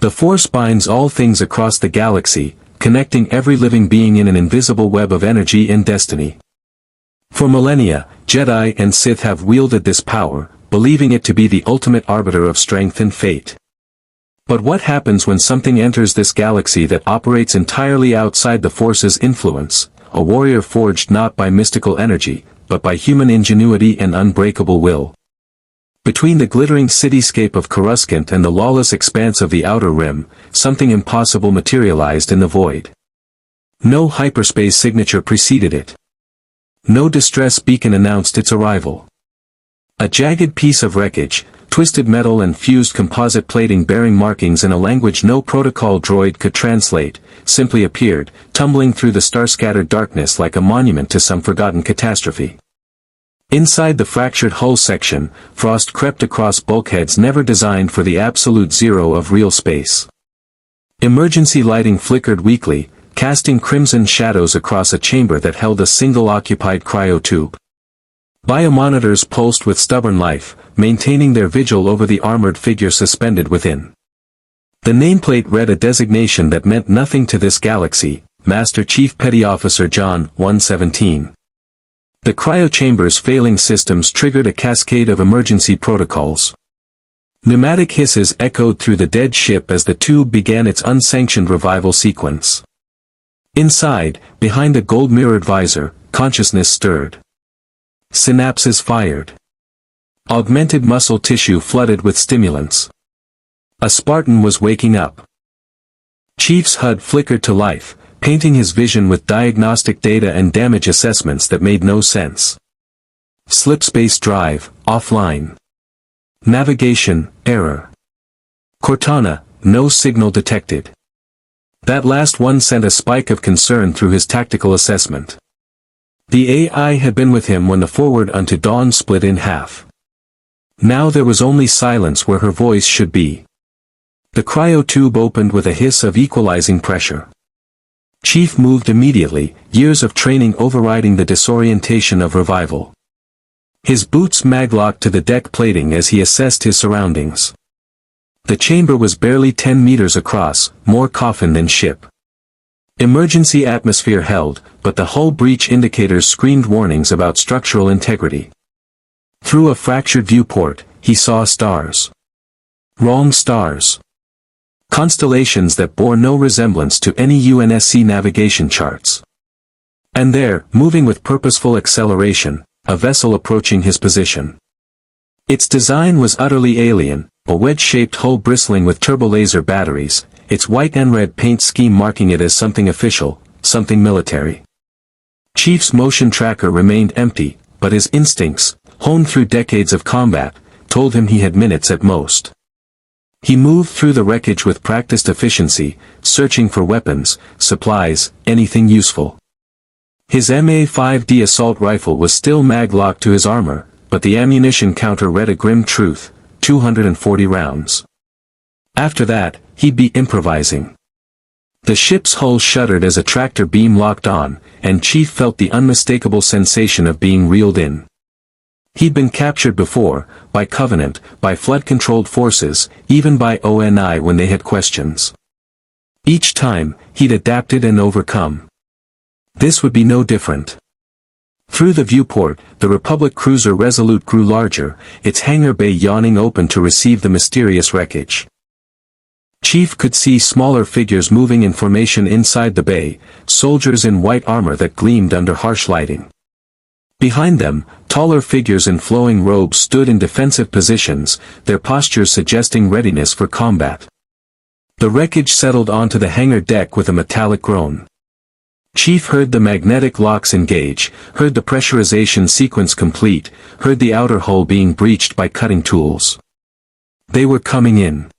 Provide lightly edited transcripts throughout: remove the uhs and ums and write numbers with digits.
The Force binds all things across the galaxy, connecting every living being in an invisible web of energy and destiny. For millennia, Jedi and Sith have wielded this power, believing it to be the ultimate arbiter of strength and fate. But what happens when something enters this galaxy that operates entirely outside the Force's influence, a warrior forged not by mystical energy, but by human ingenuity and unbreakable will? Between the glittering cityscape of Coruscant and the lawless expanse of the Outer Rim, something impossible materialized in the void. No hyperspace signature preceded it. No distress beacon announced its arrival. A jagged piece of wreckage, twisted metal and fused composite plating bearing markings in a language no protocol droid could translate, simply appeared, tumbling through the star-scattered darkness like a monument to some forgotten catastrophe. Inside the fractured hull section, frost crept across bulkheads never designed for the absolute zero of real space. Emergency lighting flickered weakly, casting crimson shadows across a chamber that held a single occupied cryo tube. Biomonitors pulsed with stubborn life, maintaining their vigil over the armored figure suspended within. The nameplate read a designation that meant nothing to this galaxy, Master Chief Petty Officer John 117. The cryochamber's failing systems triggered a cascade of emergency protocols. Pneumatic hisses echoed through the dead ship as the tube began its unsanctioned revival sequence. Inside, behind a gold-mirrored visor, consciousness stirred. Synapses fired. Augmented muscle tissue flooded with stimulants. A Spartan was waking up. Chief's HUD flickered to life, painting his vision with diagnostic data and damage assessments that made no sense. Slipspace drive, offline. Navigation, error. Cortana, no signal detected. That last one sent a spike of concern through his tactical assessment. The AI had been with him when the Forward Unto Dawn split in half. Now there was only silence where her voice should be. The cryo tube opened with a hiss of equalizing pressure. Chief moved immediately, years of training overriding the disorientation of revival. His boots maglocked to the deck plating as he assessed his surroundings. The chamber was barely 10 meters across, more coffin than ship. Emergency atmosphere held, but the hull breach indicators screamed warnings about structural integrity. Through a fractured viewport, he saw stars. Wrong stars. Constellations that bore no resemblance to any UNSC navigation charts. And there, moving with purposeful acceleration, a vessel approaching his position. Its design was utterly alien, a wedge-shaped hull bristling with turbolaser batteries, its white and red paint scheme marking it as something official, something military. Chief's motion tracker remained empty, but his instincts, honed through decades of combat, told him he had minutes at most. He moved through the wreckage with practiced efficiency, searching for weapons, supplies, anything useful. His MA-5D assault rifle was still mag-locked to his armor, but the ammunition counter read a grim truth, 240 rounds. After that, he'd be improvising. The ship's hull shuddered as a tractor beam locked on, and Chief felt the unmistakable sensation of being reeled in. He'd been captured before, by Covenant, by flood-controlled forces, even by ONI when they had questions. Each time, he'd adapted and overcome. This would be no different. Through the viewport, the Republic cruiser Resolute grew larger, its hangar bay yawning open to receive the mysterious wreckage. Chief could see smaller figures moving in formation inside the bay, soldiers in white armor that gleamed under harsh lighting. Behind them, taller figures in flowing robes stood in defensive positions, their postures suggesting readiness for combat. The wreckage settled onto the hangar deck with a metallic groan. Chief heard the magnetic locks engage, heard the pressurization sequence complete, heard the outer hull being breached by cutting tools. They were coming in.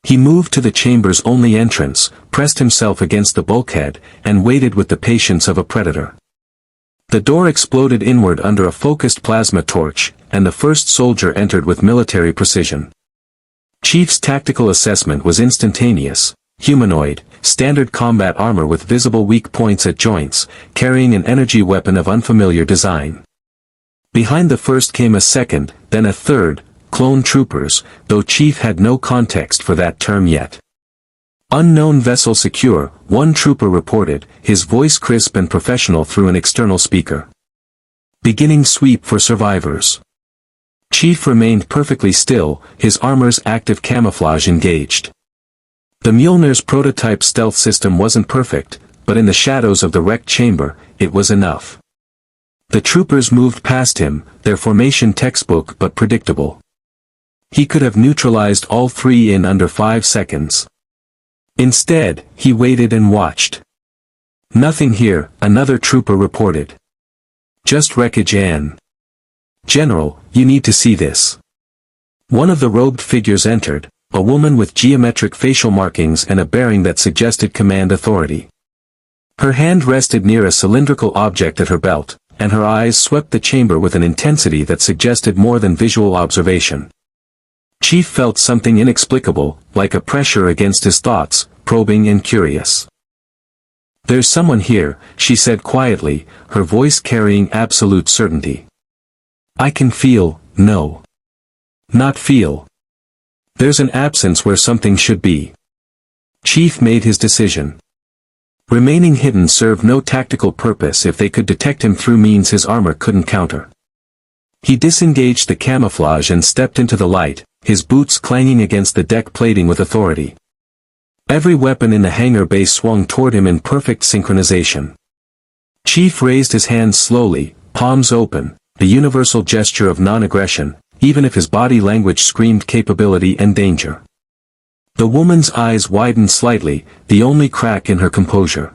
He moved to the chamber's only entrance, pressed himself against the bulkhead, and waited with the patience of a predator. The door exploded inward under a focused plasma torch, and the first soldier entered with military precision. Chief's tactical assessment was instantaneous. Humanoid, standard combat armor with visible weak points at joints, carrying an energy weapon of unfamiliar design. Behind the first came a second, then a third, clone troopers, though Chief had no context for that term yet. Unknown vessel secure, one trooper reported, his voice crisp and professional through an external speaker. Beginning sweep for survivors. Chief remained perfectly still, his armor's active camouflage engaged. The Mjolnir's prototype stealth system wasn't perfect, but in the shadows of the wrecked chamber, it was enough. The troopers moved past him, their formation textbook but predictable. He could have neutralized all three in under 5 seconds. Instead, he waited and watched. Nothing here, another trooper reported. Just wreckage and... General, you need to see this. One of the robed figures entered, a woman with geometric facial markings and a bearing that suggested command authority. Her hand rested near a cylindrical object at her belt, and her eyes swept the chamber with an intensity that suggested more than visual observation. Chief felt something inexplicable, like a pressure against his thoughts, probing and curious. "There's someone here," she said quietly, her voice carrying absolute certainty. "I can feel, no. Not feel. There's an absence where something should be." Chief made his decision. Remaining hidden served no tactical purpose if they could detect him through means his armor couldn't counter. He disengaged the camouflage and stepped into the light, his boots clanging against the deck plating with authority. Every weapon in the hangar bay swung toward him in perfect synchronization. Chief raised his hands slowly, palms open, the universal gesture of non-aggression, even if his body language screamed capability and danger. The woman's eyes widened slightly, the only crack in her composure.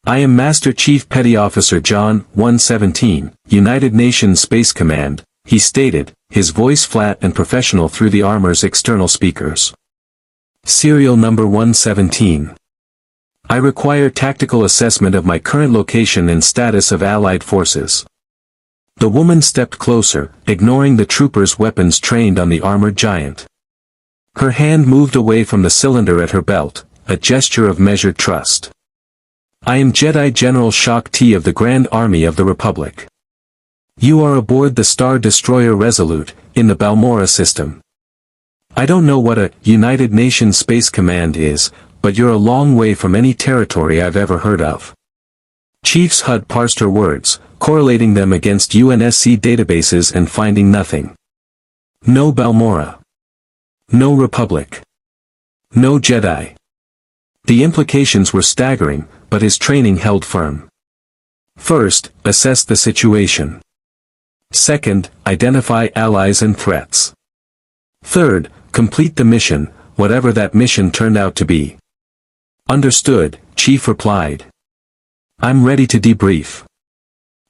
"I am Master Chief Petty Officer John, 117, United Nations Space Command," he stated, his voice flat and professional through the armor's external speakers. "Serial number 117. I require tactical assessment of my current location and status of Allied forces." The woman stepped closer, ignoring the trooper's weapons trained on the armored giant. Her hand moved away from the cylinder at her belt, a gesture of measured trust. "I am Jedi General Shaak Ti of the Grand Army of the Republic. You are aboard the Star Destroyer Resolute, in the Balmorra system. I don't know what a United Nations Space Command is, but you're a long way from any territory I've ever heard of." Chief's HUD parsed her words, correlating them against UNSC databases and finding nothing. No Balmorra. No Republic. No Jedi. The implications were staggering, but his training held firm. First, assess the situation. Second, identify allies and threats. Third, complete the mission, whatever that mission turned out to be. "Understood," Chief replied. "I'm ready to debrief."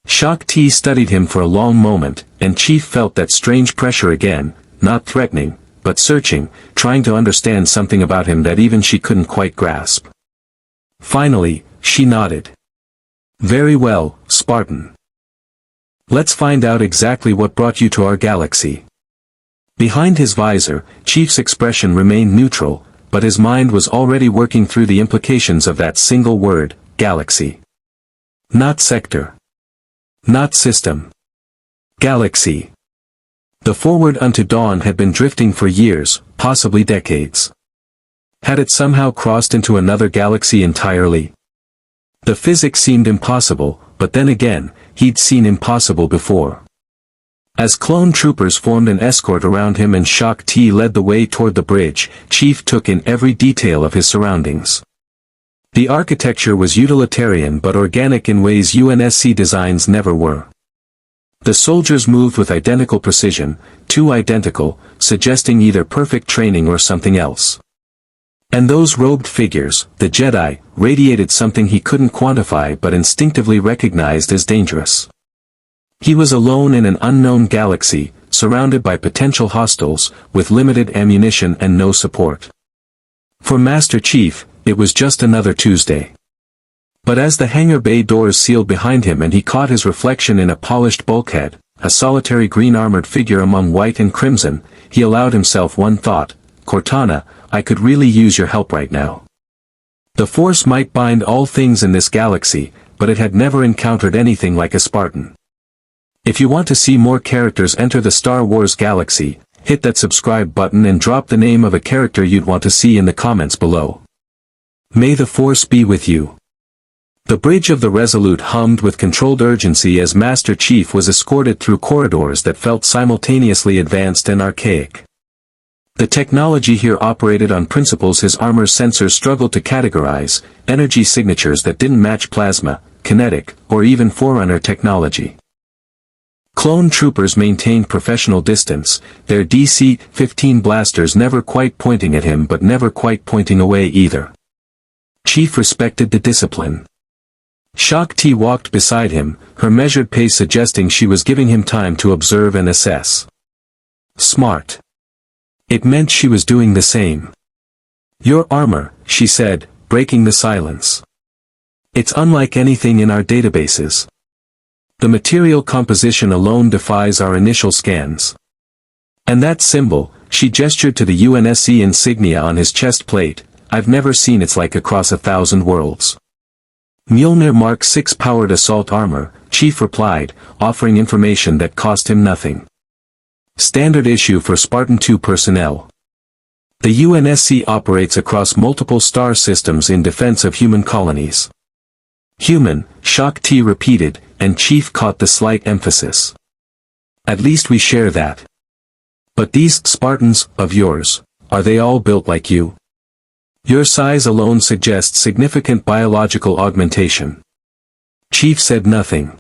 Shaak Ti studied him for a long moment, and Chief felt that strange pressure again, not threatening, but searching, trying to understand something about him that even she couldn't quite grasp. Finally, she nodded. "Very well, Spartan. Let's find out exactly what brought you to our galaxy." Behind his visor, Chief's expression remained neutral, but his mind was already working through the implications of that single word, galaxy. Not sector. Not system. Galaxy. The Forward Unto Dawn had been drifting for years, possibly decades. Had it somehow crossed into another galaxy entirely? The physics seemed impossible, but then again, he'd seen impossible before. As clone troopers formed an escort around him and Shaak Ti led the way toward the bridge, Chief took in every detail of his surroundings. The architecture was utilitarian but organic in ways UNSC designs never were. The soldiers moved with identical precision, too identical, suggesting either perfect training or something else. And those robed figures, the Jedi, radiated something he couldn't quantify but instinctively recognized as dangerous. He was alone in an unknown galaxy, surrounded by potential hostiles, with limited ammunition and no support. For Master Chief, it was just another Tuesday. But as the hangar bay doors sealed behind him and he caught his reflection in a polished bulkhead, a solitary green-armored figure among white and crimson, he allowed himself one thought: "Cortana, I could really use your help right now." The Force might bind all things in this galaxy, but it had never encountered anything like a Spartan. If you want to see more characters enter the Star Wars galaxy, hit that subscribe button and drop the name of a character you'd want to see in the comments below. May the Force be with you. The bridge of the Resolute hummed with controlled urgency as Master Chief was escorted through corridors that felt simultaneously advanced and archaic. The technology here operated on principles his armor's sensors struggled to categorize, energy signatures that didn't match plasma, kinetic, or even Forerunner technology. Clone troopers maintained professional distance, their DC-15 blasters never quite pointing at him but never quite pointing away either. Chief respected the discipline. Shaak Ti walked beside him, her measured pace suggesting she was giving him time to observe and assess. Smart. It meant she was doing the same. Your armor, she said, breaking the silence. It's unlike anything in our databases. The material composition alone defies our initial scans. And that symbol, she gestured to the UNSC insignia on his chest plate, I've never seen its like across 1,000 worlds. Mjolnir Mark 6 powered assault armor, Chief replied, offering information that cost him nothing. Standard issue for Spartan 2 personnel. The UNSC operates across multiple star systems in defense of human colonies. Human, Shaak Ti repeated, and Chief caught the slight emphasis. At least we share that. But these Spartans, of yours, are they all built like you? Your size alone suggests significant biological augmentation. Chief said nothing.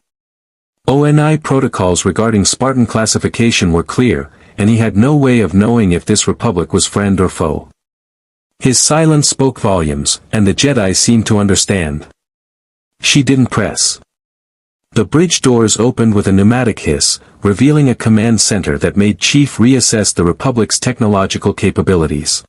ONI protocols regarding Spartan classification were clear, and he had no way of knowing if this republic was friend or foe. His silence spoke volumes, and the Jedi seemed to understand. She didn't press. The bridge doors opened with a pneumatic hiss, revealing a command center that made Chief reassess the Republic's technological capabilities.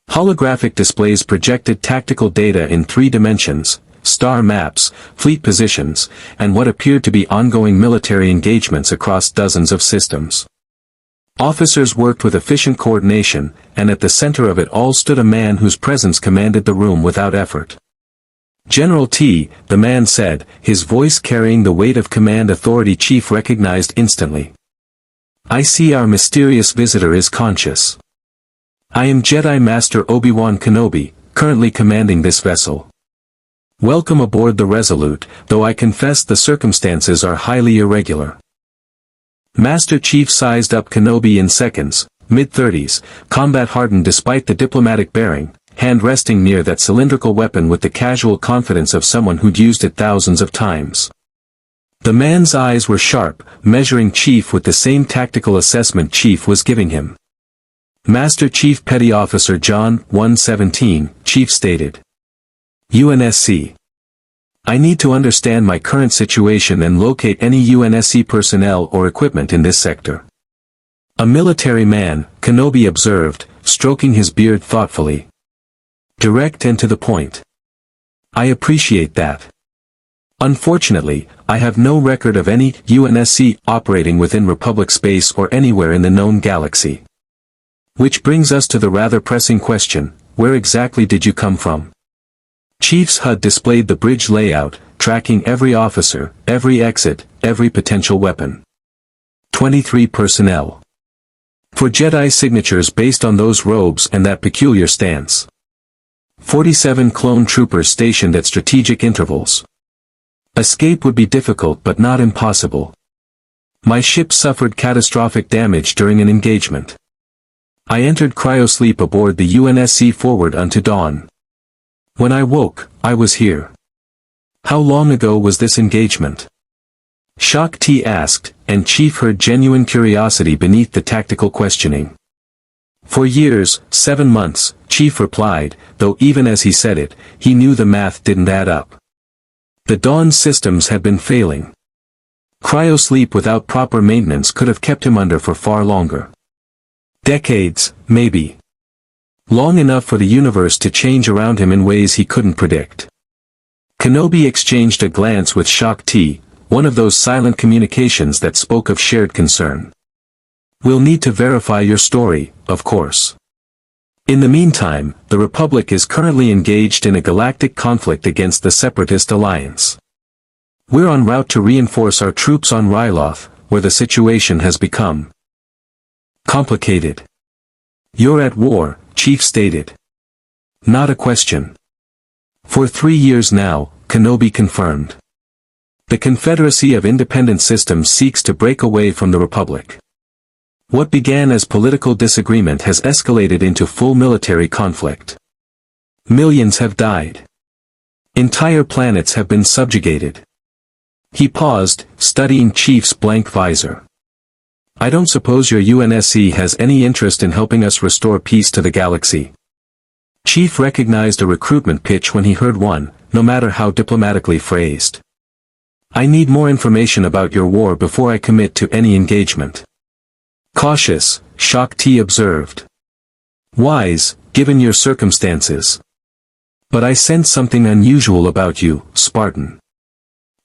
Holographic displays projected tactical data in 3 dimensions, star maps, fleet positions, and what appeared to be ongoing military engagements across dozens of systems. Officers worked with efficient coordination, and at the center of it all stood a man whose presence commanded the room without effort. General T, the man said, his voice carrying the weight of command authority. Chief recognized instantly. I see our mysterious visitor is conscious. I am Jedi Master Obi-Wan Kenobi, currently commanding this vessel. Welcome aboard the Resolute, though I confess the circumstances are highly irregular. Master Chief sized up Kenobi in seconds, mid-30s, combat-hardened despite the diplomatic bearing, hand resting near that cylindrical weapon with the casual confidence of someone who'd used it thousands of times. The man's eyes were sharp, measuring Chief with the same tactical assessment Chief was giving him. Master Chief Petty Officer John 117, Chief stated. UNSC. I need to understand my current situation and locate any UNSC personnel or equipment in this sector. A military man, Kenobi observed, stroking his beard thoughtfully. Direct and to the point. I appreciate that. Unfortunately, I have no record of any UNSC operating within Republic space or anywhere in the known galaxy. Which brings us to the rather pressing question, where exactly did you come from? Chief's HUD displayed the bridge layout, tracking every officer, every exit, every potential weapon. 23 personnel. For Jedi signatures based on those robes and that peculiar stance. 47 clone troopers stationed at strategic intervals. Escape would be difficult but not impossible. My ship suffered catastrophic damage during an engagement. I entered cryosleep aboard the UNSC Forward Unto Dawn. When I woke, I was here. How long ago was this engagement? Shaak Ti asked, and Chief heard genuine curiosity beneath the tactical questioning. For years, 7 months, Chief replied, though even as he said it, he knew the math didn't add up. The Dawn systems had been failing. Cryosleep without proper maintenance could have kept him under for far longer. Decades, maybe. Long enough for the universe to change around him in ways he couldn't predict. Kenobi exchanged a glance with Shaak Ti, one of those silent communications that spoke of shared concern. We'll need to verify your story, of course. In the meantime, the Republic is currently engaged in a galactic conflict against the Separatist Alliance. We're en route to reinforce our troops on Ryloth, where the situation has become complicated. You're at war, Chief stated. Not a question. For 3 years now, Kenobi confirmed. The Confederacy of Independent Systems seeks to break away from the Republic. What began as political disagreement has escalated into full military conflict. Millions have died. Entire planets have been subjugated. He paused, studying Chief's blank visor. I don't suppose your UNSC has any interest in helping us restore peace to the galaxy. Chief recognized a recruitment pitch when he heard one, no matter how diplomatically phrased. I need more information about your war before I commit to any engagement. Cautious, Shaak Ti observed. Wise, given your circumstances. But I sense something unusual about you, Spartan.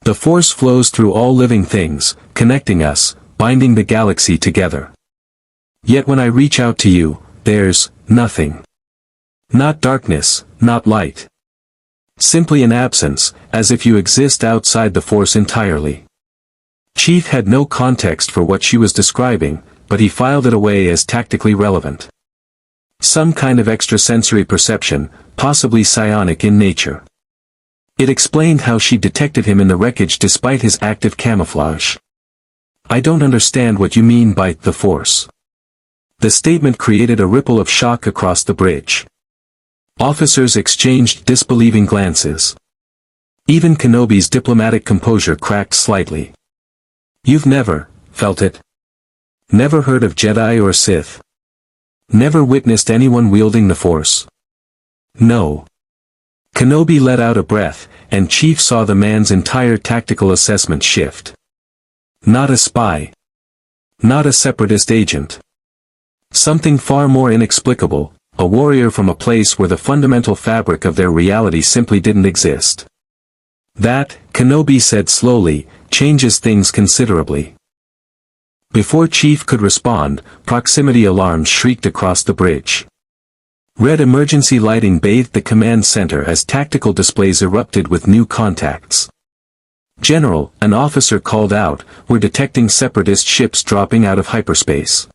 The Force flows through all living things, connecting us, binding the galaxy together. Yet when I reach out to you, there's nothing. Not darkness, not light. Simply an absence, as if you exist outside the Force entirely. Chief had no context for what she was describing, but he filed it away as tactically relevant. Some kind of extrasensory perception, possibly psionic in nature. It explained how she detected him in the wreckage despite his active camouflage. I don't understand what you mean by the Force. The statement created a ripple of shock across the bridge. Officers exchanged disbelieving glances. Even Kenobi's diplomatic composure cracked slightly. You've never felt it? Never heard of Jedi or Sith? Never witnessed anyone wielding the Force? No. Kenobi let out a breath, and Chief saw the man's entire tactical assessment shift. Not a spy. Not a separatist agent. Something far more inexplicable, a warrior from a place where the fundamental fabric of their reality simply didn't exist. That, Kenobi said slowly, changes things considerably. Before Chief could respond, proximity alarms shrieked across the bridge. Red emergency lighting bathed the command center as tactical displays erupted with new contacts. General, an officer called out, we're detecting separatist ships dropping out of hyperspace.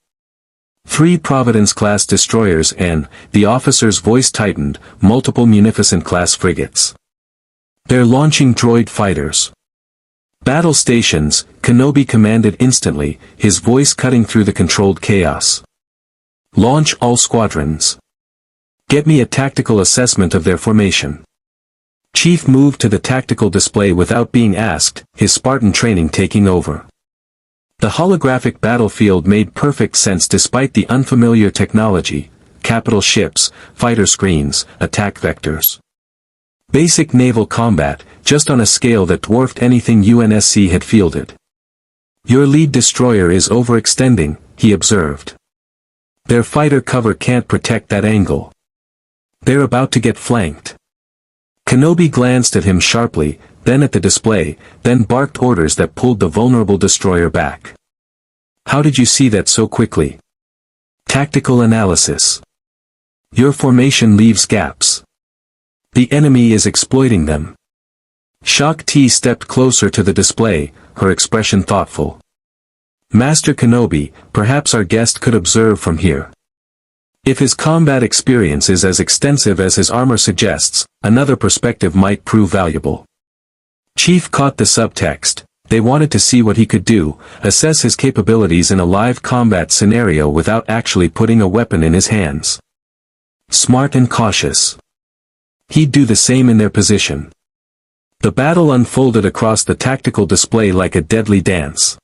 3 Providence-class destroyers and, the officer's voice tightened, multiple Munificent-class frigates. They're launching droid fighters. Battle stations, Kenobi commanded instantly, his voice cutting through the controlled chaos. Launch all squadrons. Get me a tactical assessment of their formation. Chief moved to the tactical display without being asked, his Spartan training taking over. The holographic battlefield made perfect sense despite the unfamiliar technology, capital ships, fighter screens, attack vectors. Basic naval combat, just on a scale that dwarfed anything UNSC had fielded. Your lead destroyer is overextending, he observed. Their fighter cover can't protect that angle. They're about to get flanked. Kenobi glanced at him sharply, then at the display, then barked orders that pulled the vulnerable destroyer back. How did you see that so quickly? Tactical analysis. Your formation leaves gaps. The enemy is exploiting them. Shaak Ti stepped closer to the display, her expression thoughtful. Master Kenobi, perhaps our guest could observe from here. If his combat experience is as extensive as his armor suggests, another perspective might prove valuable. Chief caught the subtext. They wanted to see what he could do, assess his capabilities in a live combat scenario without actually putting a weapon in his hands. Smart and cautious. He'd do the same in their position. The battle unfolded across the tactical display like a deadly dance.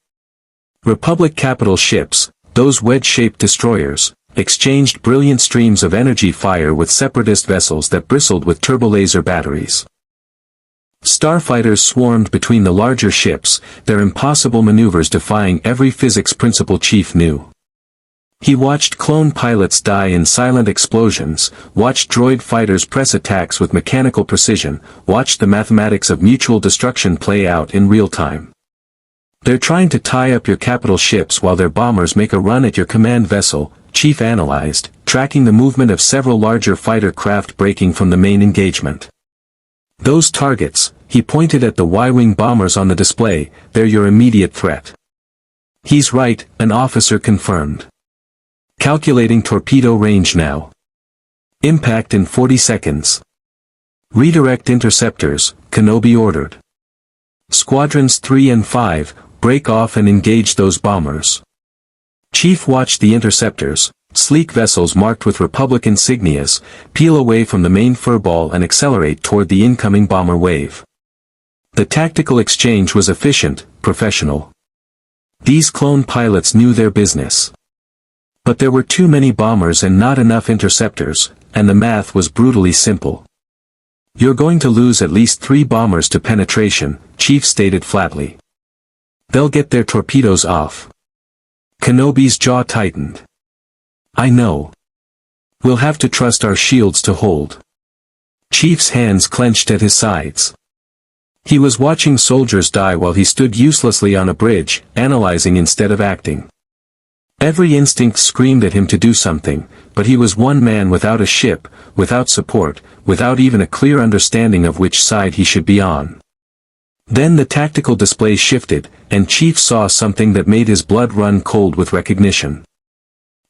Republic capital ships, those wedge-shaped destroyers, exchanged brilliant streams of energy fire with separatist vessels that bristled with turbolaser batteries. Starfighters swarmed between the larger ships, their impossible maneuvers defying every physics principle Chief knew. He watched clone pilots die in silent explosions, watched droid fighters press attacks with mechanical precision, watched the mathematics of mutual destruction play out in real time. They're trying to tie up your capital ships while their bombers make a run at your command vessel, Chief analyzed, tracking the movement of several larger fighter craft breaking from the main engagement. Those targets, he pointed at the Y-wing bombers on the display, they're your immediate threat. He's right, an officer confirmed. Calculating torpedo range now. Impact in 40 seconds. Redirect interceptors, Kenobi ordered. Squadrons 3 and 5, break off and engage those bombers. Chief watched the interceptors, sleek vessels marked with Republic insignias, peel away from the main furball and accelerate toward the incoming bomber wave. The tactical exchange was efficient, professional. These clone pilots knew their business. But there were too many bombers and not enough interceptors, and the math was brutally simple. "You're going to lose at least 3 bombers to penetration," Chief stated flatly. "They'll get their torpedoes off." Kenobi's jaw tightened. "I know. We'll have to trust our shields to hold." Chief's hands clenched at his sides. He was watching soldiers die while he stood uselessly on a bridge, analyzing instead of acting. Every instinct screamed at him to do something, but he was one man without a ship, without support, without even a clear understanding of which side he should be on. Then the tactical display shifted, and Chief saw something that made his blood run cold with recognition.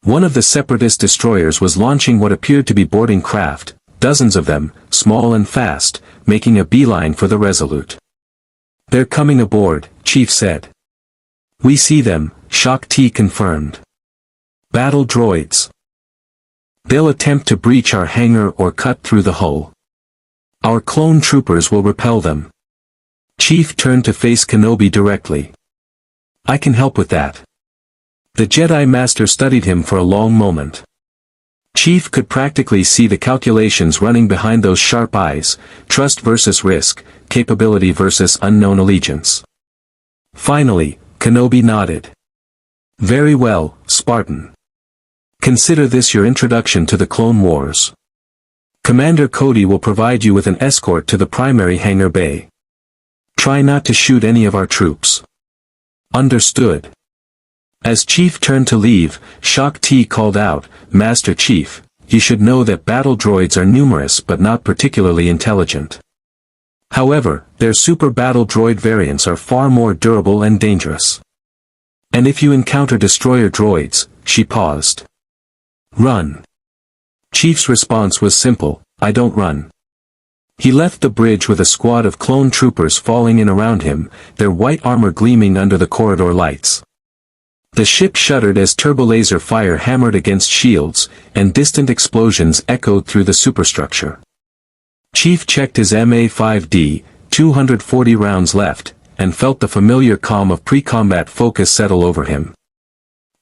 One of the Separatist destroyers was launching what appeared to be boarding craft, dozens of them, small and fast, making a beeline for the Resolute. "They're coming aboard," Chief said. "We see them," Shock T confirmed. "Battle droids. They'll attempt to breach our hangar or cut through the hull. Our clone troopers will repel them." Chief turned to face Kenobi directly. "I can help with that." The Jedi Master studied him for a long moment. Chief could practically see the calculations running behind those sharp eyes, trust versus risk, capability versus unknown allegiance. Finally, Kenobi nodded. "Very well, Spartan. Consider this your introduction to the Clone Wars. Commander Cody will provide you with an escort to the primary hangar bay. Try not to shoot any of our troops." "Understood." As Chief turned to leave, Shock T called out, "Master Chief, you should know that battle droids are numerous but not particularly intelligent. However, their super battle droid variants are far more durable and dangerous. And if you encounter destroyer droids," she paused. "Run." Chief's response was simple, "I don't run." He left the bridge with a squad of clone troopers falling in around him, their white armor gleaming under the corridor lights. The ship shuddered as turbolaser fire hammered against shields, and distant explosions echoed through the superstructure. Chief checked his MA-5D, 240 rounds left, and felt the familiar calm of pre-combat focus settle over him.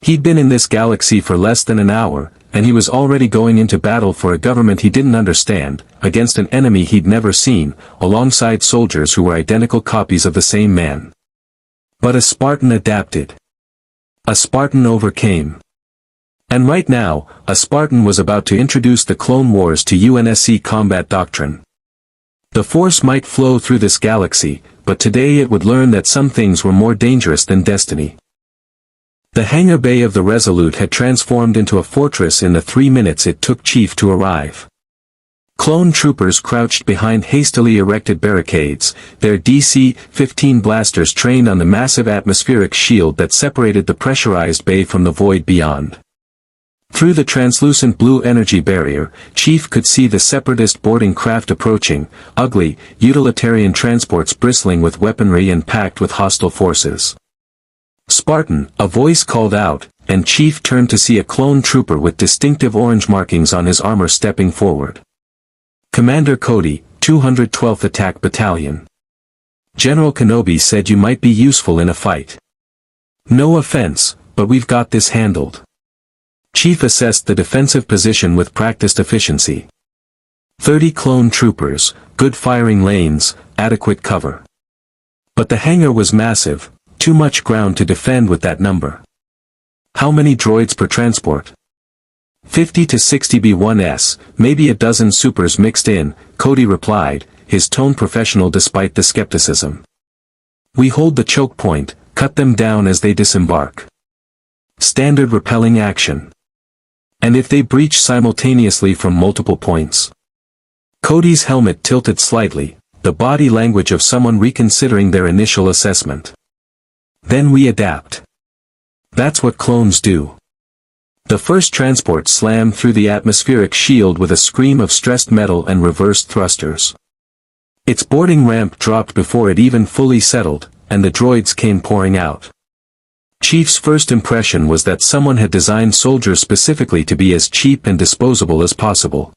He'd been in this galaxy for less than an hour, and he was already going into battle for a government he didn't understand, against an enemy he'd never seen, alongside soldiers who were identical copies of the same man. But a Spartan adapted. A Spartan overcame. And right now, a Spartan was about to introduce the Clone Wars to UNSC combat doctrine. The Force might flow through this galaxy, but today it would learn that some things were more dangerous than destiny. The hangar bay of the Resolute had transformed into a fortress in the 3 minutes it took Chief to arrive. Clone troopers crouched behind hastily erected barricades, their DC-15 blasters trained on the massive atmospheric shield that separated the pressurized bay from the void beyond. Through the translucent blue energy barrier, Chief could see the Separatist boarding craft approaching, ugly, utilitarian transports bristling with weaponry and packed with hostile forces. "Spartan," a voice called out, and Chief turned to see a clone trooper with distinctive orange markings on his armor stepping forward. "Commander Cody, 212th Attack Battalion. General Kenobi said you might be useful in a fight. No offense, but we've got this handled." Chief assessed the defensive position with practiced efficiency. 30 clone troopers, good firing lanes, adequate cover. But the hangar was massive, too much ground to defend with that number. "How many droids per transport?" 50 to 60 B1s, maybe a dozen supers mixed in, Cody replied, his tone professional despite the skepticism. "We hold the choke point, cut them down as they disembark. Standard repelling action. And if they breach simultaneously from multiple points?" Cody's helmet tilted slightly, the body language of someone reconsidering their initial assessment. "Then we adapt. That's what clones do." The first transport slammed through the atmospheric shield with a scream of stressed metal and reversed thrusters. Its boarding ramp dropped before it even fully settled, and the droids came pouring out. Chief's first impression was that someone had designed soldiers specifically to be as cheap and disposable as possible.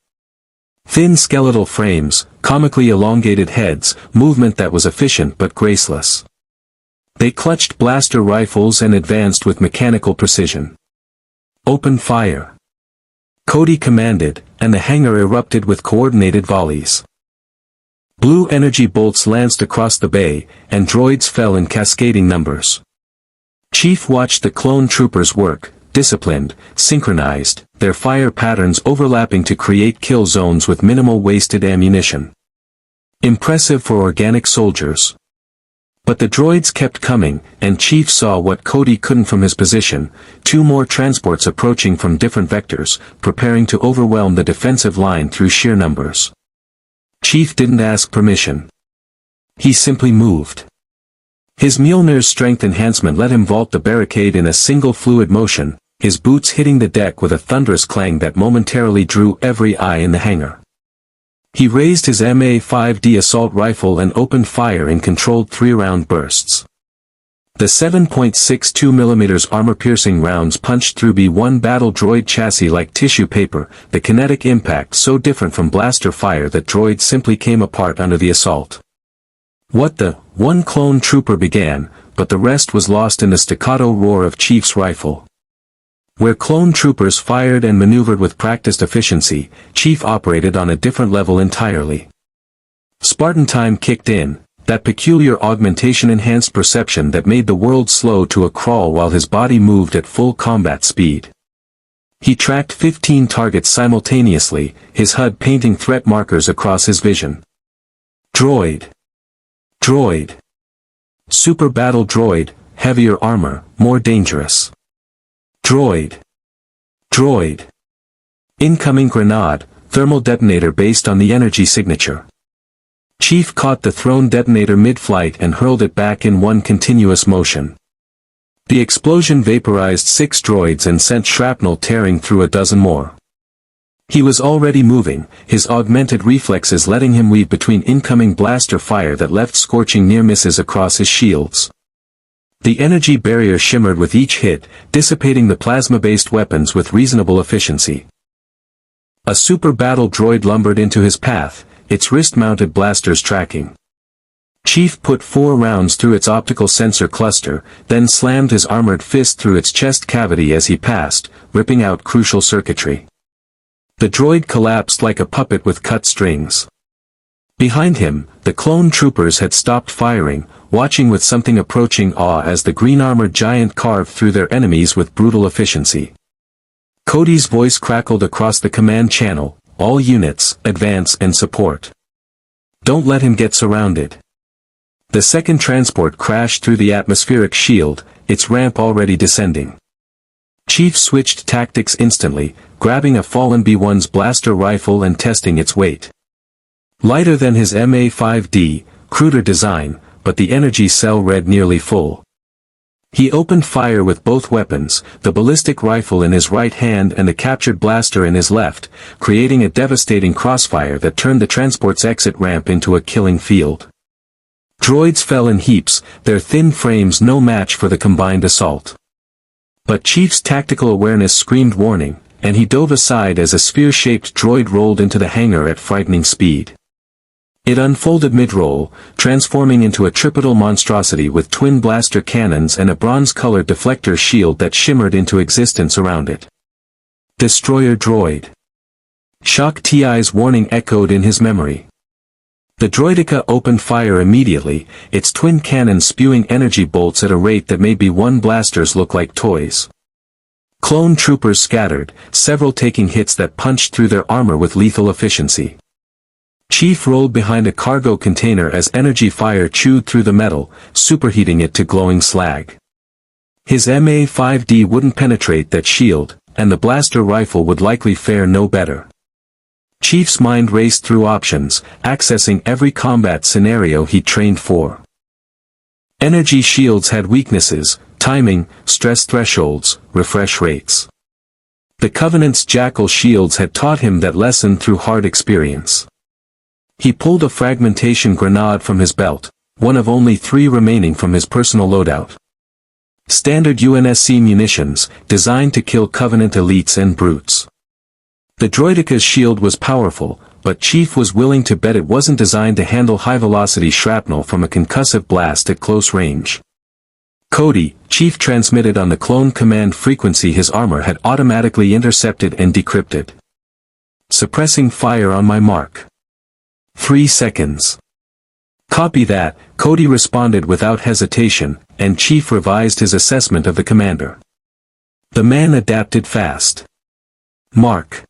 Thin skeletal frames, comically elongated heads, movement that was efficient but graceless. They clutched blaster rifles and advanced with mechanical precision. "Open fire!" Cody commanded, and the hangar erupted with coordinated volleys. Blue energy bolts lanced across the bay, and droids fell in cascading numbers. Chief watched the clone troopers work, disciplined, synchronized, their fire patterns overlapping to create kill zones with minimal wasted ammunition. Impressive for organic soldiers. But the droids kept coming, and Chief saw what Cody couldn't from his position: 2 more transports approaching from different vectors, preparing to overwhelm the defensive line through sheer numbers. Chief didn't ask permission. He simply moved. His Mjolnir's strength enhancement let him vault the barricade in a single fluid motion, his boots hitting the deck with a thunderous clang that momentarily drew every eye in the hangar. He raised his MA-5D assault rifle and opened fire in controlled 3-round bursts. The 7.62mm armor-piercing rounds punched through B-1 battle droid chassis like tissue paper, the kinetic impact so different from blaster fire that droids simply came apart under the assault. "What the?" one clone trooper began, but the rest was lost in the staccato roar of Chief's rifle. Where clone troopers fired and maneuvered with practiced efficiency, Chief operated on a different level entirely. Spartan time kicked in, that peculiar augmentation-enhanced perception that made the world slow to a crawl while his body moved at full combat speed. He tracked 15 targets simultaneously, his HUD painting threat markers across his vision. Droid. Droid. Super battle droid, heavier armor, more dangerous. Droid. Droid. Incoming grenade, thermal detonator based on the energy signature. Chief caught the thrown detonator mid-flight and hurled it back in one continuous motion. The explosion vaporized 6 droids and sent shrapnel tearing through a dozen more. He was already moving, his augmented reflexes letting him weave between incoming blaster fire that left scorching near misses across his shields. The energy barrier shimmered with each hit, dissipating the plasma-based weapons with reasonable efficiency. A super battle droid lumbered into his path, its wrist-mounted blasters tracking. Chief put 4 rounds through its optical sensor cluster, then slammed his armored fist through its chest cavity as he passed, ripping out crucial circuitry. The droid collapsed like a puppet with cut strings. Behind him, the clone troopers had stopped firing, watching with something approaching awe as the green-armored giant carved through their enemies with brutal efficiency. Cody's voice crackled across the command channel: "All units, advance and support. Don't let him get surrounded." The second transport crashed through the atmospheric shield, its ramp already descending. Chief switched tactics instantly, grabbing a fallen B-1's blaster rifle and testing its weight. Lighter than his MA-5D, cruder design, but the energy cell read nearly full. He opened fire with both weapons, the ballistic rifle in his right hand and the captured blaster in his left, creating a devastating crossfire that turned the transport's exit ramp into a killing field. Droids fell in heaps, their thin frames no match for the combined assault. But Chief's tactical awareness screamed warning, and he dove aside as a spear-shaped droid rolled into the hangar at frightening speed. It unfolded mid-roll, transforming into a tripedal monstrosity with twin blaster cannons and a bronze-colored deflector shield that shimmered into existence around it. Destroyer droid. Shock TI's warning echoed in his memory. The droideka opened fire immediately, its twin cannons spewing energy bolts at a rate that made B-1 blasters look like toys. Clone troopers scattered, several taking hits that punched through their armor with lethal efficiency. Chief rolled behind a cargo container as energy fire chewed through the metal, superheating it to glowing slag. His MA-5D wouldn't penetrate that shield, and the blaster rifle would likely fare no better. Chief's mind raced through options, accessing every combat scenario he trained for. Energy shields had weaknesses: timing, stress thresholds, refresh rates. The Covenant's Jackal shields had taught him that lesson through hard experience. He pulled a fragmentation grenade from his belt, one of only 3 remaining from his personal loadout. Standard UNSC munitions, designed to kill Covenant elites and brutes. The droideca's shield was powerful, but Chief was willing to bet it wasn't designed to handle high-velocity shrapnel from a concussive blast at close range. Cody, Chief transmitted on the clone command frequency his armor had automatically intercepted and decrypted. Suppressing fire on my mark. 3 seconds. Copy that, Cody responded without hesitation, and Chief revised his assessment of the commander. The man adapted fast. Mark.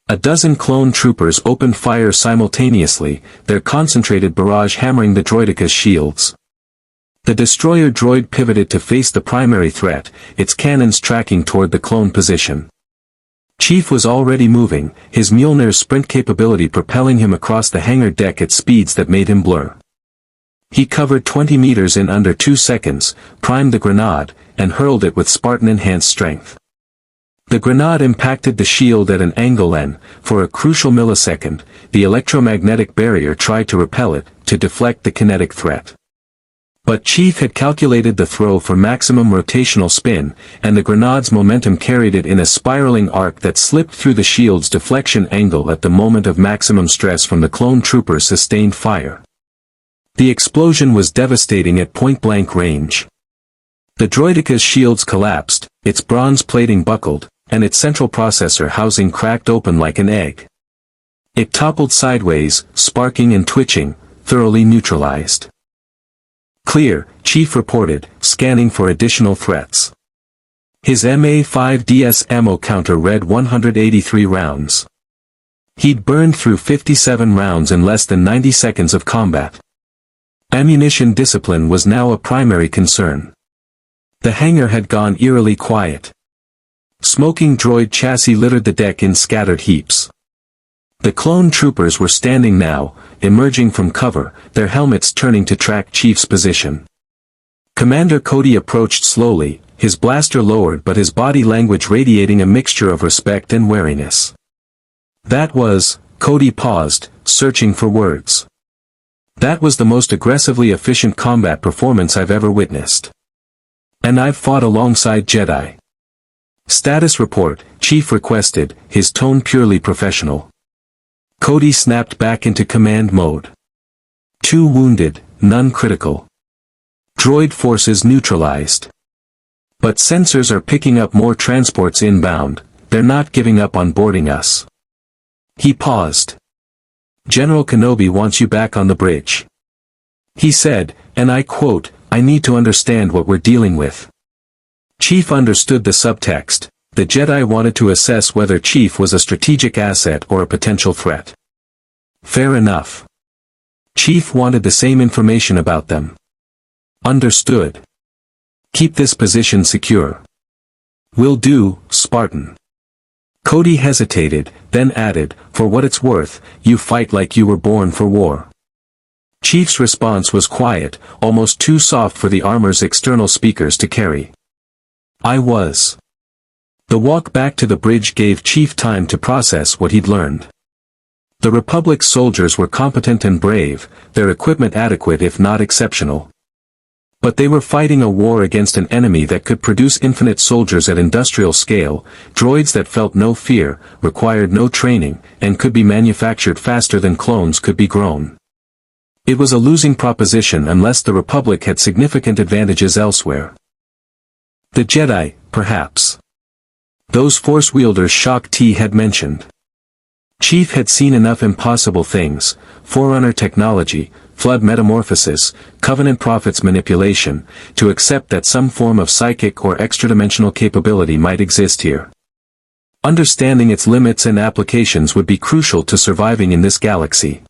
A dozen clone troopers opened fire simultaneously, their concentrated barrage hammering the droideca's shields. The destroyer droid pivoted to face the primary threat, its cannons tracking toward the clone position. Chief was already moving, his Mjolnir's sprint capability propelling him across the hangar deck at speeds that made him blur. He covered 20 meters in under 2 seconds, primed the grenade, and hurled it with Spartan-enhanced strength. The grenade impacted the shield at an angle and, for a crucial millisecond, the electromagnetic barrier tried to repel it, to deflect the kinetic threat. But Chief had calculated the throw for maximum rotational spin, and the grenade's momentum carried it in a spiraling arc that slipped through the shield's deflection angle at the moment of maximum stress from the clone trooper's sustained fire. The explosion was devastating at point-blank range. The droideca's shields collapsed, its bronze plating buckled, and its central processor housing cracked open like an egg. It toppled sideways, sparking and twitching, thoroughly neutralized. Clear, Chief reported, scanning for additional threats. His MA-5DS ammo counter read 183 rounds. He'd burned through 57 rounds in less than 90 seconds of combat. Ammunition discipline was now a primary concern. The hangar had gone eerily quiet. Smoking droid chassis littered the deck in scattered heaps. The clone troopers were standing now, emerging from cover, their helmets turning to track Chief's position. Commander Cody approached slowly, his blaster lowered but his body language radiating a mixture of respect and wariness. That was, Cody paused, searching for words. That was the most aggressively efficient combat performance I've ever witnessed. And I've fought alongside Jedi. Status report, Chief requested, his tone purely professional. Cody snapped back into command mode. 2 wounded, none critical. Droid forces neutralized. But sensors are picking up more transports inbound, they're not giving up on boarding us. He paused. General Kenobi wants you back on the bridge. He said, and I quote, I need to understand what we're dealing with. Chief understood the subtext. The Jedi wanted to assess whether Chief was a strategic asset or a potential threat. Fair enough. Chief wanted the same information about them. Understood. Keep this position secure. Will do, Spartan. Cody hesitated, then added, for what it's worth, you fight like you were born for war. Chief's response was quiet, almost too soft for the armor's external speakers to carry. I was. The walk back to the bridge gave Chief time to process what he'd learned. The Republic's soldiers were competent and brave, their equipment adequate if not exceptional. But they were fighting a war against an enemy that could produce infinite soldiers at industrial scale, droids that felt no fear, required no training, and could be manufactured faster than clones could be grown. It was a losing proposition unless the Republic had significant advantages elsewhere. The Jedi, perhaps. Those Force wielders Shaak-Ti had mentioned. Chief had seen enough impossible things, Forerunner technology, flood metamorphosis, Covenant prophets manipulation, to accept that some form of psychic or extradimensional capability might exist here. Understanding its limits and applications would be crucial to surviving in this galaxy.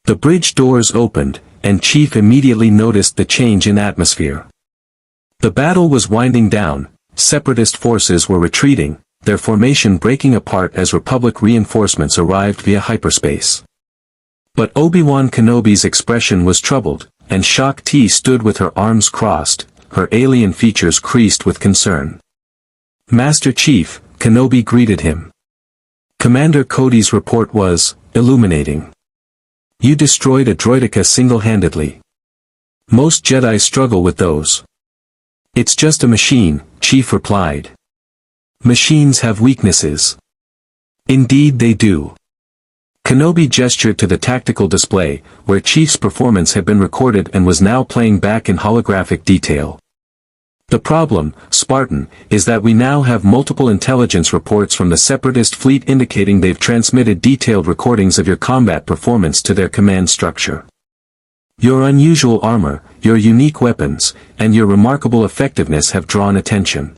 The bridge doors opened, and Chief immediately noticed the change in atmosphere. The battle was winding down, Separatist forces were retreating, their formation breaking apart as Republic reinforcements arrived via hyperspace. But Obi-Wan Kenobi's expression was troubled, and Shaak-Ti stood with her arms crossed, her alien features creased with concern. Master Chief, Kenobi greeted him. Commander Cody's report was illuminating. You destroyed a droideka single-handedly. Most Jedi struggle with those. It's just a machine, Chief replied. Machines have weaknesses. Indeed they do. Kenobi gestured to the tactical display, where Chief's performance had been recorded and was now playing back in holographic detail. The problem, Spartan, is that we now have multiple intelligence reports from the Separatist fleet indicating they've transmitted detailed recordings of your combat performance to their command structure. Your unusual armor, your unique weapons, and your remarkable effectiveness have drawn attention.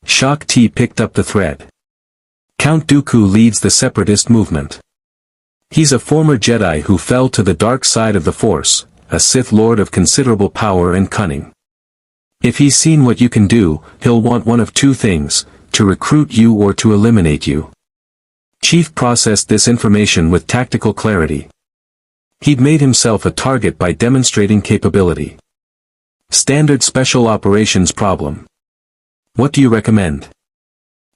Shaak Ti picked up the thread. Count Dooku leads the Separatist movement. He's a former Jedi who fell to the dark side of the Force, a Sith Lord of considerable power and cunning. If he's seen what you can do, he'll want one of two things, to recruit you or to eliminate you. Chief processed this information with tactical clarity. He'd made himself a target by demonstrating capability. Standard special operations problem. What do you recommend?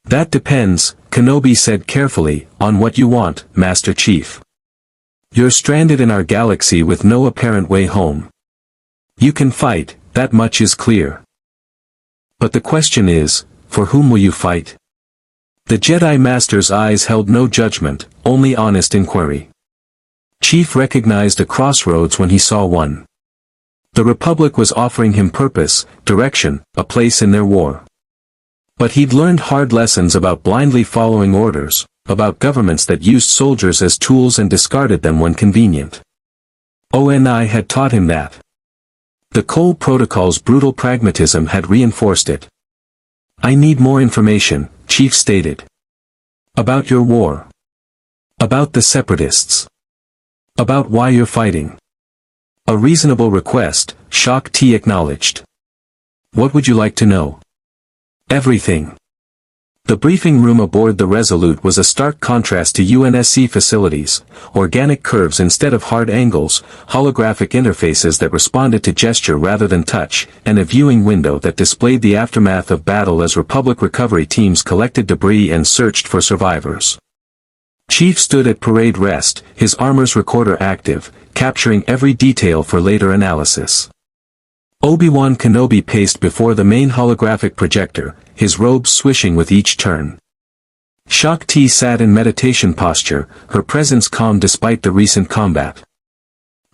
That depends, Kenobi said carefully, on what you want, Master Chief. You're stranded in our galaxy with no apparent way home. You can fight, that much is clear. But the question is, for whom will you fight? The Jedi Master's eyes held no judgment, only honest inquiry. Chief recognized a crossroads when he saw one. The Republic was offering him purpose, direction, a place in their war. But he'd learned hard lessons about blindly following orders, about governments that used soldiers as tools and discarded them when convenient. ONI had taught him that. The Cole Protocol's brutal pragmatism had reinforced it. I need more information, Chief stated. About your war. About the Separatists. About why you're fighting. A reasonable request, Shaak Ti acknowledged. What would you like to know? Everything. The briefing room aboard the Resolute was a stark contrast to UNSC facilities, organic curves instead of hard angles, holographic interfaces that responded to gesture rather than touch, and a viewing window that displayed the aftermath of battle as Republic recovery teams collected debris and searched for survivors. Chief stood at parade rest, his armor's recorder active, capturing every detail for later analysis. Obi-Wan Kenobi paced before the main holographic projector, his robes swishing with each turn. Shaak Ti sat in meditation posture, her presence calm despite the recent combat.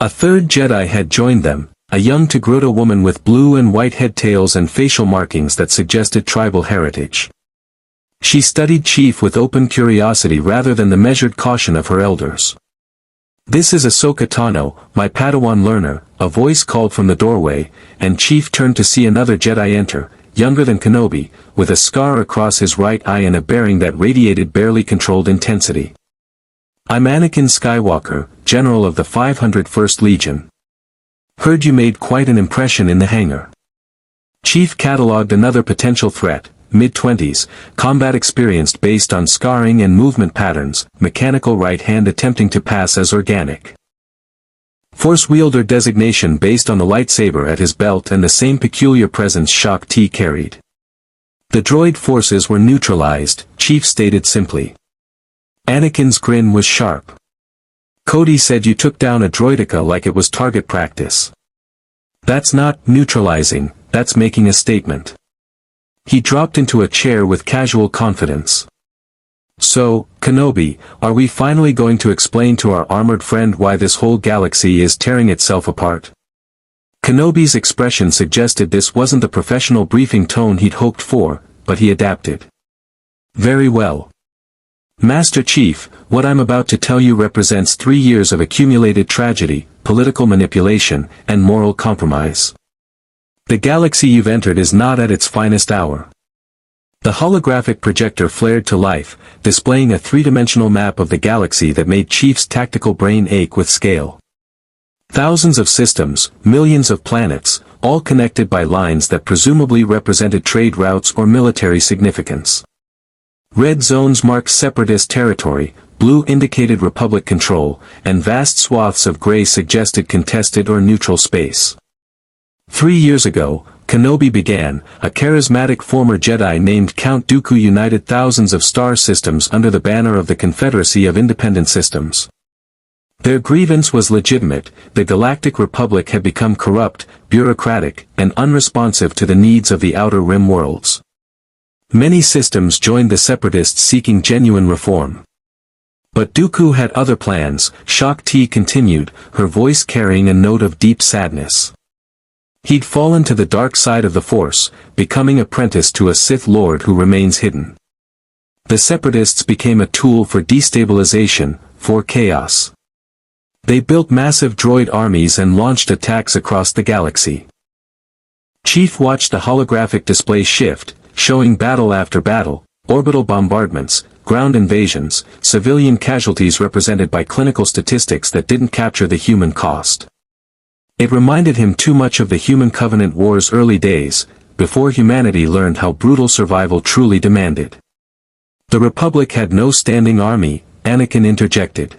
A third Jedi had joined them, a young Togruta woman with blue and white head tails and facial markings that suggested tribal heritage. She studied Chief with open curiosity rather than the measured caution of her elders. This is Ahsoka Tano, my Padawan learner, a voice called from the doorway, and Chief turned to see another Jedi enter, younger than Kenobi, with a scar across his right eye and a bearing that radiated barely controlled intensity. I'm Anakin Skywalker, General of the 501st Legion. Heard you made quite an impression in the hangar. Chief catalogued another potential threat, mid-20s, combat experienced based on scarring and movement patterns, mechanical right hand attempting to pass as organic. Force wielder designation based on the lightsaber at his belt and the same peculiar presence Shaak Ti carried. The droid forces were neutralized, Chief stated simply. Anakin's grin was sharp. Cody said you took down a droideka like it was target practice. That's not neutralizing, that's making a statement. He dropped into a chair with casual confidence. So, Kenobi, are we finally going to explain to our armored friend why this whole galaxy is tearing itself apart? Kenobi's expression suggested this wasn't the professional briefing tone he'd hoped for, but he adapted. Very well. Master Chief, what I'm about to tell you represents 3 years of accumulated tragedy, political manipulation, and moral compromise. The galaxy you've entered is not at its finest hour. The holographic projector flared to life, displaying a three-dimensional map of the galaxy that made Chief's tactical brain ache with scale. Thousands of systems, millions of planets, all connected by lines that presumably represented trade routes or military significance. Red zones marked separatist territory, blue indicated Republic control, and vast swaths of gray suggested contested or neutral space. 3 years ago, Kenobi began, a charismatic former Jedi named Count Dooku united thousands of star systems under the banner of the Confederacy of Independent Systems. Their grievance was legitimate. The Galactic Republic had become corrupt, bureaucratic, and unresponsive to the needs of the Outer Rim worlds. Many systems joined the Separatists seeking genuine reform. But Dooku had other plans, Shaak Ti continued, her voice carrying a note of deep sadness. He'd fallen to the dark side of the Force, becoming apprenticed to a Sith Lord who remains hidden. The Separatists became a tool for destabilization, for chaos. They built massive droid armies and launched attacks across the galaxy. Chief watched the holographic display shift, showing battle after battle, orbital bombardments, ground invasions, civilian casualties represented by clinical statistics that didn't capture the human cost. It reminded him too much of the Human Covenant War's early days, before humanity learned how brutal survival truly demanded. The Republic had no standing army, Anakin interjected.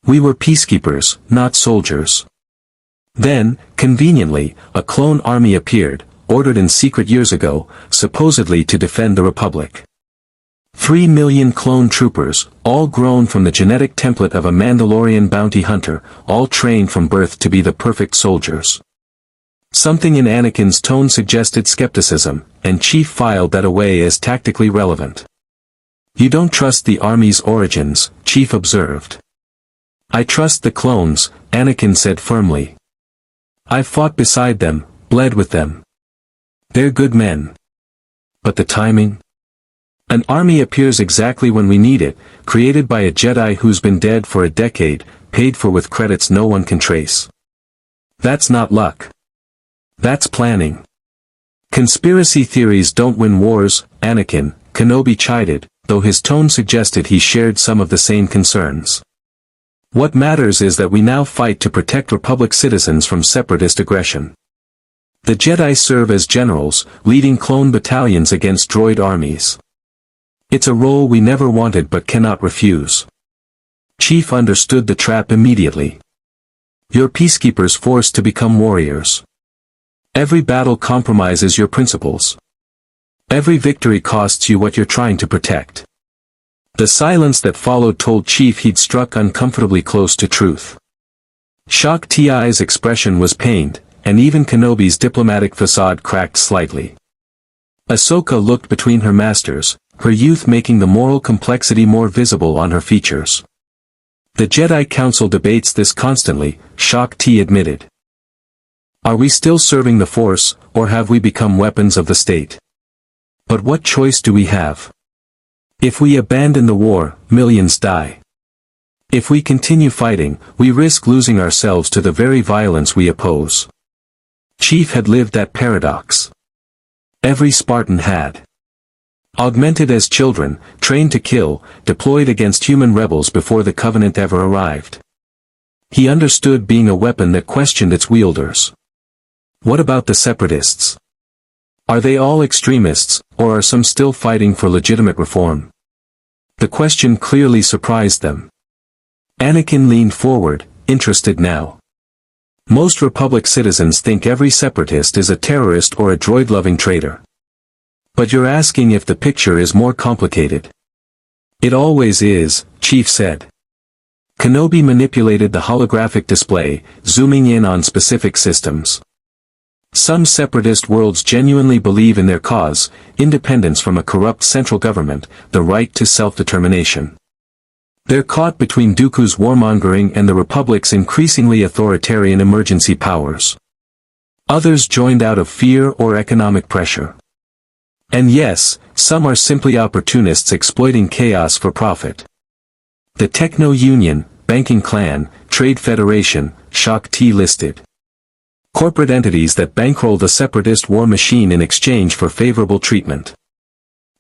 We were peacekeepers, not soldiers. Then, conveniently, a clone army appeared, ordered in secret years ago, supposedly to defend the Republic. 3 million clone troopers, all grown from the genetic template of a Mandalorian bounty hunter, all trained from birth to be the perfect soldiers. Something in Anakin's tone suggested skepticism, and Chief filed that away as tactically relevant. You don't trust the army's origins, Chief observed. I trust the clones, Anakin said firmly. I've fought beside them, bled with them. They're good men. But the timing? An army appears exactly when we need it, created by a Jedi who's been dead for a decade, paid for with credits no one can trace. That's not luck. That's planning. Conspiracy theories don't win wars, Anakin, Kenobi chided, though his tone suggested he shared some of the same concerns. What matters is that we now fight to protect Republic citizens from Separatist aggression. The Jedi serve as generals, leading clone battalions against droid armies. It's a role we never wanted but cannot refuse. Chief understood the trap immediately. You're peacekeepers forced to become warriors. Every battle compromises your principles. Every victory costs you what you're trying to protect. The silence that followed told Chief he'd struck uncomfortably close to truth. Shaak Ti's expression was pained, and even Kenobi's diplomatic facade cracked slightly. Ahsoka looked between her masters, her youth making the moral complexity more visible on her features. The Jedi Council debates this constantly, Shaak Ti admitted. Are we still serving the Force, or have we become weapons of the state? But what choice do we have? If we abandon the war, millions die. If we continue fighting, we risk losing ourselves to the very violence we oppose. Chief had lived that paradox. Every Spartan had. Augmented as children, trained to kill, deployed against human rebels before the Covenant ever arrived. He understood being a weapon that questioned its wielders. What about the Separatists? Are they all extremists, or are some still fighting for legitimate reform? The question clearly surprised them. Anakin leaned forward, interested now. Most Republic citizens think every Separatist is a terrorist or a droid-loving traitor. But you're asking if the picture is more complicated. It always is, Chief said. Kenobi manipulated the holographic display, zooming in on specific systems. Some separatist worlds genuinely believe in their cause, independence from a corrupt central government, the right to self-determination. They're caught between Dooku's warmongering and the Republic's increasingly authoritarian emergency powers. Others joined out of fear or economic pressure. And yes, some are simply opportunists exploiting chaos for profit. The Techno-Union, Banking Clan, Trade Federation, Shaak Ti listed. Corporate entities that bankroll the separatist war machine in exchange for favorable treatment.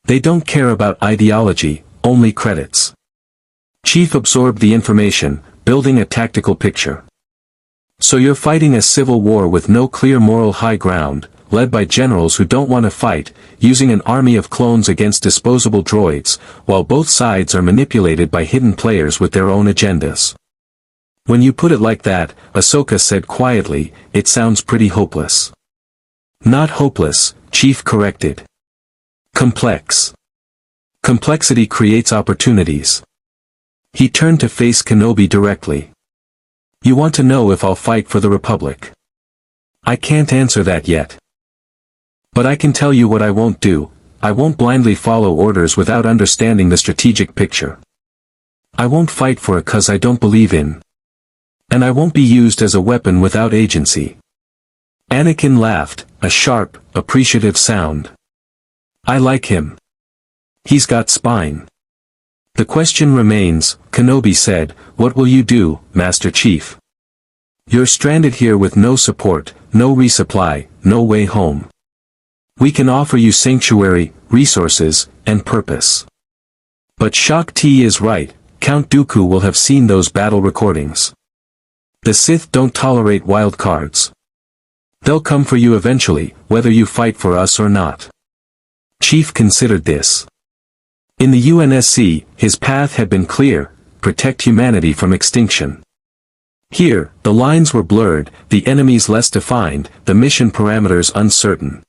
They don't care about ideology, only credits. Chief absorbed the information, building a tactical picture. So you're fighting a civil war with no clear moral high ground, led by generals who don't want to fight, using an army of clones against disposable droids, while both sides are manipulated by hidden players with their own agendas. When you put it like that, Ahsoka said quietly, it sounds pretty hopeless. Not hopeless, Chief corrected. Complex. Complexity creates opportunities. He turned to face Kenobi directly. You want to know if I'll fight for the Republic. I can't answer that yet. But I can tell you what I won't do. I won't blindly follow orders without understanding the strategic picture. I won't fight for a cause I don't believe in. And I won't be used as a weapon without agency. Anakin laughed, a sharp, appreciative sound. I like him. He's got spine. The question remains, Kenobi said, what will you do, Master Chief? You're stranded here with no support, no resupply, no way home. We can offer you sanctuary, resources, and purpose. But Shaak Ti is right, Count Dooku will have seen those battle recordings. The Sith don't tolerate wild cards. They'll come for you eventually, whether you fight for us or not. Chief considered this. In the UNSC, his path had been clear, protect humanity from extinction. Here, the lines were blurred, the enemies less defined, the mission parameters uncertain.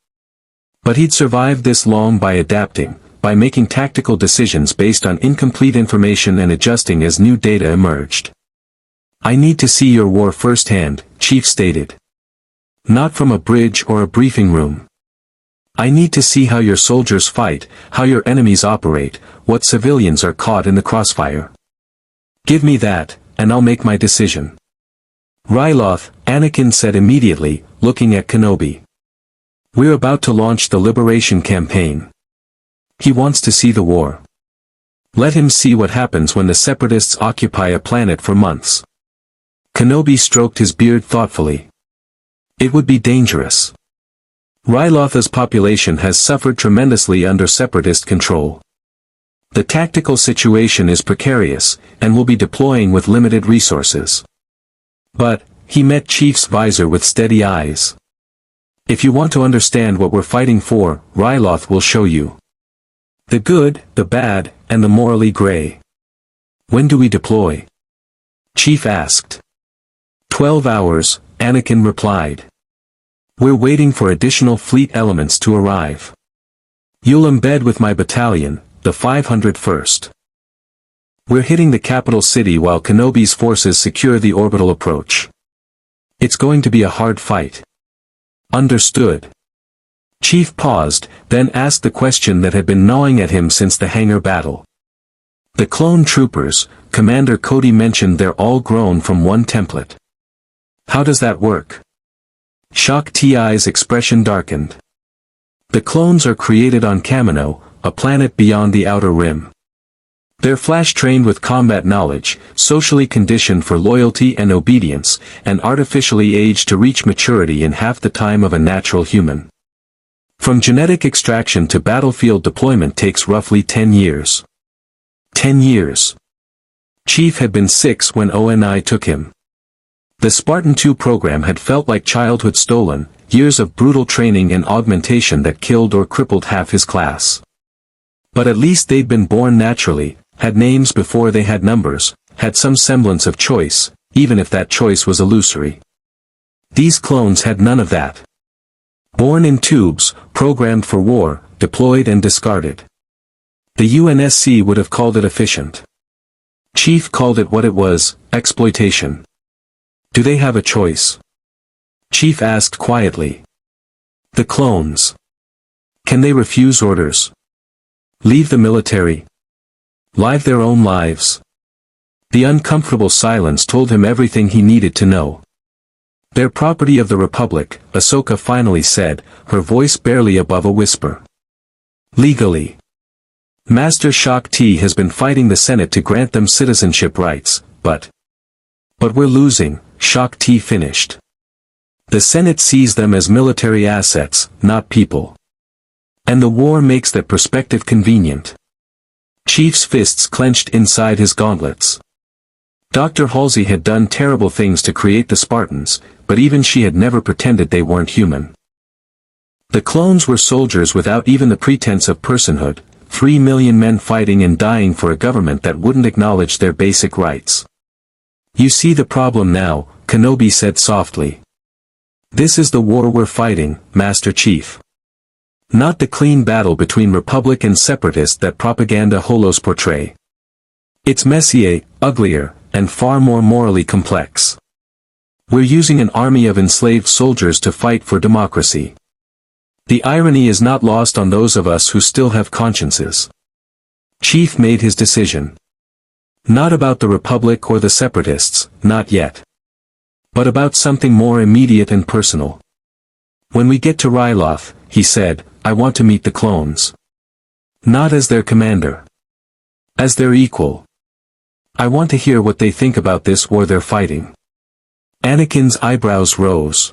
But he'd survived this long by adapting, by making tactical decisions based on incomplete information and adjusting as new data emerged. I need to see your war firsthand, Chief stated. Not from a bridge or a briefing room. I need to see how your soldiers fight, how your enemies operate, what civilians are caught in the crossfire. Give me that, and I'll make my decision. Ryloth, Anakin said immediately, looking at Kenobi. We're about to launch the liberation campaign. He wants to see the war. Let him see what happens when the Separatists occupy a planet for months. Kenobi stroked his beard thoughtfully. It would be dangerous. Ryloth's population has suffered tremendously under Separatist control. The tactical situation is precarious, and will be deploying with limited resources. But, he met Chief's visor with steady eyes. If you want to understand what we're fighting for, Ryloth will show you. The good, the bad, and the morally gray. When do we deploy? Chief asked. 12 hours, Anakin replied. We're waiting for additional fleet elements to arrive. You'll embed with my battalion, the 501st. We're hitting the capital city while Kenobi's forces secure the orbital approach. It's going to be a hard fight. Understood. Chief paused, then asked the question that had been gnawing at him since the hangar battle. The clone troopers, Commander Cody mentioned they're all grown from one template. How does that work? Shaak Ti's expression darkened. The clones are created on Kamino, a planet beyond the Outer Rim. They're flash-trained with combat knowledge, socially conditioned for loyalty and obedience, and artificially aged to reach maturity in half the time of a natural human. From genetic extraction to battlefield deployment takes roughly 10 years. 10 years. Chief had been 6 when ONI took him. The Spartan 2 program had felt like childhood stolen, years of brutal training and augmentation that killed or crippled half his class. But at least they'd been born naturally, had names before they had numbers, had some semblance of choice, even if that choice was illusory. These clones had none of that. Born in tubes, programmed for war, deployed and discarded. The UNSC would have called it efficient. Chief called it what it was, exploitation. Do they have a choice? Chief asked quietly. The clones. Can they refuse orders? Leave the military? Live their own lives? The uncomfortable silence told him everything he needed to know. They're property of the Republic, Ahsoka finally said, her voice barely above a whisper. Legally. Master Shaak Ti has been fighting the Senate to grant them citizenship rights, but we're losing, Shaak Ti finished. The Senate sees them as military assets, not people. And the war makes that perspective convenient. Chief's fists clenched inside his gauntlets. Dr. Halsey had done terrible things to create the Spartans, but even she had never pretended they weren't human. The clones were soldiers without even the pretense of personhood, 3 million men fighting and dying for a government that wouldn't acknowledge their basic rights. You see the problem now, Kenobi said softly. This is the war we're fighting, Master Chief. Not the clean battle between Republic and Separatist that propaganda holos portray. It's messier, uglier, and far more morally complex. We're using an army of enslaved soldiers to fight for democracy. The irony is not lost on those of us who still have consciences. Chief made his decision. Not about the Republic or the Separatists, not yet. But about something more immediate and personal. When we get to Ryloth, he said, I want to meet the clones. Not as their commander. As their equal. I want to hear what they think about this war they're fighting. Anakin's eyebrows rose.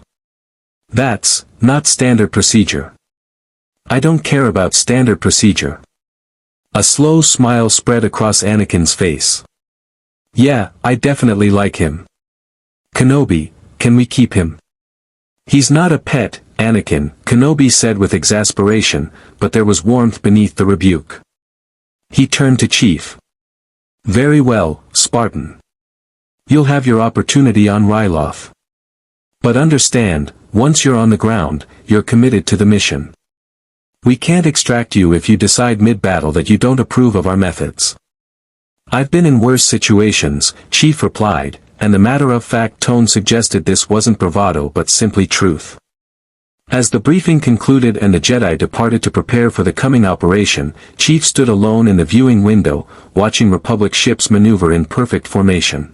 That's not standard procedure. I don't care about standard procedure. A slow smile spread across Anakin's face. Yeah, I definitely like him. Kenobi, can we keep him? He's not a pet, Anakin, Kenobi said with exasperation, but there was warmth beneath the rebuke. He turned to Chief. Very well, Spartan. You'll have your opportunity on Ryloth. But understand, once you're on the ground, you're committed to the mission. We can't extract you if you decide mid-battle that you don't approve of our methods. I've been in worse situations, Chief replied, and the matter-of-fact tone suggested this wasn't bravado but simply truth. As the briefing concluded and the Jedi departed to prepare for the coming operation, Chief stood alone in the viewing window, watching Republic ships maneuver in perfect formation.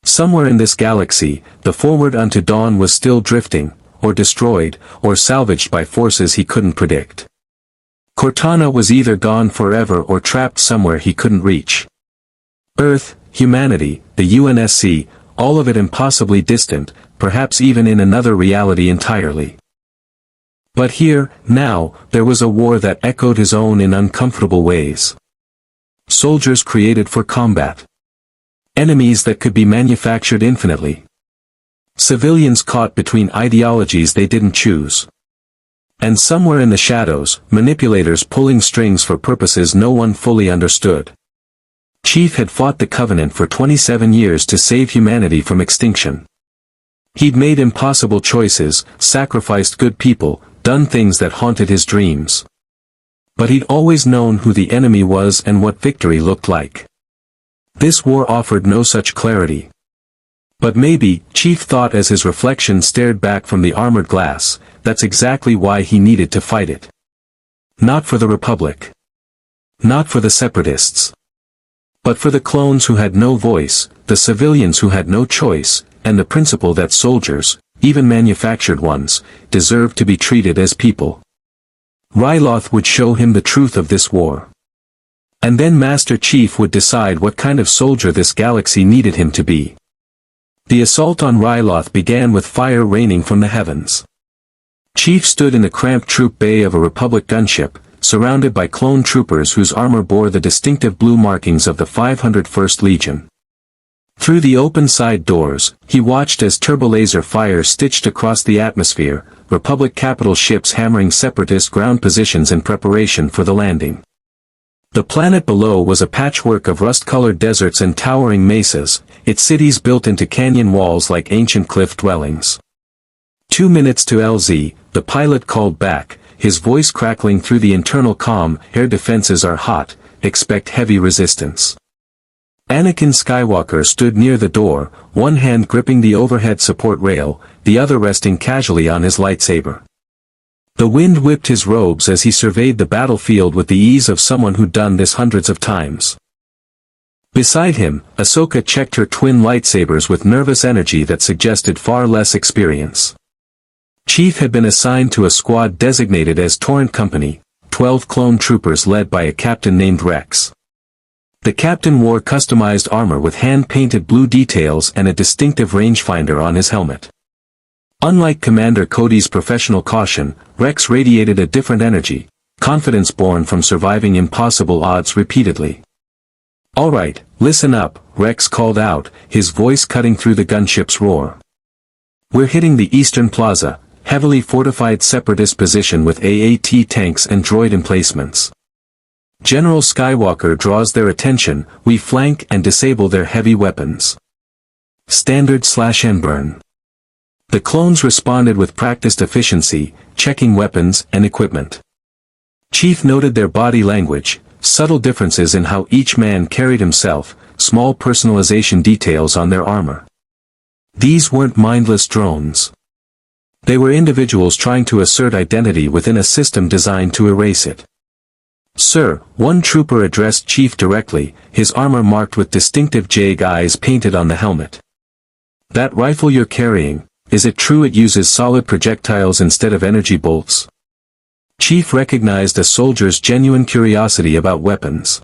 Somewhere in this galaxy, the Forward Unto Dawn was still drifting, or destroyed, or salvaged by forces he couldn't predict. Cortana was either gone forever or trapped somewhere he couldn't reach. Earth, humanity, the UNSC, all of it impossibly distant, perhaps even in another reality entirely. But here, now, there was a war that echoed his own in uncomfortable ways. Soldiers created for combat. Enemies that could be manufactured infinitely. Civilians caught between ideologies they didn't choose. And somewhere in the shadows, manipulators pulling strings for purposes no one fully understood. Chief had fought the Covenant for 27 years to save humanity from extinction. He'd made impossible choices, sacrificed good people, done things that haunted his dreams. But he'd always known who the enemy was and what victory looked like. This war offered no such clarity. But maybe, Chief thought as his reflection stared back from the armored glass, that's exactly why he needed to fight it. Not for the Republic. Not for the Separatists. But for the clones who had no voice, the civilians who had no choice, and the principle that soldiers, even manufactured ones, deserved to be treated as people. Ryloth would show him the truth of this war. And then Master Chief would decide what kind of soldier this galaxy needed him to be. The assault on Ryloth began with fire raining from the heavens. Chief stood in the cramped troop bay of a Republic gunship, surrounded by clone troopers whose armor bore the distinctive blue markings of the 501st Legion. Through the open side doors, he watched as turbolaser fire stitched across the atmosphere, Republic capital ships hammering Separatist ground positions in preparation for the landing. The planet below was a patchwork of rust-colored deserts and towering mesas, its cities built into canyon walls like ancient cliff dwellings. 2 minutes to LZ, the pilot called back, his voice crackling through the internal comm, air defenses are hot, expect heavy resistance. Anakin Skywalker stood near the door, one hand gripping the overhead support rail, the other resting casually on his lightsaber. The wind whipped his robes as he surveyed the battlefield with the ease of someone who'd done this hundreds of times. Beside him, Ahsoka checked her twin lightsabers with nervous energy that suggested far less experience. Chief had been assigned to a squad designated as Torrent Company, 12 clone troopers led by a captain named Rex. The captain wore customized armor with hand-painted blue details and a distinctive rangefinder on his helmet. Unlike Commander Cody's professional caution, Rex radiated a different energy, confidence born from surviving impossible odds repeatedly. "All right, listen up," Rex called out, his voice cutting through the gunship's roar. "We're hitting the Eastern Plaza, heavily fortified Separatist position with AAT tanks and droid emplacements. General Skywalker draws their attention, we flank and disable their heavy weapons. Standard/and burn." The clones responded with practiced efficiency, checking weapons and equipment. Chief noted their body language, subtle differences in how each man carried himself, small personalization details on their armor. These weren't mindless drones. They were individuals trying to assert identity within a system designed to erase it. "Sir," one trooper addressed Chief directly, his armor marked with distinctive jag eyes painted on the helmet. "That rifle you're carrying, is it true it uses solid projectiles instead of energy bolts?" Chief recognized a soldier's genuine curiosity about weapons.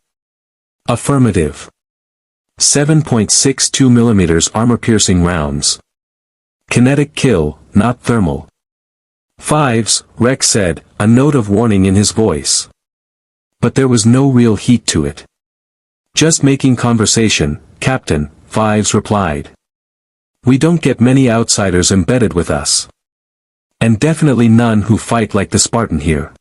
"Affirmative. 7.62 mm armor-piercing rounds. Kinetic kill, not thermal." "Fives," Rex said, a note of warning in his voice. But there was no real heat to it. "Just making conversation, Captain," Fives replied. "We don't get many outsiders embedded with us. And definitely none who fight like the Spartan here."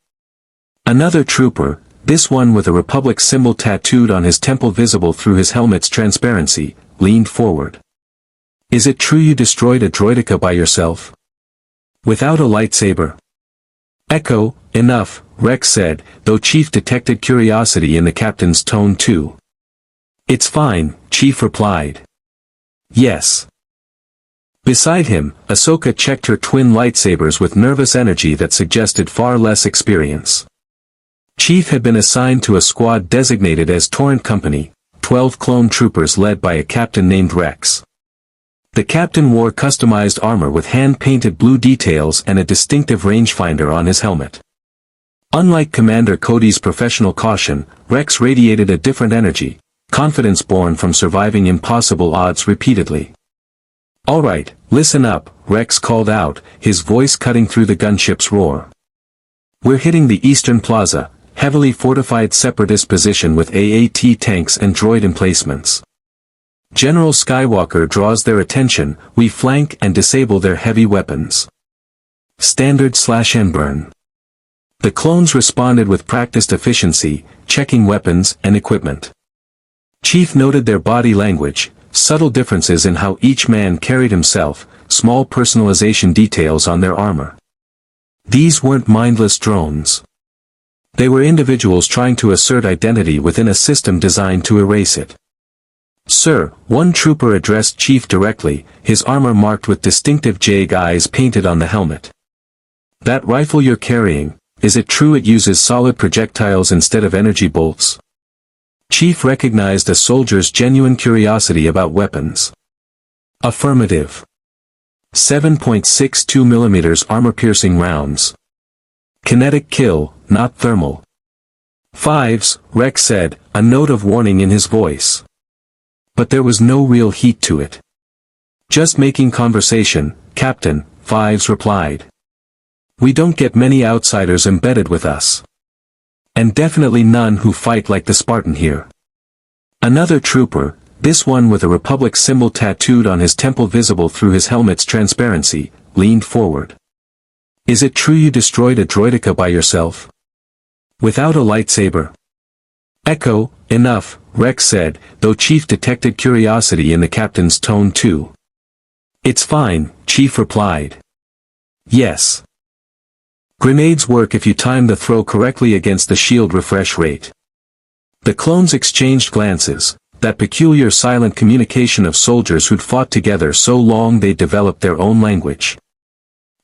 Another trooper, this one with a Republic symbol tattooed on his temple visible through his helmet's transparency, leaned forward. "Is it true you destroyed a droideka by yourself? Without a lightsaber?" "Echo, enough," Rex said, though Chief detected curiosity in the captain's tone too. "It's fine," Chief replied. "Yes." Beside him, Ahsoka checked her twin lightsabers with nervous energy that suggested far less experience. Chief had been assigned to a squad designated as Torrent Company, 12 clone troopers led by a captain named Rex. The captain wore customized armor with hand-painted blue details and a distinctive rangefinder on his helmet. Unlike Commander Cody's professional caution, Rex radiated a different energy, confidence born from surviving impossible odds repeatedly. "All right, listen up," Rex called out, his voice cutting through the gunship's roar. "We're hitting the Eastern Plaza, heavily fortified separatist position with AAT tanks and droid emplacements. General Skywalker draws their attention, we flank and disable their heavy weapons. Standard/and-burn." The clones responded with practiced efficiency, checking weapons and equipment. Chief noted their body language, subtle differences in how each man carried himself, small personalization details on their armor. These weren't mindless drones. They were individuals trying to assert identity within a system designed to erase it. "Sir," one trooper addressed Chief directly, his armor marked with distinctive jag eyes painted on the helmet. "That rifle you're carrying, is it true it uses solid projectiles instead of energy bolts?" Chief recognized a soldier's genuine curiosity about weapons. "Affirmative. 7.62 mm armor-piercing rounds. Kinetic kill, not thermal." "Fives," Rex said, a note of warning in his voice. But there was no real heat to it. "Just making conversation, Captain," Fives replied. "We don't get many outsiders embedded with us. And definitely none who fight like the Spartan here." Another trooper, this one with a Republic symbol tattooed on his temple visible through his helmet's transparency, leaned forward. "Is it true you destroyed a droideka by yourself? Without a lightsaber?" "Echo, enough," Rex said, though Chief detected curiosity in the captain's tone too. "It's fine," Chief replied. "Yes. Grenades work if you time the throw correctly against the shield refresh rate." The clones exchanged glances, that peculiar silent communication of soldiers who'd fought together so long they'd developed their own language.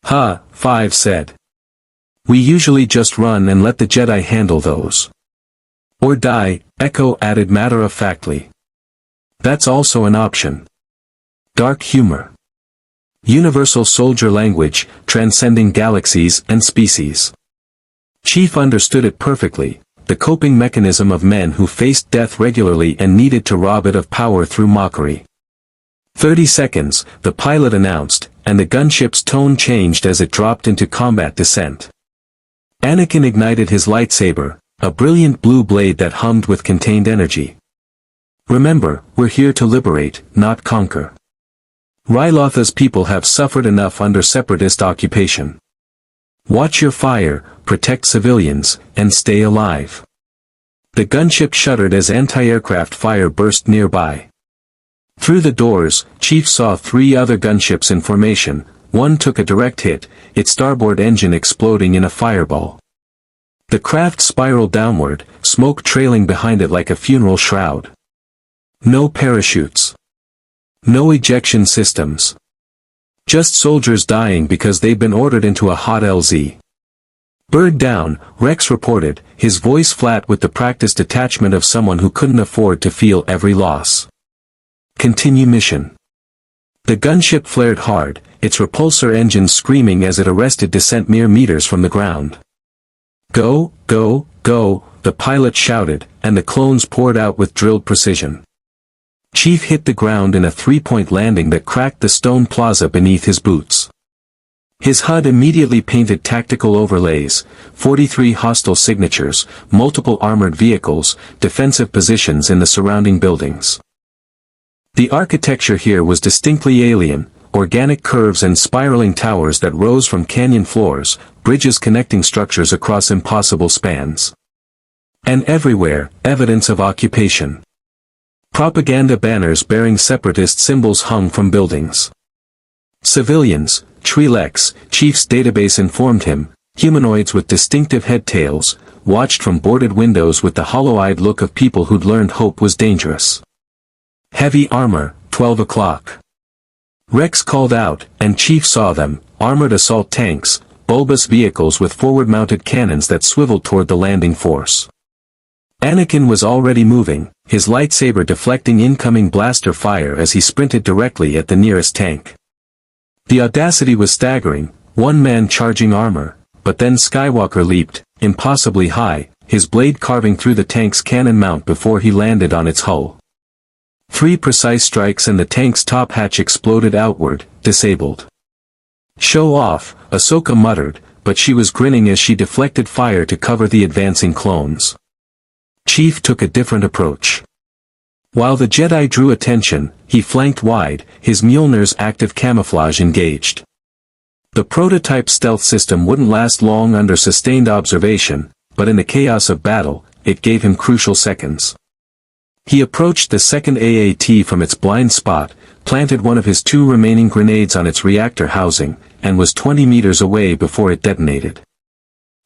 "Ha," Five said. "We usually just run and let the Jedi handle those. Or die," Echo added matter-of-factly. "That's also an option." Dark humor. Universal soldier language, transcending galaxies and species. Chief understood it perfectly, the coping mechanism of men who faced death regularly and needed to rob it of power through mockery. 30 seconds, the pilot announced, and the gunship's tone changed as it dropped into combat descent. Anakin ignited his lightsaber, a brilliant blue blade that hummed with contained energy. "Remember, we're here to liberate, not conquer. Ryloth's people have suffered enough under separatist occupation. Watch your fire, protect civilians, and stay alive." The gunship shuddered as anti-aircraft fire burst nearby. Through the doors, Chief saw 3 other gunships in formation. One took a direct hit, its starboard engine exploding in a fireball. The craft spiraled downward, smoke trailing behind it like a funeral shroud. No parachutes. No ejection systems. Just soldiers dying because they've been ordered into a hot LZ. Bird down, Rex reported, his voice flat with the practiced detachment of someone who couldn't afford to feel every loss. Continue mission. The gunship flared hard, its repulsor engines screaming as it arrested descent mere meters from the ground. Go, go, go, the pilot shouted, and the clones poured out with drilled precision. Chief hit the ground in a three-point landing that cracked the stone plaza beneath his boots. His HUD immediately painted tactical overlays, 43 hostile signatures, multiple armored vehicles, defensive positions in the surrounding buildings. The architecture here was distinctly alien, organic curves and spiraling towers that rose from canyon floors, bridges connecting structures across impossible spans. And everywhere, evidence of occupation. Propaganda banners bearing separatist symbols hung from buildings. Civilians, Twi'leks, Chief's database informed him, humanoids with distinctive head tails, watched from boarded windows with the hollow-eyed look of people who'd learned hope was dangerous. Heavy armor, 12 o'clock. Rex called out, and Chief saw them, armored assault tanks, bulbous vehicles with forward-mounted cannons that swiveled toward the landing force. Anakin was already moving, his lightsaber deflecting incoming blaster fire as he sprinted directly at the nearest tank. The audacity was staggering, one man charging armor, but then Skywalker leaped, impossibly high, his blade carving through the tank's cannon mount before he landed on its hull. 3 precise strikes and the tank's top hatch exploded outward, disabled. Show off, Ahsoka muttered, but she was grinning as she deflected fire to cover the advancing clones. Chief took a different approach. While the Jedi drew attention, he flanked wide, his Mjolnir's active camouflage engaged. The prototype stealth system wouldn't last long under sustained observation, but in the chaos of battle, it gave him crucial seconds. He approached the second AAT from its blind spot, planted one of his 2 remaining grenades on its reactor housing, and was 20 meters away before it detonated.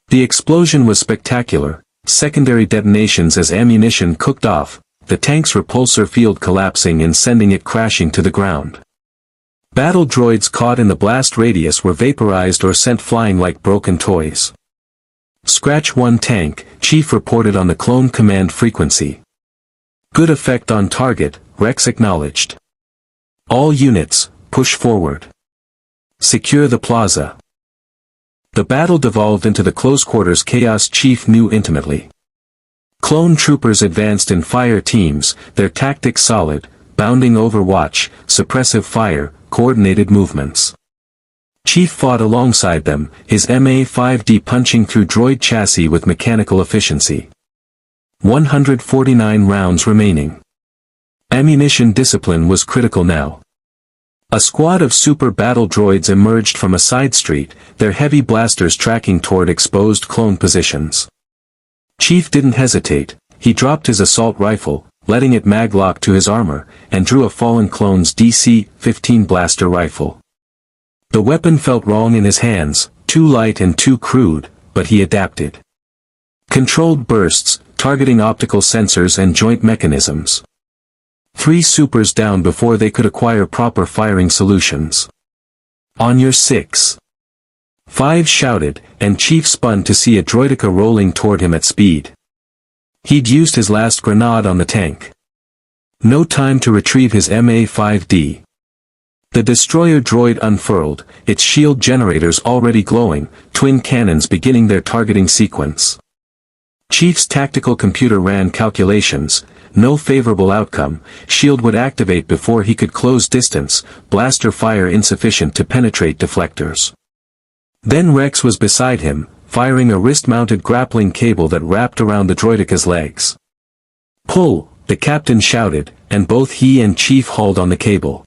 The explosion was spectacular, secondary detonations as ammunition cooked off, the tank's repulsor field collapsing and sending it crashing to the ground. Battle droids caught in the blast radius were vaporized or sent flying like broken toys. Scratch 1 tank, Chief reported on the clone command frequency. Good effect on target, Rex acknowledged. All units, push forward. Secure the plaza. The battle devolved into the close-quarters chaos Chief knew intimately. Clone troopers advanced in fire teams, their tactics solid, bounding overwatch, suppressive fire, coordinated movements. Chief fought alongside them, his MA-5D punching through droid chassis with mechanical efficiency. 149 rounds remaining. Ammunition discipline was critical now. A squad of super battle droids emerged from a side street, their heavy blasters tracking toward exposed clone positions. Chief didn't hesitate, he dropped his assault rifle, letting it maglock to his armor, and drew a fallen clone's DC-15 blaster rifle. The weapon felt wrong in his hands, too light and too crude, but he adapted. Controlled bursts, targeting optical sensors and joint mechanisms. 3 supers down before they could acquire proper firing solutions. On your 6. 5 shouted, and Chief spun to see a droideka rolling toward him at speed. He'd used his last grenade on the tank. No time to retrieve his MA-5D. The destroyer droid unfurled, its shield generators already glowing, twin cannons beginning their targeting sequence. Chief's tactical computer ran calculations, no favorable outcome, shield would activate before he could close distance, blaster fire insufficient to penetrate deflectors. Then Rex was beside him, firing a wrist-mounted grappling cable that wrapped around the droideka's legs. Pull, the captain shouted, and both he and Chief hauled on the cable.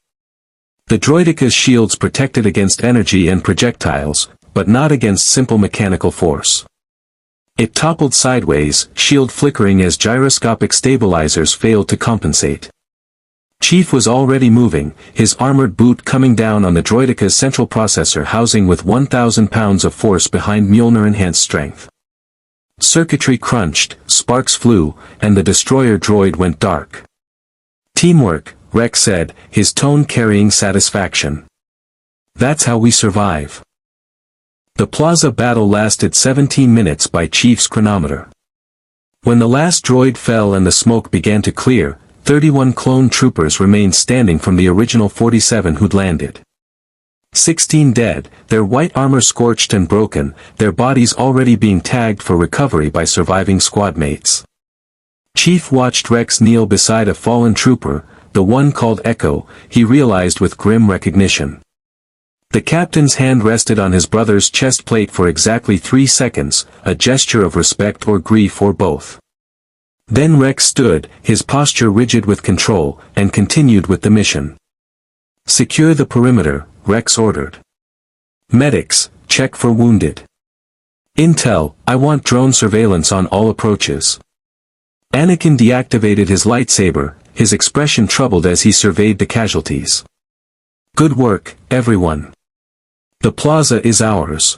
The droideka's shields protected against energy and projectiles, but not against simple mechanical force. It toppled sideways, shield flickering as gyroscopic stabilizers failed to compensate. Chief was already moving, his armored boot coming down on the droideka's central processor housing with 1,000 pounds of force behind Mjolnir-enhanced strength. Circuitry crunched, sparks flew, and the destroyer droid went dark. Teamwork, Rex said, his tone carrying satisfaction. That's how we survive. The plaza battle lasted 17 minutes by Chief's chronometer. When the last droid fell and the smoke began to clear, 31 clone troopers remained standing from the original 47 who'd landed. 16 dead, their white armor scorched and broken, their bodies already being tagged for recovery by surviving squad mates. Chief watched Rex kneel beside a fallen trooper, the one called Echo, he realized with grim recognition. The captain's hand rested on his brother's chest plate for exactly 3 seconds, a gesture of respect or grief or both. Then Rex stood, his posture rigid with control, and continued with the mission. Secure the perimeter, Rex ordered. Medics, check for wounded. Intel, I want drone surveillance on all approaches. Anakin deactivated his lightsaber, his expression troubled as he surveyed the casualties. Good work, everyone. The plaza is ours.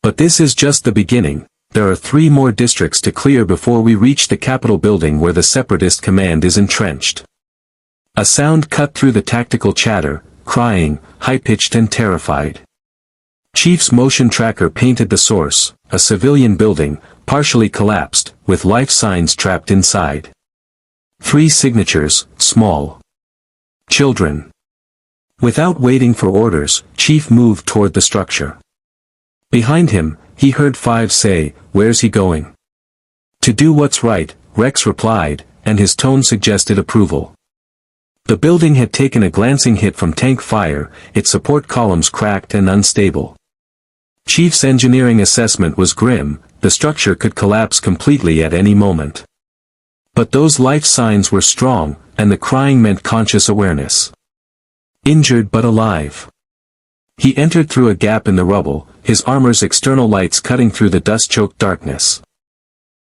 But this is just the beginning, there are 3 more districts to clear before we reach the Capitol building where the Separatist command is entrenched. A sound cut through the tactical chatter, crying, high-pitched and terrified. Chief's motion tracker painted the source, a civilian building, partially collapsed, with life signs trapped inside. 3 signatures, small. Children. Without waiting for orders, Chief moved toward the structure. Behind him, he heard 5 say, "Where's he going?" "To do what's right," Rex replied, and his tone suggested approval. The building had taken a glancing hit from tank fire, its support columns cracked and unstable. Chief's engineering assessment was grim, the structure could collapse completely at any moment. But those life signs were strong, and the crying meant conscious awareness. Injured but alive. He entered through a gap in the rubble, his armor's external lights cutting through the dust-choked darkness.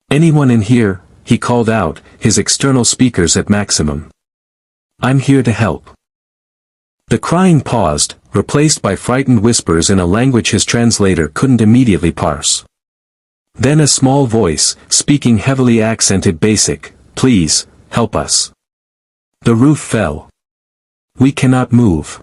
"Anyone in here?" he called out, his external speakers at maximum. "I'm here to help." The crying paused, replaced by frightened whispers in a language his translator couldn't immediately parse. Then a small voice, speaking heavily accented basic, "Please, help us. The roof fell. We cannot move."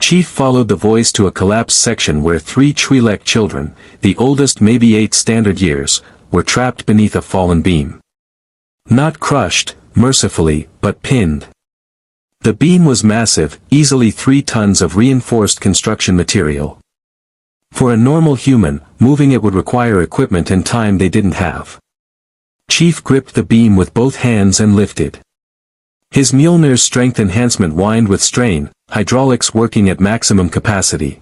Chief followed the voice to a collapsed section where 3 Twi'lek children, the oldest maybe 8 standard years, were trapped beneath a fallen beam. Not crushed, mercifully, but pinned. The beam was massive, easily 3 tons of reinforced construction material. For a normal human, moving it would require equipment and time they didn't have. Chief gripped the beam with both hands and lifted. His Mjolnir's strength enhancement whined with strain, hydraulics working at maximum capacity.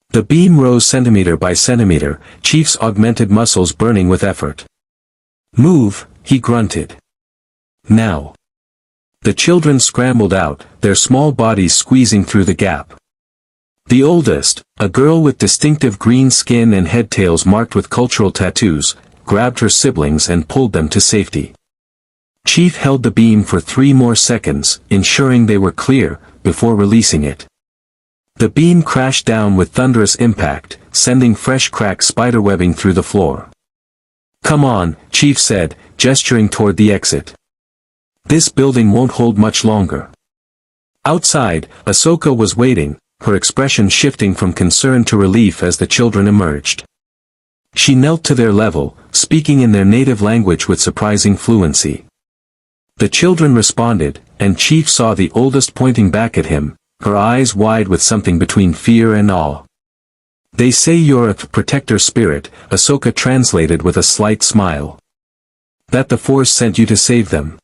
The beam rose centimeter by centimeter, Chief's augmented muscles burning with effort. "Move," he grunted. "Now." The children scrambled out, their small bodies squeezing through the gap. The oldest, a girl with distinctive green skin and head tails marked with cultural tattoos, grabbed her siblings and pulled them to safety. Chief held the beam for 3 more seconds, ensuring they were clear, before releasing it. The beam crashed down with thunderous impact, sending fresh cracked spiderwebbing through the floor. "Come on," Chief said, gesturing toward the exit. "This building won't hold much longer." Outside, Ahsoka was waiting, her expression shifting from concern to relief as the children emerged. She knelt to their level, speaking in their native language with surprising fluency. The children responded, and Chief saw the oldest pointing back at him, her eyes wide with something between fear and awe. "They say you're a protector spirit," Ahsoka translated with a slight smile. "That the Force sent you to save them."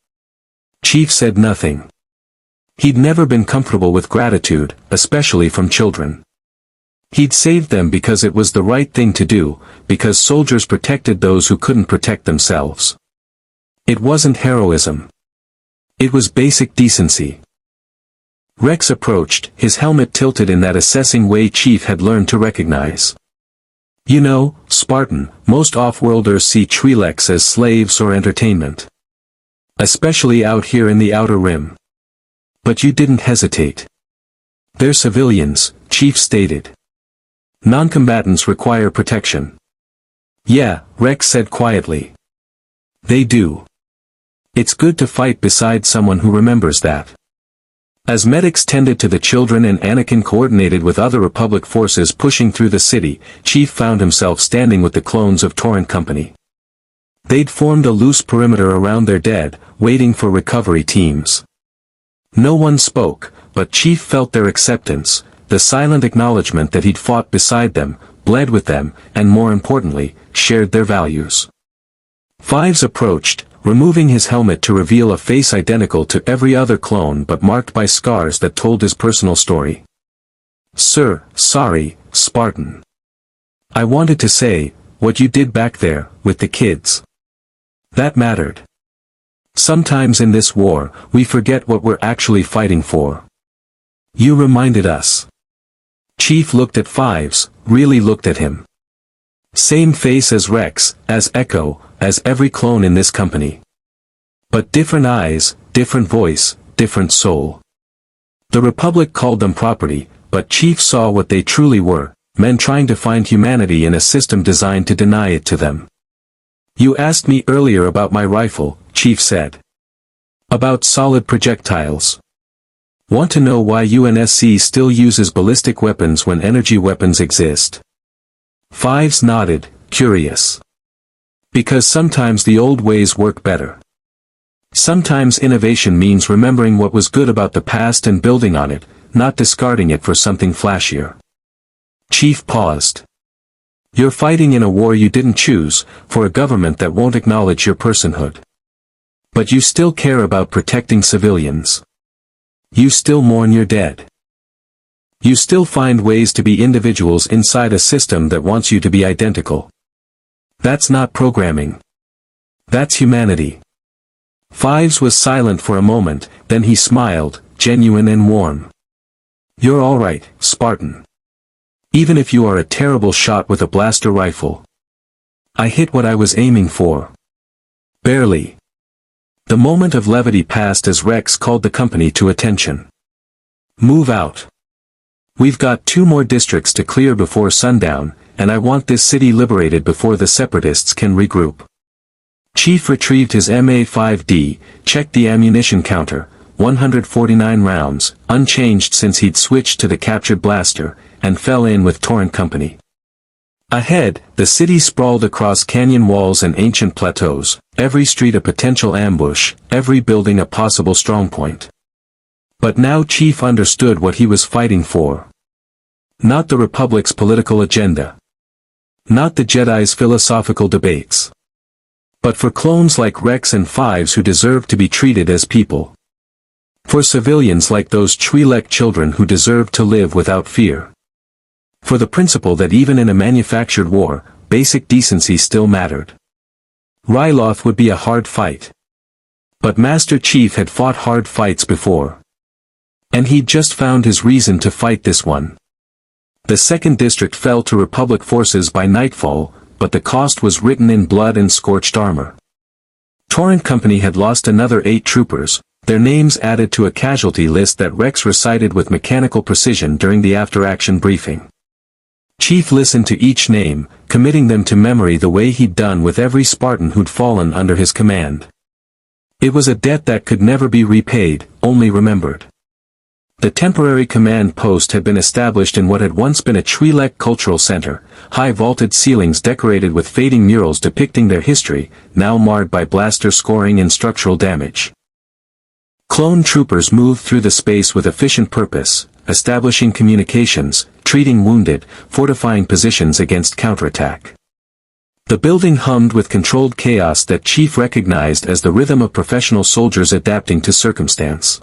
Chief said nothing. He'd never been comfortable with gratitude, especially from children. He'd saved them because it was the right thing to do, because soldiers protected those who couldn't protect themselves. It wasn't heroism. It was basic decency. Rex approached, his helmet tilted in that assessing way Chief had learned to recognize. "You know, Spartan, most off-worlders see Twi'leks as slaves or entertainment. Especially out here in the Outer Rim. But you didn't hesitate." "They're civilians," Chief stated. "Non-combatants require protection." "Yeah," Rex said quietly. "They do. It's good to fight beside someone who remembers that." As medics tended to the children and Anakin coordinated with other Republic forces pushing through the city, Chief found himself standing with the clones of Torrent Company. They'd formed a loose perimeter around their dead, waiting for recovery teams. No one spoke, but Chief felt their acceptance, the silent acknowledgement that he'd fought beside them, bled with them, and more importantly, shared their values. Fives approached, removing his helmet to reveal a face identical to every other clone but marked by scars that told his personal story. "Sir, sorry, Spartan. I wanted to say, what you did back there, with the kids. That mattered. Sometimes in this war, we forget what we're actually fighting for. You reminded us." Chief looked at Fives, really looked at him. Same face as Rex, as Echo, as every clone in this company. But different eyes, different voice, different soul. The Republic called them property, but Chief saw what they truly were, men trying to find humanity in a system designed to deny it to them. "You asked me earlier about my rifle," Chief said. "About solid projectiles. Want to know why UNSC still uses ballistic weapons when energy weapons exist?" Fives nodded, curious. "Because sometimes the old ways work better. Sometimes innovation means remembering what was good about the past and building on it, not discarding it for something flashier." Chief paused. "You're fighting in a war you didn't choose, for a government that won't acknowledge your personhood. But you still care about protecting civilians. You still mourn your dead. You still find ways to be individuals inside a system that wants you to be identical. That's not programming. That's humanity." Fives was silent for a moment, then he smiled, genuine and warm. "You're all right, Spartan. Even if you are a terrible shot with a blaster rifle. I hit what I was aiming for. Barely." The moment of levity passed as Rex called the company to attention. "Move out. We've got 2 more districts to clear before sundown, and I want this city liberated before the Separatists can regroup." Chief retrieved his MA-5D, checked the ammunition counter, 149 rounds, unchanged since he'd switched to the captured blaster, and fell in with Torrent Company. Ahead, the city sprawled across canyon walls and ancient plateaus, every street a potential ambush, every building a possible strongpoint. But now Chief understood what he was fighting for. Not the Republic's political agenda. Not the Jedi's philosophical debates. But for clones like Rex and Fives who deserved to be treated as people. For civilians like those Twi'lek children who deserved to live without fear. For the principle that even in a manufactured war, basic decency still mattered. Ryloth would be a hard fight. But Master Chief had fought hard fights before. And he'd just found his reason to fight this one. The 2nd District fell to Republic forces by nightfall, but the cost was written in blood and scorched armor. Torrent Company had lost another 8 troopers, their names added to a casualty list that Rex recited with mechanical precision during the after-action briefing. Chief listened to each name, committing them to memory the way he'd done with every Spartan who'd fallen under his command. It was a debt that could never be repaid, only remembered. The temporary command post had been established in what had once been a Twi'lek cultural center, high vaulted ceilings decorated with fading murals depicting their history, now marred by blaster scoring and structural damage. Clone troopers moved through the space with efficient purpose, establishing communications, treating wounded, fortifying positions against counterattack. The building hummed with controlled chaos that Chief recognized as the rhythm of professional soldiers adapting to circumstance.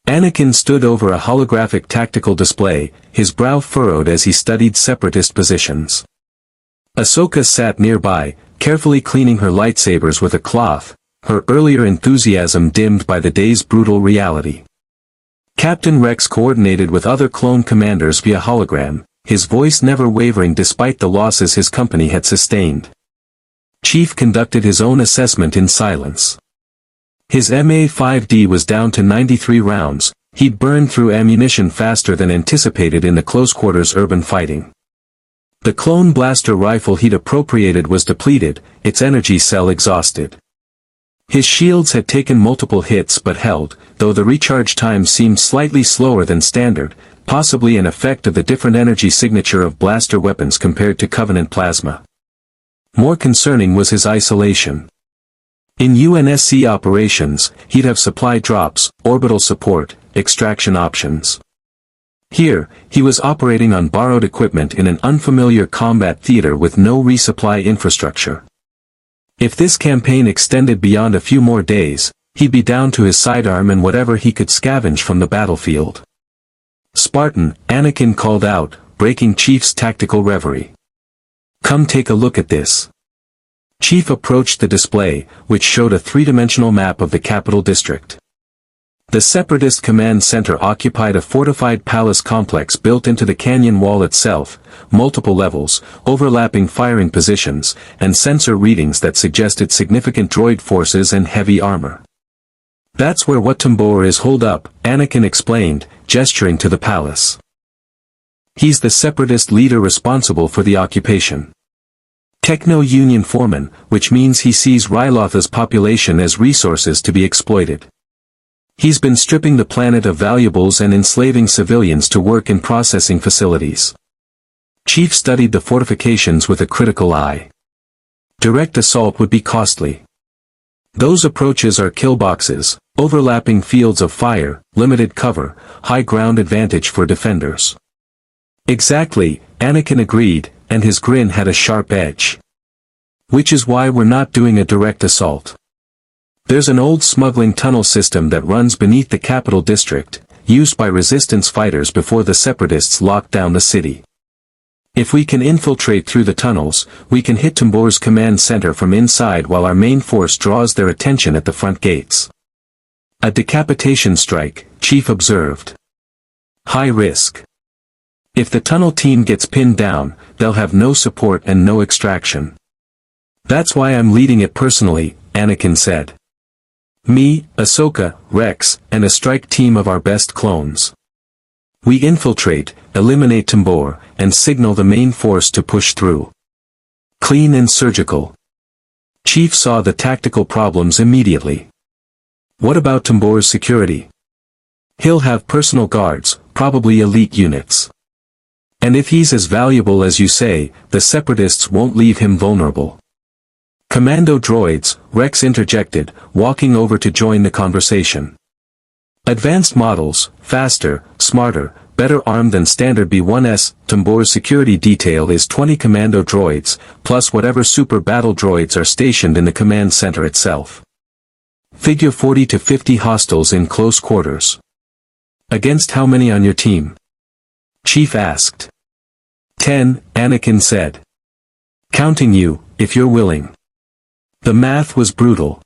Anakin stood over a holographic tactical display, his brow furrowed as he studied Separatist positions. Ahsoka sat nearby, carefully cleaning her lightsabers with a cloth, her earlier enthusiasm dimmed by the day's brutal reality. Captain Rex coordinated with other clone commanders via hologram, his voice never wavering despite the losses his company had sustained. Chief conducted his own assessment in silence. His MA-5D was down to 93 rounds, he'd burned through ammunition faster than anticipated in the close-quarters urban fighting. The clone blaster rifle he'd appropriated was depleted, its energy cell exhausted. His shields had taken multiple hits but held, though the recharge time seemed slightly slower than standard, possibly an effect of the different energy signature of blaster weapons compared to Covenant plasma. More concerning was his isolation. In UNSC operations, he'd have supply drops, orbital support, extraction options. Here, he was operating on borrowed equipment in an unfamiliar combat theater with no resupply infrastructure. If this campaign extended beyond a few more days, he'd be down to his sidearm and whatever he could scavenge from the battlefield. Spartan, Anakin called out, breaking Chief's tactical reverie. Come take a look at this. Chief approached the display, which showed a three-dimensional map of the capital district. The Separatist command center occupied a fortified palace complex built into the canyon wall itself, multiple levels, overlapping firing positions, and sensor readings that suggested significant droid forces and heavy armor. That's where Wat Tambor is holed up, Anakin explained, gesturing to the palace. He's the Separatist leader responsible for the occupation. Techno-Union foreman, which means he sees Ryloth's population as resources to be exploited. He's been stripping the planet of valuables and enslaving civilians to work in processing facilities. Chief studied the fortifications with a critical eye. Direct assault would be costly. Those approaches are kill boxes, overlapping fields of fire, limited cover, high ground advantage for defenders. Exactly, Anakin agreed, and his grin had a sharp edge. Which is why we're not doing a direct assault. There's an old smuggling tunnel system that runs beneath the capital district, used by resistance fighters before the Separatists locked down the city. If we can infiltrate through the tunnels, we can hit Tambor's command center from inside while our main force draws their attention at the front gates. A decapitation strike, Chief observed. High risk. If the tunnel team gets pinned down, they'll have no support and no extraction. That's why I'm leading it personally, Anakin said. Me, Ahsoka, Rex, and a strike team of our best clones. We infiltrate, eliminate Tambor, and signal the main force to push through. Clean and surgical. Chief saw the tactical problems immediately. What about Tambor's security? He'll have personal guards, probably elite units. And if he's as valuable as you say, the Separatists won't leave him vulnerable. Commando droids, Rex interjected, walking over to join the conversation. Advanced models, faster, smarter, better armed than standard B-1S, Tambor's security detail is 20 commando droids, plus whatever super battle droids are stationed in the command center itself. Figure 40 to 50 hostiles in close quarters. Against how many on your team? Chief asked. 10, Anakin said. Counting you, if you're willing. The math was brutal.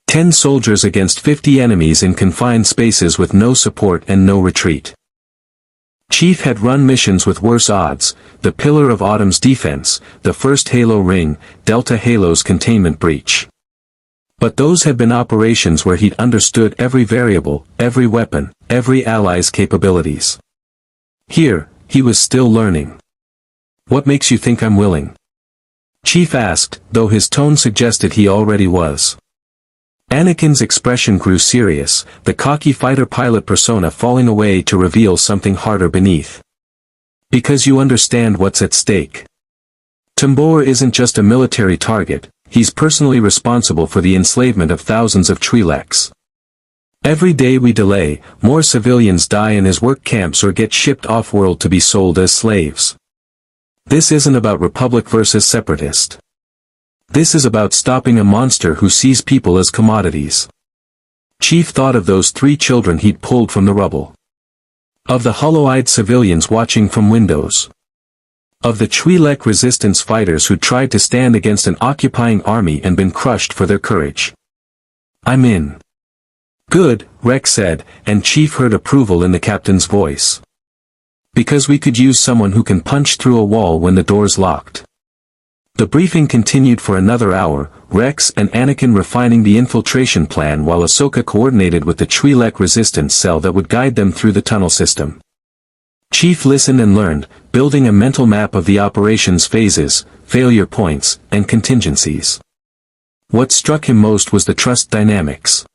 10 soldiers against 50 enemies in confined spaces with no support and no retreat. Chief had run missions with worse odds, the Pillar of Autumn's defense, the first Halo ring, Delta Halo's containment breach. But those had been operations where he'd understood every variable, every weapon, every ally's capabilities. Here, he was still learning. What makes you think I'm willing? Chief asked, though his tone suggested he already was. Anakin's expression grew serious, the cocky fighter pilot persona falling away to reveal something harder beneath. Because you understand what's at stake. Tambor isn't just a military target, he's personally responsible for the enslavement of thousands of Twi'leks. Every day we delay, more civilians die in his work camps or get shipped off-world to be sold as slaves. This isn't about Republic versus Separatist. This is about stopping a monster who sees people as commodities. Chief thought of those 3 children he'd pulled from the rubble. Of the hollow-eyed civilians watching from windows. Of the Twi'lek resistance fighters who tried to stand against an occupying army and been crushed for their courage. I'm in. Good, Rex said, and Chief heard approval in the captain's voice. Because we could use someone who can punch through a wall when the door's locked. The briefing continued for another hour, Rex and Anakin refining the infiltration plan while Ahsoka coordinated with the Twi'lek resistance cell that would guide them through the tunnel system. Chief listened and learned, building a mental map of the operation's phases, failure points, and contingencies. What struck him most was the trust dynamics.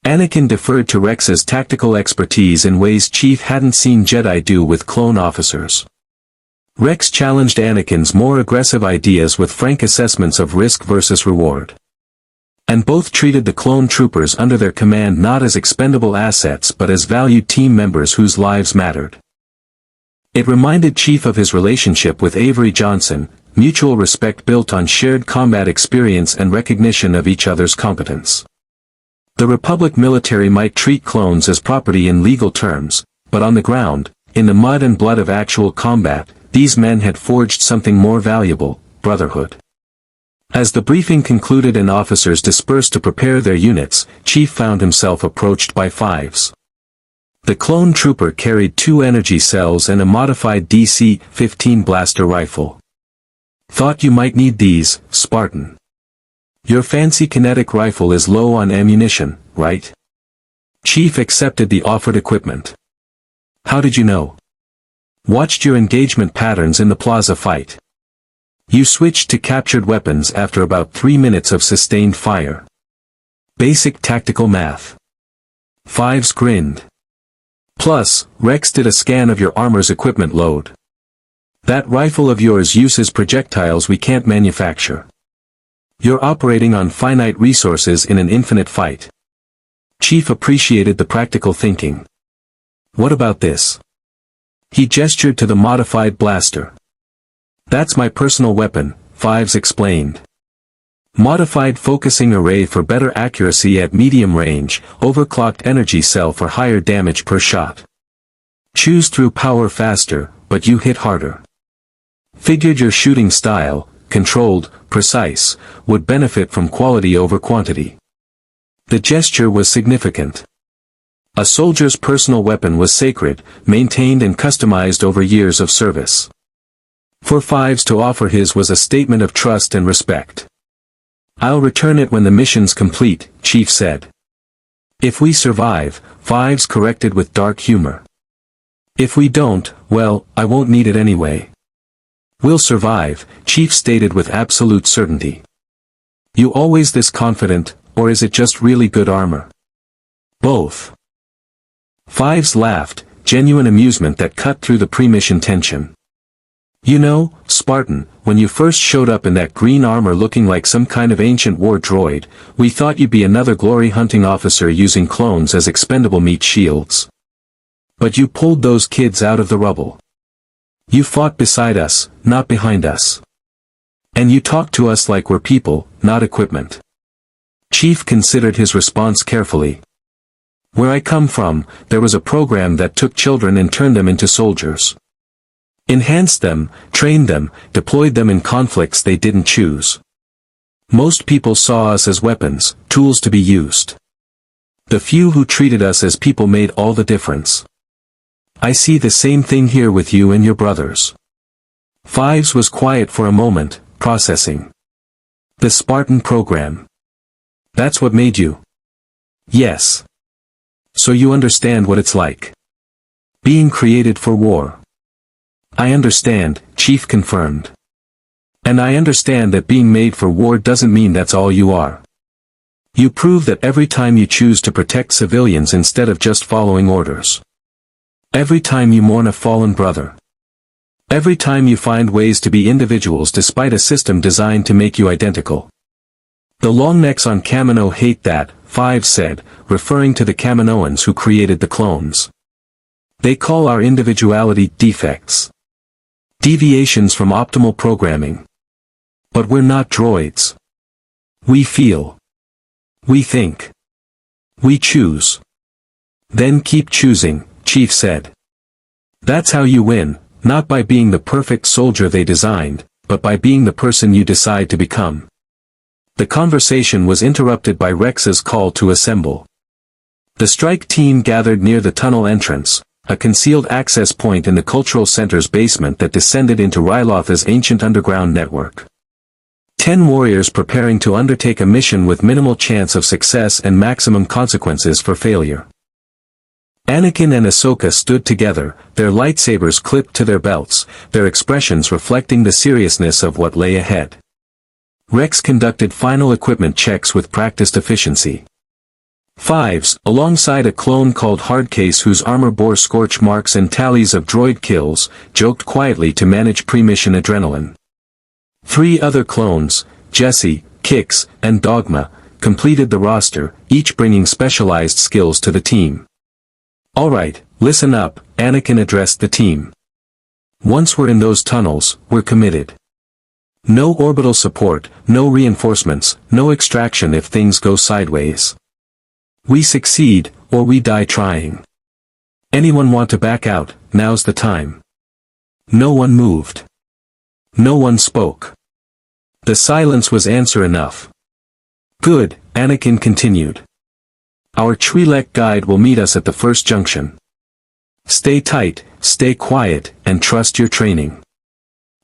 Anakin deferred to Rex's tactical expertise in ways Chief hadn't seen Jedi do with clone officers. Rex challenged Anakin's more aggressive ideas with frank assessments of risk versus reward. And both treated the clone troopers under their command not as expendable assets but as valued team members whose lives mattered. It reminded Chief of his relationship with Avery Johnson, mutual respect built on shared combat experience and recognition of each other's competence. The Republic military might treat clones as property in legal terms, but on the ground, in the mud and blood of actual combat, these men had forged something more valuable: brotherhood. As the briefing concluded and officers dispersed to prepare their units, Chief found himself approached by Fives. The clone trooper carried 2 energy cells and a modified DC-15 blaster rifle. "Thought you might need these, Spartan. Your fancy kinetic rifle is low on ammunition, right?" Chief accepted the offered equipment. "How did you know?" "Watched your engagement patterns in the plaza fight. You switched to captured weapons after about 3 minutes of sustained fire. Basic tactical math." Fives grinned. "Plus, Rex did a scan of your armor's equipment load. That rifle of yours uses projectiles we can't manufacture. You're operating on finite resources in an infinite fight." Chief appreciated the practical thinking. "What about this?" He gestured to the modified blaster. "That's my personal weapon," Fives explained. "Modified focusing array for better accuracy at medium range, overclocked energy cell for higher damage per shot. Chews through power faster, but you hit harder. Figured your shooting style, controlled, precise, would benefit from quality over quantity." The gesture was significant. A soldier's personal weapon was sacred, maintained and customized over years of service. For Fives to offer his was a statement of trust and respect. "I'll return it when the mission's complete," Chief said. "If we survive," Fives corrected with dark humor. "If we don't, well, I won't need it anyway." "We'll survive," Chief stated with absolute certainty. "You always this confident, or is it just really good armor?" "Both." Fives laughed, genuine amusement that cut through the pre-mission tension. "You know, Spartan, when you first showed up in that green armor looking like some kind of ancient war droid, we thought you'd be another glory-hunting officer using clones as expendable meat shields. But you pulled those kids out of the rubble. You fought beside us, not behind us. And you talked to us like we're people, not equipment." Chief considered his response carefully. "Where I come from, there was a program that took children and turned them into soldiers. Enhanced them, trained them, deployed them in conflicts they didn't choose. Most people saw us as weapons, tools to be used. The few who treated us as people made all the difference. I see the same thing here with you and your brothers." Fives was quiet for a moment, processing. "The Spartan program. That's what made you?" "Yes. So you understand what it's like. Being created for war." "I understand," Chief confirmed. "And I understand that being made for war doesn't mean that's all you are. You prove that every time you choose to protect civilians instead of just following orders. Every time you mourn a fallen brother. Every time you find ways to be individuals despite a system designed to make you identical. The longnecks on Kamino hate that," Fives said, referring to the Kaminoans who created the clones. "They call our individuality defects. Deviations from optimal programming. But we're not droids. We feel. We think. We choose. Then keep choosing," Chief said. "That's how you win, not by being the perfect soldier they designed, but by being the person you decide to become." The conversation was interrupted by Rex's call to assemble. The strike team gathered near the tunnel entrance, a concealed access point in the cultural center's basement that descended into Ryloth's ancient underground network. 10 warriors preparing to undertake a mission with minimal chance of success and maximum consequences for failure. Anakin and Ahsoka stood together, their lightsabers clipped to their belts, their expressions reflecting the seriousness of what lay ahead. Rex conducted final equipment checks with practiced efficiency. Fives, alongside a clone called Hardcase whose armor bore scorch marks and tallies of droid kills, joked quietly to manage pre-mission adrenaline. 3 other clones, Jesse, Kix, and Dogma, completed the roster, each bringing specialized skills to the team. "Alright, listen up," Anakin addressed the team. "Once we're in those tunnels, we're committed. No orbital support, no reinforcements, no extraction if things go sideways. We succeed, or we die trying. Anyone want to back out? Now's the time." No one moved. No one spoke. The silence was answer enough. "Good," Anakin continued. "Our Twi'lek guide will meet us at the first junction. Stay tight, stay quiet, and trust your training.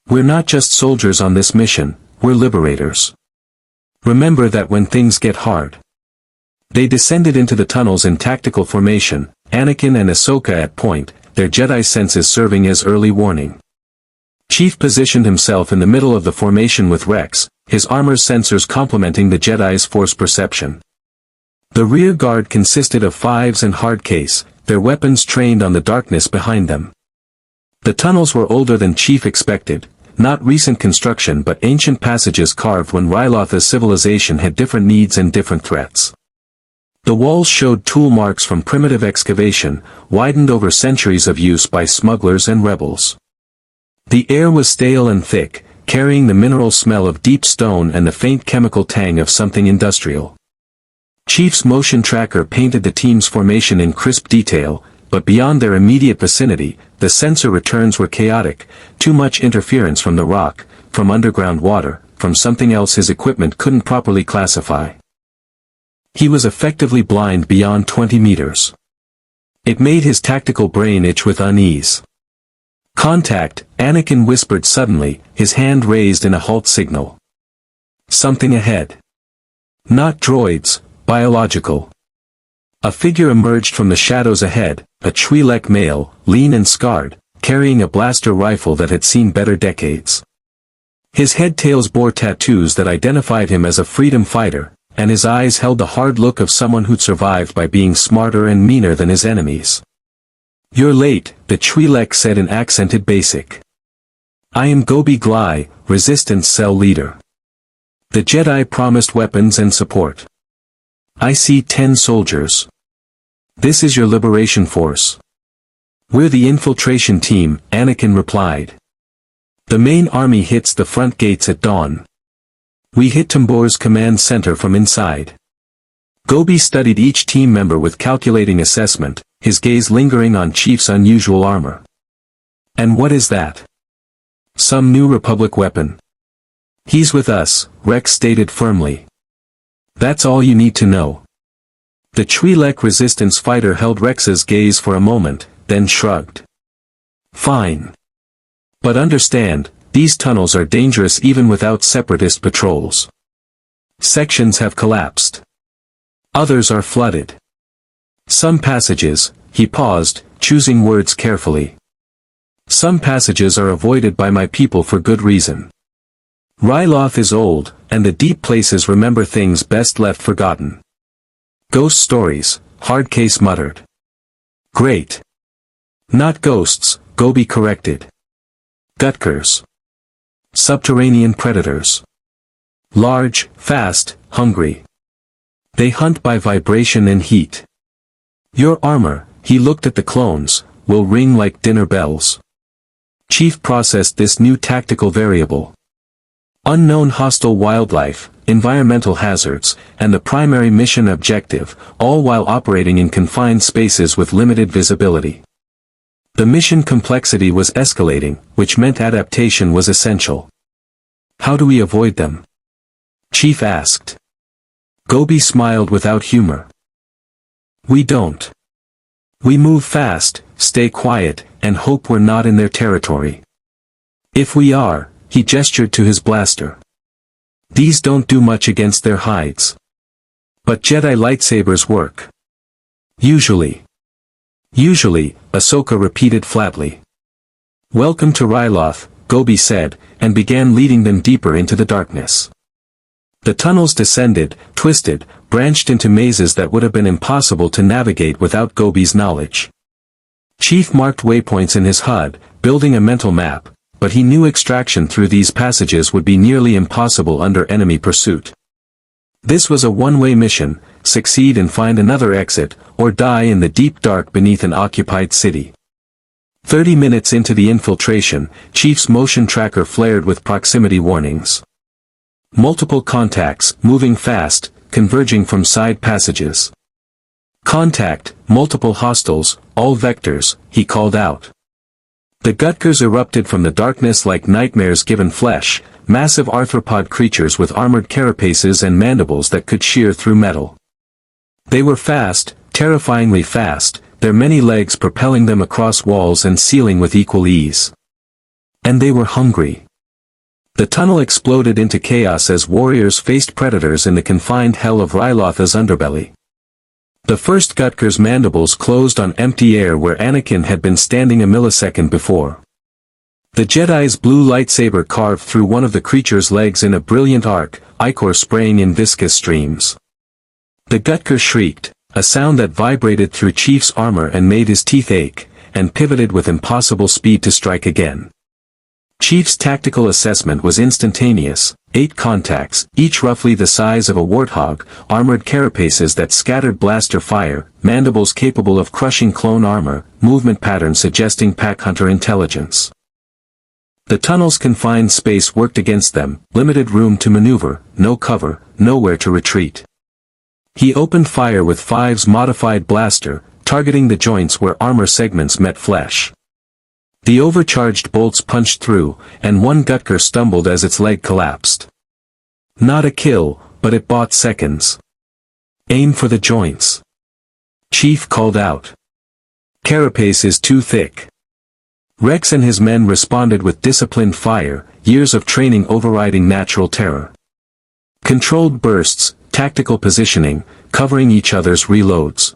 We're not just soldiers on this mission, we're liberators. Remember that when things get hard." They descended into the tunnels in tactical formation, Anakin and Ahsoka at point, their Jedi senses serving as early warning. Chief positioned himself in the middle of the formation with Rex, his armor's sensors complementing the Jedi's force perception. The rear guard consisted of Fives and Hardcase, their weapons trained on the darkness behind them. The tunnels were older than Chief expected, not recent construction but ancient passages carved when Ryloth's civilization had different needs and different threats. The walls showed tool marks from primitive excavation, widened over centuries of use by smugglers and rebels. The air was stale and thick, carrying the mineral smell of deep stone and the faint chemical tang of something industrial. Chief's motion tracker painted the team's formation in crisp detail, but beyond their immediate vicinity, the sensor returns were chaotic, too much interference from the rock, from underground water, from something else his equipment couldn't properly classify. He was effectively blind beyond 20 meters. It made his tactical brain itch with unease. "Contact," Anakin whispered suddenly, his hand raised in a halt signal. Something ahead. Not droids, biological. A figure emerged from the shadows ahead, a Twi'lek male, lean and scarred, carrying a blaster rifle that had seen better decades. His head tails bore tattoos that identified him as a freedom fighter, and his eyes held the hard look of someone who'd survived by being smarter and meaner than his enemies. "You're late," the Twi'lek said in accented basic. "I am Gobi Glai, Resistance Cell Leader. The Jedi promised weapons and support. I see 10 soldiers. This is your liberation force." "We're the infiltration team," Anakin replied. "The main army hits the front gates at dawn. We hit Tambor's command center from inside." Gobi studied each team member with calculating assessment, his gaze lingering on Chief's unusual armor. "And what is that? Some new Republic weapon?" "He's with us," Rex stated firmly. "That's all you need to know." The Twi'lek resistance fighter held Rex's gaze for a moment, then shrugged. "Fine. But understand, these tunnels are dangerous even without separatist patrols. Sections have collapsed. Others are flooded. Some passages," he paused, choosing words carefully. "Some passages are avoided by my people for good reason. Ryloth is old, and the deep places remember things best left forgotten." "Ghost stories," Hardcase muttered. "Great. Not ghosts," Gobi corrected. "Gutkers. Subterranean predators. Large, fast, hungry. They hunt by vibration and heat. Your armor," he looked at the clones, "will ring like dinner bells." Chief processed this new tactical variable. Unknown hostile wildlife, environmental hazards, and the primary mission objective, all while operating in confined spaces with limited visibility. The mission complexity was escalating, which meant adaptation was essential. "How do we avoid them?" Chief asked. Gobi smiled without humor. "We don't. We move fast, stay quiet, and hope we're not in their territory. If we are," he gestured to his blaster. "These don't do much against their hides. But Jedi lightsabers work. Usually." "Usually," Ahsoka repeated flatly. "Welcome to Ryloth," Gobi said, and began leading them deeper into the darkness. The tunnels descended, twisted, branched into mazes that would have been impossible to navigate without Gobi's knowledge. Chief marked waypoints in his HUD, building a mental map, but he knew extraction through these passages would be nearly impossible under enemy pursuit. This was a one-way mission: succeed and find another exit, or die in the deep dark beneath an occupied city. 30 minutes into the infiltration, Chief's motion tracker flared with proximity warnings. Multiple contacts, moving fast, converging from side passages. Contact, multiple hostiles, all vectors, he called out. The Gutkers erupted from the darkness like nightmares given flesh, massive arthropod creatures with armored carapaces and mandibles that could shear through metal. They were fast, terrifyingly fast, their many legs propelling them across walls and ceiling with equal ease. And they were hungry. The tunnel exploded into chaos as warriors faced predators in the confined hell of Ryloth's underbelly. The first Gutker's mandibles closed on empty air where Anakin had been standing a millisecond before. The Jedi's blue lightsaber carved through one of the creature's legs in a brilliant arc, ichor spraying in viscous streams. The Gutker shrieked, a sound that vibrated through Chief's armor and made his teeth ache, and pivoted with impossible speed to strike again. Chief's tactical assessment was instantaneous: 8 contacts, each roughly the size of a warthog, armored carapaces that scattered blaster fire, mandibles capable of crushing clone armor, movement patterns suggesting pack hunter intelligence. The tunnel's confined space worked against them, limited room to maneuver, no cover, nowhere to retreat. He opened fire with 5's modified blaster, targeting the joints where armor segments met flesh. The overcharged bolts punched through, and one Gutker stumbled as its leg collapsed. Not a kill, but it bought seconds. Aim for the joints. Chief called out. Carapace is too thick. Rex and his men responded with disciplined fire, years of training overriding natural terror. Controlled bursts, tactical positioning, covering each other's reloads.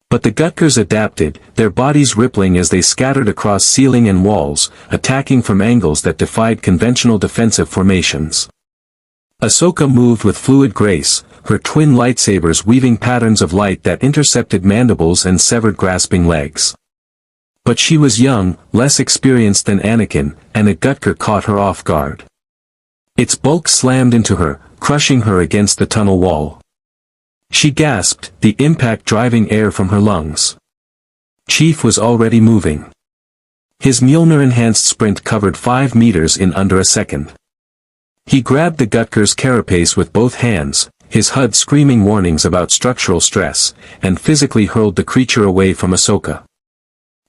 But the Gutkers adapted, their bodies rippling as they scattered across ceiling and walls, attacking from angles that defied conventional defensive formations. Ahsoka moved with fluid grace, her twin lightsabers weaving patterns of light that intercepted mandibles and severed grasping legs. But she was young, less experienced than Anakin, and a Gutker caught her off guard. Its bulk slammed into her, crushing her against the tunnel wall. She gasped, the impact driving air from her lungs. Chief was already moving. His Mjolnir-enhanced sprint covered 5 meters in under a second. He grabbed the Gutker's carapace with both hands, his HUD screaming warnings about structural stress, and physically hurled the creature away from Ahsoka.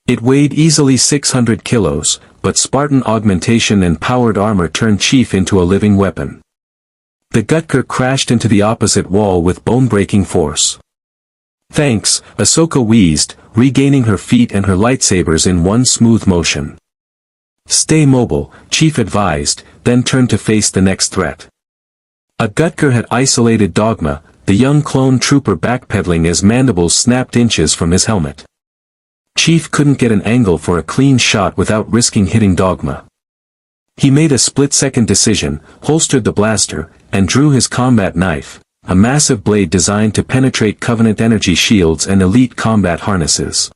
It weighed easily 600 kilos, but Spartan augmentation and powered armor turned Chief into a living weapon. The Gutker crashed into the opposite wall with bone-breaking force. Thanks, Ahsoka wheezed, regaining her feet and her lightsabers in one smooth motion. Stay mobile, Chief advised, then turned to face the next threat. A Gutker had isolated Dogma, the young clone trooper backpedaling as mandibles snapped inches from his helmet. Chief couldn't get an angle for a clean shot without risking hitting Dogma. He made a split-second decision, holstered the blaster, and drew his combat knife, a massive blade designed to penetrate Covenant energy shields and elite combat harnesses.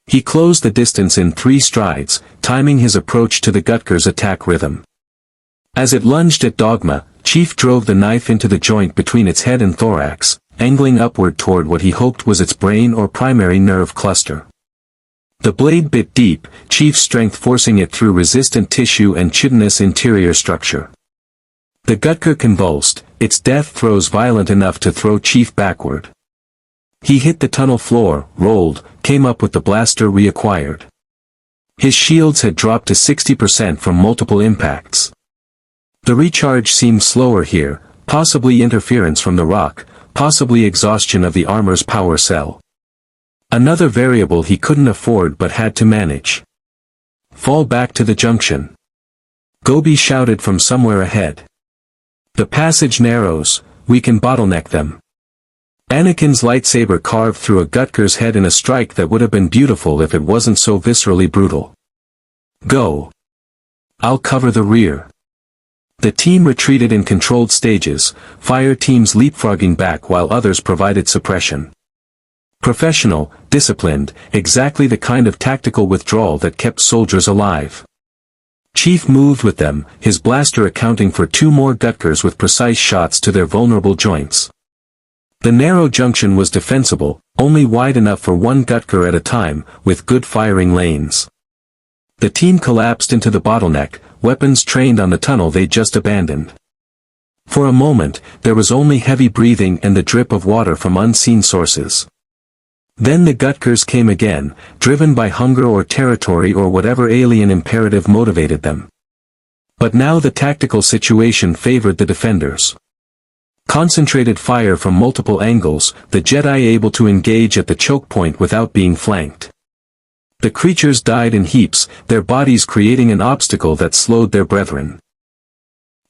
He closed the distance in 3 strides, timing his approach to the Gutker's attack rhythm. As it lunged at Dogma, Chief drove the knife into the joint between its head and thorax, angling upward toward what he hoped was its brain or primary nerve cluster. The blade bit deep, Chief's strength forcing it through resistant tissue and chitinous interior structure. The Gutker convulsed, its death throes violent enough to throw Chief backward. He hit the tunnel floor, rolled, came up with the blaster reacquired. His shields had dropped to 60% from multiple impacts. The recharge seemed slower here, possibly interference from the rock, possibly exhaustion of the armor's power cell. Another variable he couldn't afford but had to manage. Fall back to the junction. Gobi shouted from somewhere ahead. The passage narrows, we can bottleneck them. Anakin's lightsaber carved through a Gutker's head in a strike that would have been beautiful if it wasn't so viscerally brutal. Go. I'll cover the rear. The team retreated in controlled stages, fire teams leapfrogging back while others provided suppression. Professional, disciplined, exactly the kind of tactical withdrawal that kept soldiers alive. Chief moved with them, his blaster accounting for 2 more Gutkers with precise shots to their vulnerable joints. The narrow junction was defensible, only wide enough for 1 Gutker at a time, with good firing lanes. The team collapsed into the bottleneck, weapons trained on the tunnel they just abandoned. For a moment, there was only heavy breathing and the drip of water from unseen sources. Then the Gutkers came again, driven by hunger or territory or whatever alien imperative motivated them. But now the tactical situation favored the defenders. Concentrated fire from multiple angles, the Jedi able to engage at the choke point without being flanked. The creatures died in heaps, their bodies creating an obstacle that slowed their brethren.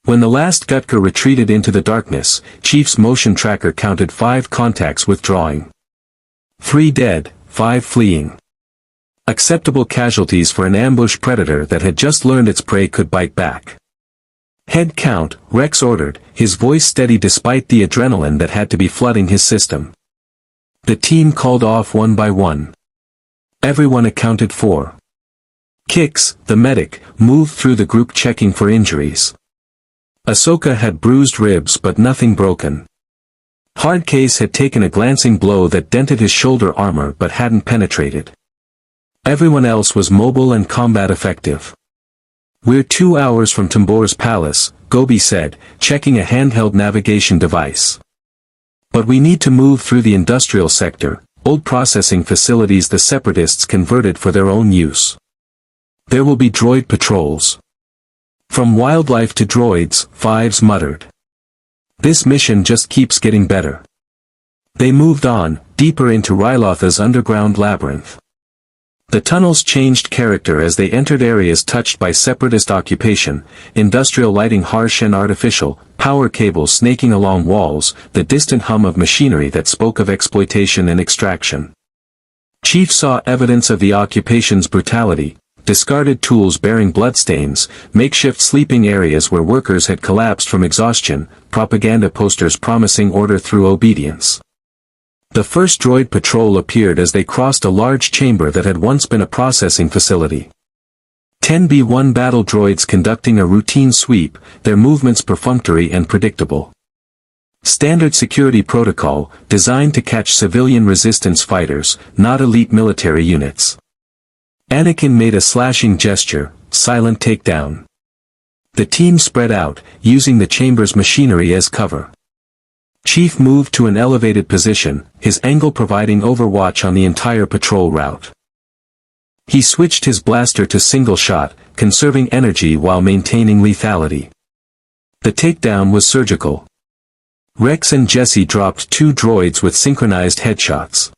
When the last Gutker retreated into the darkness, Chief's motion tracker counted 5 contacts withdrawing. 3 dead, 5 fleeing. Acceptable casualties for an ambush predator that had just learned its prey could bite back. Head count, Rex ordered, his voice steady despite the adrenaline that had to be flooding his system. The team called off one by one. Everyone accounted for. Kix, the medic, moved through the group checking for injuries. Ahsoka had bruised ribs but nothing broken. Hardcase had taken a glancing blow that dented his shoulder armor but hadn't penetrated. Everyone else was mobile and combat effective. "We're 2 hours from Tambor's palace," Gobi said, checking a handheld navigation device. "But we need to move through the industrial sector, old processing facilities the Separatists converted for their own use. There will be droid patrols." "From wildlife to droids," Fives muttered. "This mission just keeps getting better." They moved on, deeper into Ryloth's underground labyrinth. The tunnels changed character as they entered areas touched by Separatist occupation, industrial lighting harsh and artificial, power cables snaking along walls, the distant hum of machinery that spoke of exploitation and extraction. Chief saw evidence of the occupation's brutality, discarded tools bearing bloodstains, makeshift sleeping areas where workers had collapsed from exhaustion, propaganda posters promising order through obedience. The first droid patrol appeared as they crossed a large chamber that had once been a processing facility. 10B-1 battle droids conducting a routine sweep, their movements perfunctory and predictable. Standard security protocol, designed to catch civilian resistance fighters, not elite military units. Anakin made a slashing gesture, silent takedown. The team spread out, using the chamber's machinery as cover. Chief moved to an elevated position, his angle providing overwatch on the entire patrol route. He switched his blaster to single shot, conserving energy while maintaining lethality. The takedown was surgical. Rex and Jesse dropped 2 droids with synchronized headshots.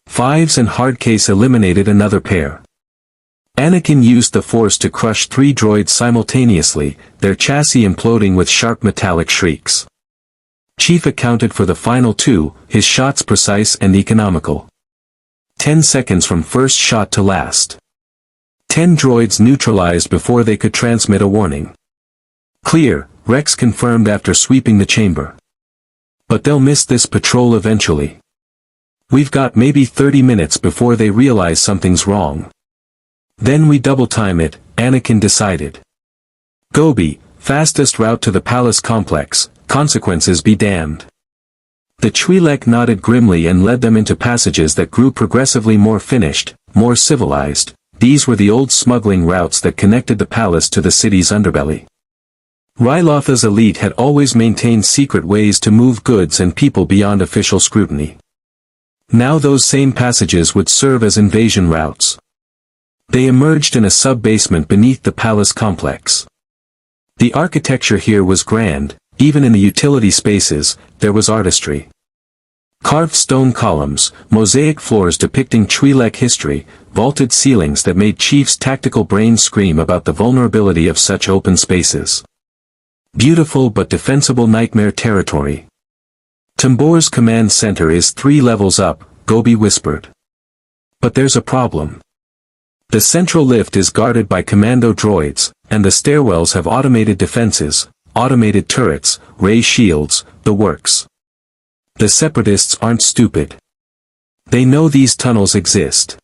Fives and Hardcase eliminated another pair. Anakin used the Force to crush 3 droids simultaneously, their chassis imploding with sharp metallic shrieks. Chief accounted for the final 2, his shots precise and economical. 10 seconds from first shot to last. 10 droids neutralized before they could transmit a warning. "Clear," Rex confirmed after sweeping the chamber. "But they'll miss this patrol eventually. We've got maybe 30 minutes before they realize something's wrong. Then we double time it," Anakin decided. "Gobi, fastest route to the palace complex, consequences be damned." The Twi'lek nodded grimly and led them into passages that grew progressively more finished, more civilized. These were the old smuggling routes that connected the palace to the city's underbelly. Ryloth's elite had always maintained secret ways to move goods and people beyond official scrutiny. Now those same passages would serve as invasion routes. They emerged in a sub-basement beneath the palace complex. The architecture here was grand. Even in the utility spaces, there was artistry. Carved stone columns, mosaic floors depicting Twi'lek history, vaulted ceilings that made Chief's tactical brain scream about the vulnerability of such open spaces. Beautiful but defensible nightmare territory. "Tambor's command center is 3 levels up," Gobi whispered. "But there's a problem. The central lift is guarded by commando droids, And the stairwells have automated defenses, automated turrets, ray shields, the works. The Separatists aren't stupid. They know these tunnels exist.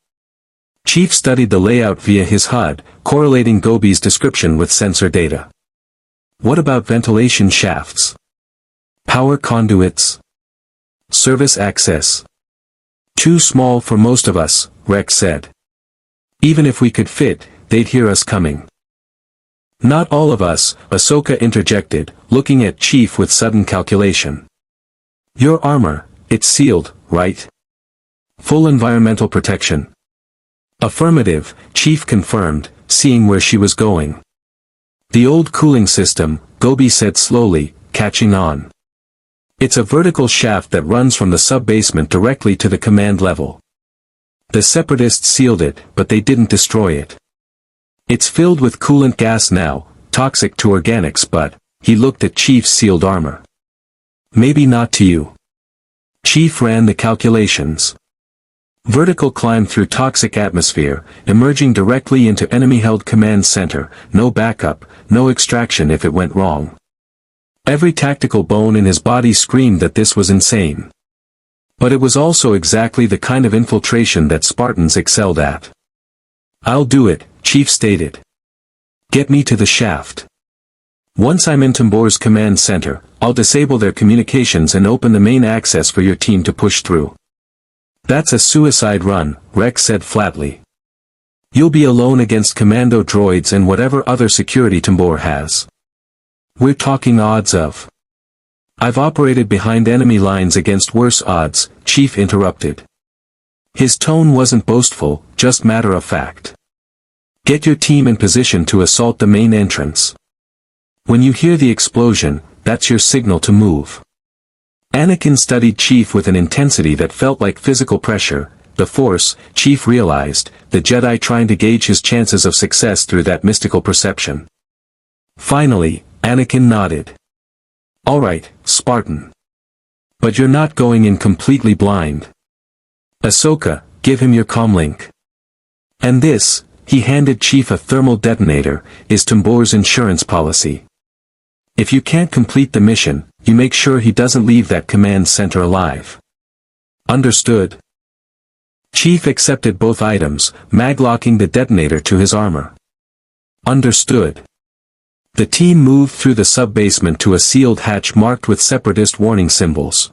Chief studied the layout via his HUD, correlating Gobi's description with sensor data. What about ventilation shafts? Power conduits? Service access? Too small for most of us, Rex said. Even if we could fit, they'd hear us coming. Not all of us, Ahsoka interjected, looking at Chief with sudden calculation. Your armor, it's sealed, right? Full environmental protection. Affirmative, Chief confirmed, seeing where she was going. The old cooling system, Gobi said slowly, catching on. It's a vertical shaft that runs from the sub-basement directly to the command level. The Separatists sealed it, but they didn't destroy it. It's filled with coolant gas now, toxic to organics, but, he looked at Chief's sealed armor. Maybe not to you. Chief ran the calculations. Vertical climb through toxic atmosphere, emerging directly into enemy-held command center, no backup, no extraction if it went wrong. Every tactical bone in his body screamed that this was insane. But it was also exactly the kind of infiltration that Spartans excelled at. I'll do it, Chief stated. Get me to the shaft. Once I'm in Tambor's command center, I'll disable their communications and open the main access for your team to push through. That's a suicide run, Rex said flatly. You'll be alone against commando droids and whatever other security Tambor has. We're talking odds of. I've operated behind enemy lines against worse odds, Chief interrupted. His tone wasn't boastful, just matter of fact. Get your team in position to assault the main entrance. When you hear the explosion, that's your signal to move. Anakin studied Chief with an intensity that felt like physical pressure. The Force, Chief realized, the Jedi trying to gauge his chances of success through that mystical perception. Finally, Anakin nodded. All right, Spartan. But you're not going in completely blind. Ahsoka, give him your comlink. And this, he handed Chief a thermal detonator, is Tambor's insurance policy. If you can't complete the mission, you make sure he doesn't leave that command center alive. Understood? Chief accepted both items, maglocking the detonator to his armor. Understood. The team moved through the sub-basement to a sealed hatch marked with separatist warning symbols.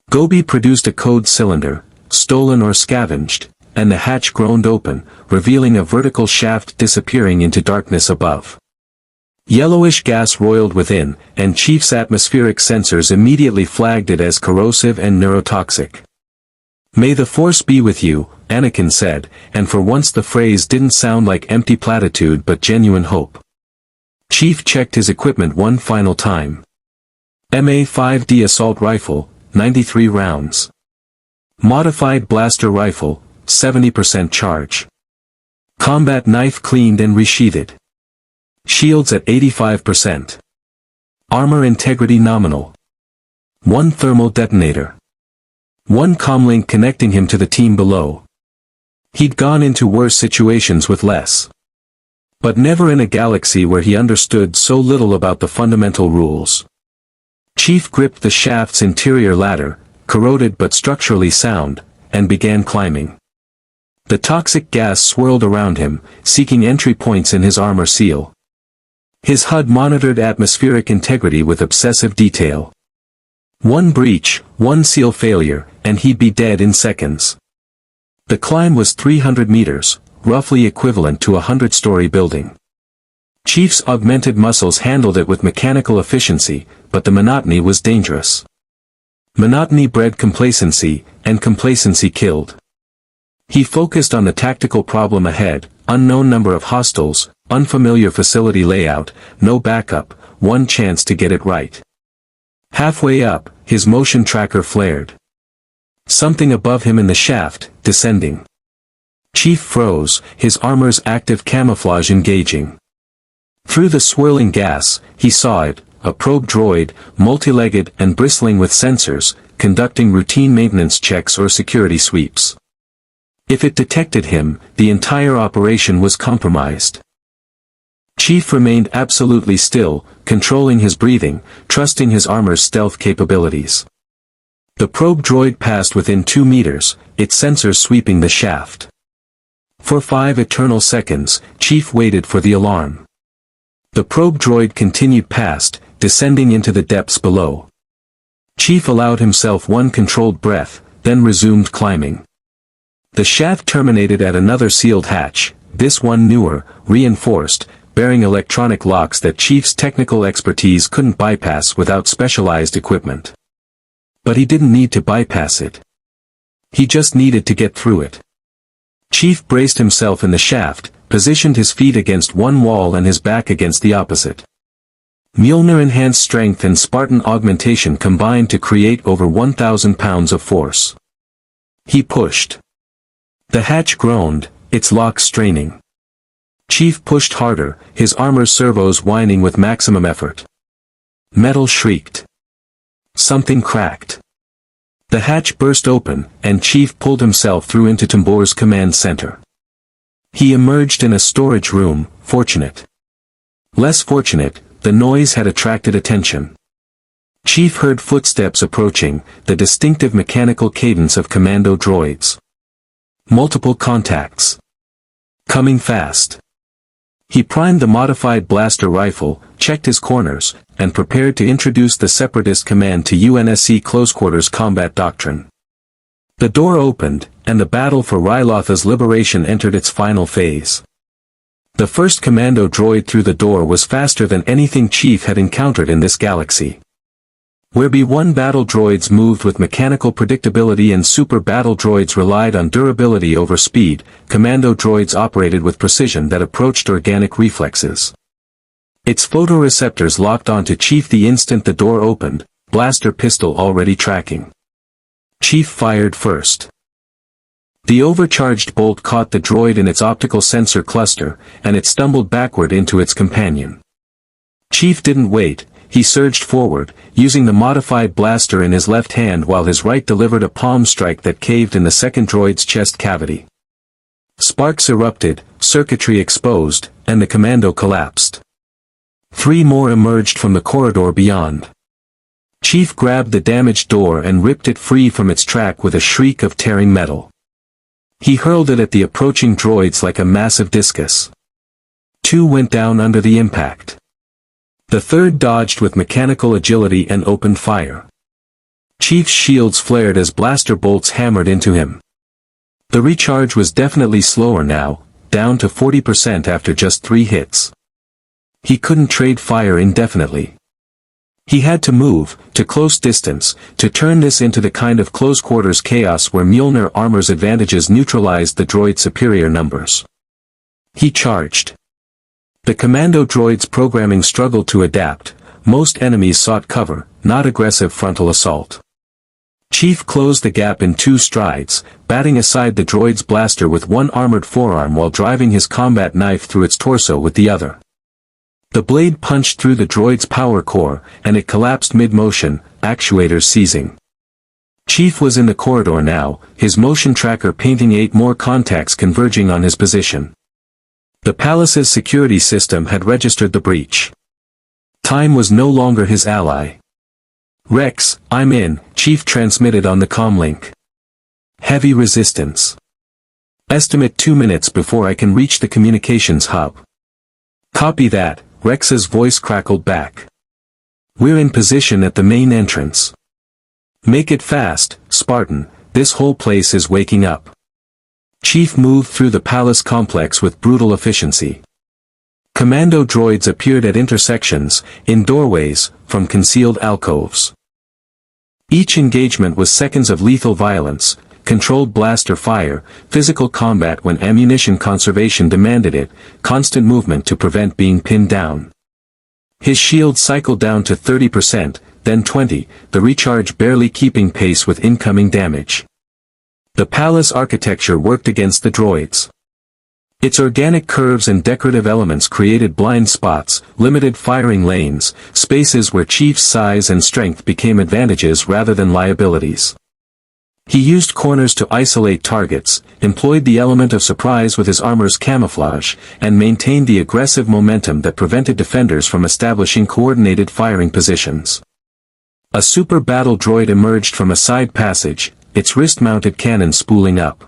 Gobi produced a code cylinder, stolen or scavenged, and the hatch groaned open, revealing a vertical shaft disappearing into darkness above. Yellowish gas roiled within, and Chief's atmospheric sensors immediately flagged it as corrosive and neurotoxic. May the Force be with you, Anakin said, and for once the phrase didn't sound like empty platitude but genuine hope. Chief checked his equipment one final time. MA-5D assault rifle, 93 rounds. Modified blaster rifle, 70% charge. Combat knife cleaned and resheathed. Shields at 85%. Armor integrity nominal. 1 thermal detonator. 1 comlink connecting him to the team below. He'd gone into worse situations with less. But never in a galaxy where he understood so little about the fundamental rules. Chief gripped the shaft's interior ladder, corroded but structurally sound, and began climbing. The toxic gas swirled around him, seeking entry points in his armor seal. His HUD monitored atmospheric integrity with obsessive detail. 1 breach, 1 seal failure, and he'd be dead in seconds. The climb was 300 meters, roughly equivalent to a 100-story building. Chief's augmented muscles handled it with mechanical efficiency, but the monotony was dangerous. Monotony bred complacency, and complacency killed. He focused on the tactical problem ahead, unknown number of hostiles, unfamiliar facility layout, no backup, 1 chance to get it right. Halfway up, his motion tracker flared. Something above him in the shaft, descending. Chief froze, his armor's active camouflage engaging. Through the swirling gas, he saw it, a probe droid, multi-legged and bristling with sensors, conducting routine maintenance checks or security sweeps. If it detected him, the entire operation was compromised. Chief remained absolutely still, controlling his breathing, trusting his armor's stealth capabilities. The probe droid passed within 2 meters, its sensors sweeping the shaft. For 5 eternal seconds, Chief waited for the alarm. The probe droid continued past, descending into the depths below. Chief allowed himself one controlled breath, then resumed climbing. The shaft terminated at another sealed hatch, this one newer, reinforced, bearing electronic locks that Chief's technical expertise couldn't bypass without specialized equipment. But he didn't need to bypass it. He just needed to get through it. Chief braced himself in the shaft, positioned his feet against one wall and his back against the opposite. Mjolnir enhanced strength and Spartan augmentation combined to create over 1,000 pounds of force. He pushed. The hatch groaned, its locks straining. Chief pushed harder, his armor's servos whining with maximum effort. Metal shrieked. Something cracked. The hatch burst open, and Chief pulled himself through into Tambor's command center. He emerged in a storage room, fortunate. Less fortunate, the noise had attracted attention. Chief heard footsteps approaching, the distinctive mechanical cadence of commando droids. Multiple contacts. Coming fast. He primed the modified blaster rifle, checked his corners, and prepared to introduce the Separatist command to UNSC Close Quarters Combat Doctrine. The door opened, and the battle for Ryloth's liberation entered its final phase. The first commando droid through the door was faster than anything Chief had encountered in this galaxy. Where B-1 battle droids moved with mechanical predictability and super battle droids relied on durability over speed, commando droids operated with precision that approached organic reflexes. Its photoreceptors locked onto Chief the instant the door opened, blaster pistol already tracking. Chief fired first. The overcharged bolt caught the droid in its optical sensor cluster, and it stumbled backward into its companion. Chief didn't wait. He surged forward, using the modified blaster in his left hand while his right delivered a palm strike that caved in the second droid's chest cavity. Sparks erupted, circuitry exposed, and the commando collapsed. 3 more emerged from the corridor beyond. Chief grabbed the damaged door and ripped it free from its track with a shriek of tearing metal. He hurled it at the approaching droids like a massive discus. 2 went down under the impact. The third dodged with mechanical agility and opened fire. Chief's shields flared as blaster bolts hammered into him. The recharge was definitely slower now, down to 40% after just 3 hits. He couldn't trade fire indefinitely. He had to move, to close distance, to turn this into the kind of close-quarters chaos where Mjolnir armor's advantages neutralized the droid's superior numbers. He charged. The commando droid's programming struggled to adapt. Most enemies sought cover, not aggressive frontal assault. Chief closed the gap in 2 strides, batting aside the droid's blaster with one armored forearm while driving his combat knife through its torso with the other. The blade punched through the droid's power core, and it collapsed mid-motion, actuators seizing. Chief was in the corridor now, his motion tracker painting 8 more contacts converging on his position. The palace's security system had registered the breach. Time was no longer his ally. "Rex, I'm in," Chief transmitted on the comlink. "Heavy resistance. Estimate 2 minutes before I can reach the communications hub." "Copy that," Rex's voice crackled back. "We're in position at the main entrance. Make it fast, Spartan, this whole place is waking up." Chief moved through the palace complex with brutal efficiency. Commando droids appeared at intersections, in doorways, from concealed alcoves. Each engagement was seconds of lethal violence, controlled blaster fire, physical combat when ammunition conservation demanded it, constant movement to prevent being pinned down. His shield cycled down to 30%, then 20%, the recharge barely keeping pace with incoming damage. The palace architecture worked against the droids. Its organic curves and decorative elements created blind spots, limited firing lanes, spaces where Chief's size and strength became advantages rather than liabilities. He used corners to isolate targets, employed the element of surprise with his armor's camouflage, and maintained the aggressive momentum that prevented defenders from establishing coordinated firing positions. A super battle droid emerged from a side passage, its wrist-mounted cannon spooling up.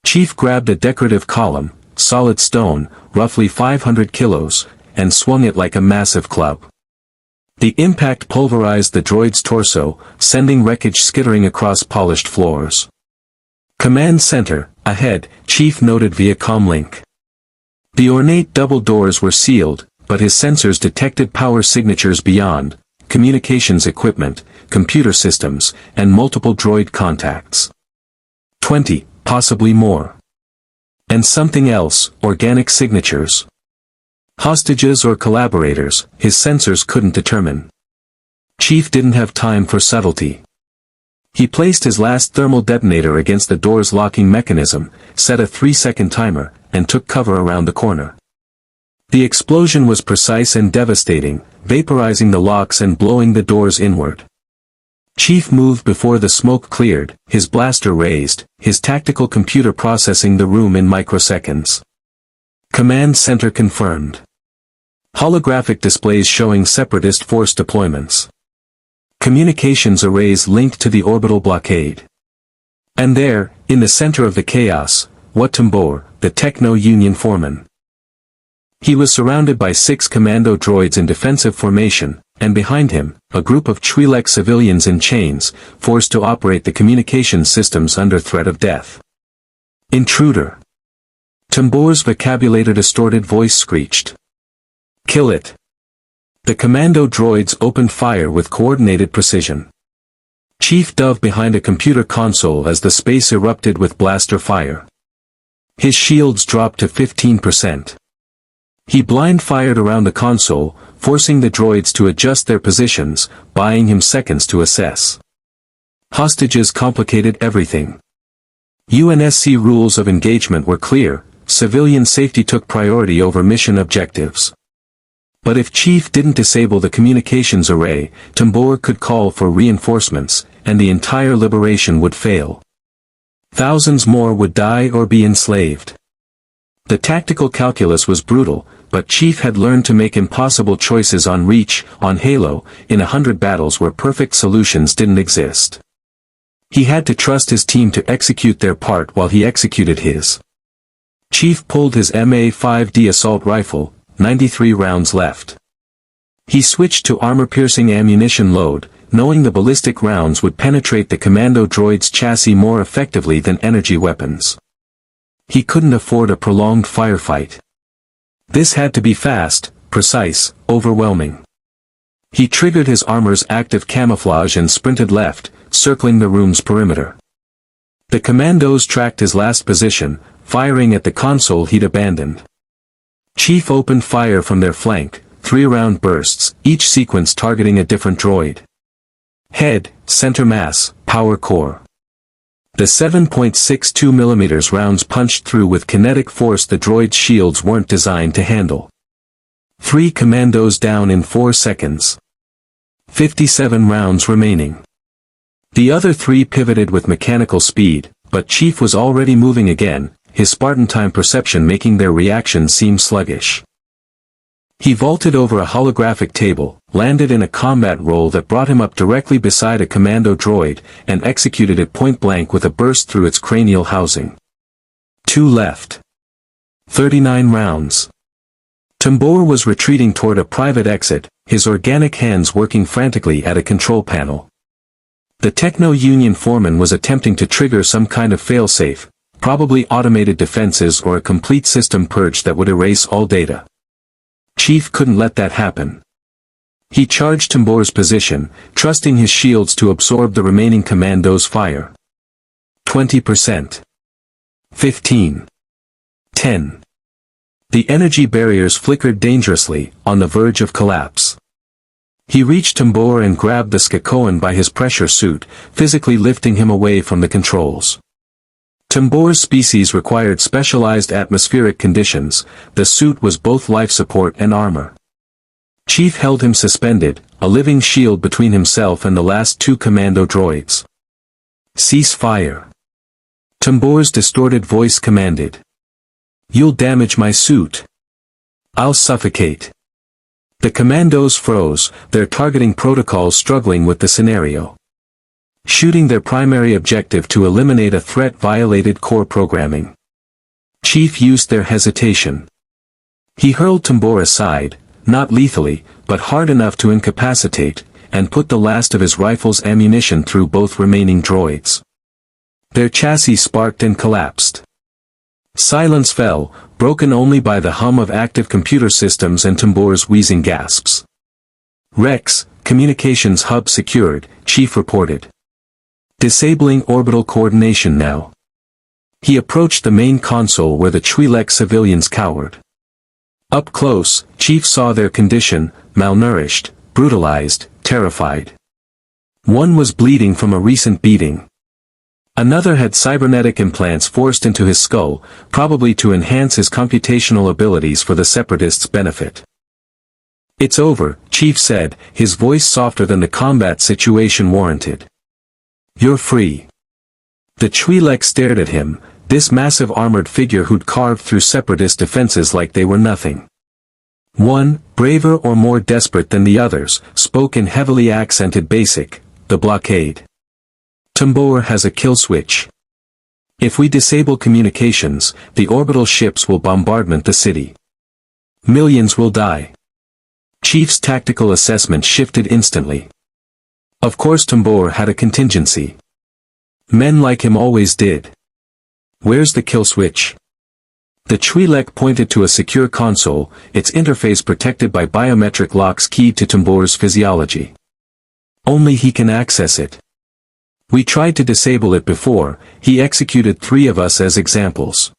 Chief grabbed a decorative column, solid stone, roughly 500 kilos, and swung it like a massive club. The impact pulverized the droid's torso, sending wreckage skittering across polished floors. Command Center, ahead, Chief noted via comlink. The ornate double doors were sealed, but his sensors detected power signatures beyond, communications equipment, computer systems, and multiple droid contacts. 20, possibly more. And something else, organic signatures. Hostages or collaborators, his sensors couldn't determine. Chief didn't have time for subtlety. He placed his last thermal detonator against the door's locking mechanism, set a 3-second timer, and took cover around the corner. The explosion was precise and devastating, vaporizing the locks and blowing the doors inward. Chief moved before the smoke cleared, his blaster raised, his tactical computer processing the room in microseconds. Command Center confirmed. Holographic displays showing separatist force deployments. Communications arrays linked to the orbital blockade. And there, in the center of the chaos, was Tambor, the Techno-Union foreman. He was surrounded by 6 commando droids in defensive formation, and behind him, a group of Twi'lek civilians in chains, forced to operate the communications systems under threat of death. Intruder. Tambor's vocabulated distorted voice screeched. Kill it. The commando droids opened fire with coordinated precision. Chief dove behind a computer console as the space erupted with blaster fire. His shields dropped to 15%. He blind fired around the console, forcing the droids to adjust their positions, buying him seconds to assess. Hostages complicated everything. UNSC rules of engagement were clear, civilian safety took priority over mission objectives. But if Chief didn't disable the communications array, Tambor could call for reinforcements, and the entire liberation would fail. Thousands more would die or be enslaved. The tactical calculus was brutal, but Chief had learned to make impossible choices on Reach, on Halo, in 100 battles where perfect solutions didn't exist. He had to trust his team to execute their part while he executed his. Chief pulled his MA-5D assault rifle, 93 rounds left. He switched to armor-piercing ammunition load, knowing the ballistic rounds would penetrate the commando droid's chassis more effectively than energy weapons. He couldn't afford a prolonged firefight. This had to be fast, precise, overwhelming. He triggered his armor's active camouflage and sprinted left, circling the room's perimeter. The commandos tracked his last position, firing at the console he'd abandoned. Chief opened fire from their flank, 3-round bursts, each sequence targeting a different droid. Head, center mass, power core. The 7.62mm rounds punched through with kinetic force the droid's shields weren't designed to handle. 3 commandos down in 4 seconds. 57 rounds remaining. The other 3 pivoted with mechanical speed, but Chief was already moving again, his Spartan time perception making their reaction seem sluggish. He vaulted over a holographic table, landed in a combat roll that brought him up directly beside a commando droid, and executed it point-blank with a burst through its cranial housing. 2 left. 39 rounds. Tambor was retreating toward a private exit, his organic hands working frantically at a control panel. The Techno-Union foreman was attempting to trigger some kind of failsafe, probably automated defenses or a complete system purge that would erase all data. Chief couldn't let that happen. He charged Tambor's position, trusting his shields to absorb the remaining commandos' fire. 20%. 15. 10. The energy barriers flickered dangerously, on the verge of collapse. He reached Tambor and grabbed the Skakoan by his pressure suit, physically lifting him away from the controls. Tambor's species required specialized atmospheric conditions, the suit was both life support and armor. Chief held him suspended, a living shield between himself and the last 2 commando droids. Cease fire. Tambor's distorted voice commanded. You'll damage my suit. I'll suffocate. The commandos froze, their targeting protocols struggling with the scenario. Shooting their primary objective to eliminate a threat violated core programming. Chief used their hesitation. He hurled Tambor aside, not lethally, but hard enough to incapacitate, and put the last of his rifle's ammunition through both remaining droids. Their chassis sparked and collapsed. Silence fell, broken only by the hum of active computer systems and Tambor's wheezing gasps. Rex, communications hub secured, Chief reported. Disabling orbital coordination now. He approached the main console where the Twi'lek civilians cowered. Up close, Chief saw their condition, malnourished, brutalized, terrified. One was bleeding from a recent beating. Another had cybernetic implants forced into his skull, probably to enhance his computational abilities for the Separatists' benefit. It's over, Chief said, his voice softer than the combat situation warranted. You're free. The Twi'lek stared at him, this massive armored figure who'd carved through Separatist defenses like they were nothing. One, braver or more desperate than the others, spoke in heavily accented basic, the blockade. Tambor has a kill switch. If we disable communications, the orbital ships will bombardment the city. Millions will die. Chief's tactical assessment shifted instantly. Of course Tambor had a contingency. Men like him always did. Where's the kill switch? The Twi'lek pointed to a secure console, its interface protected by biometric locks keyed to Tambor's physiology. Only he can access it. We tried to disable it before, he executed 3 of us as examples.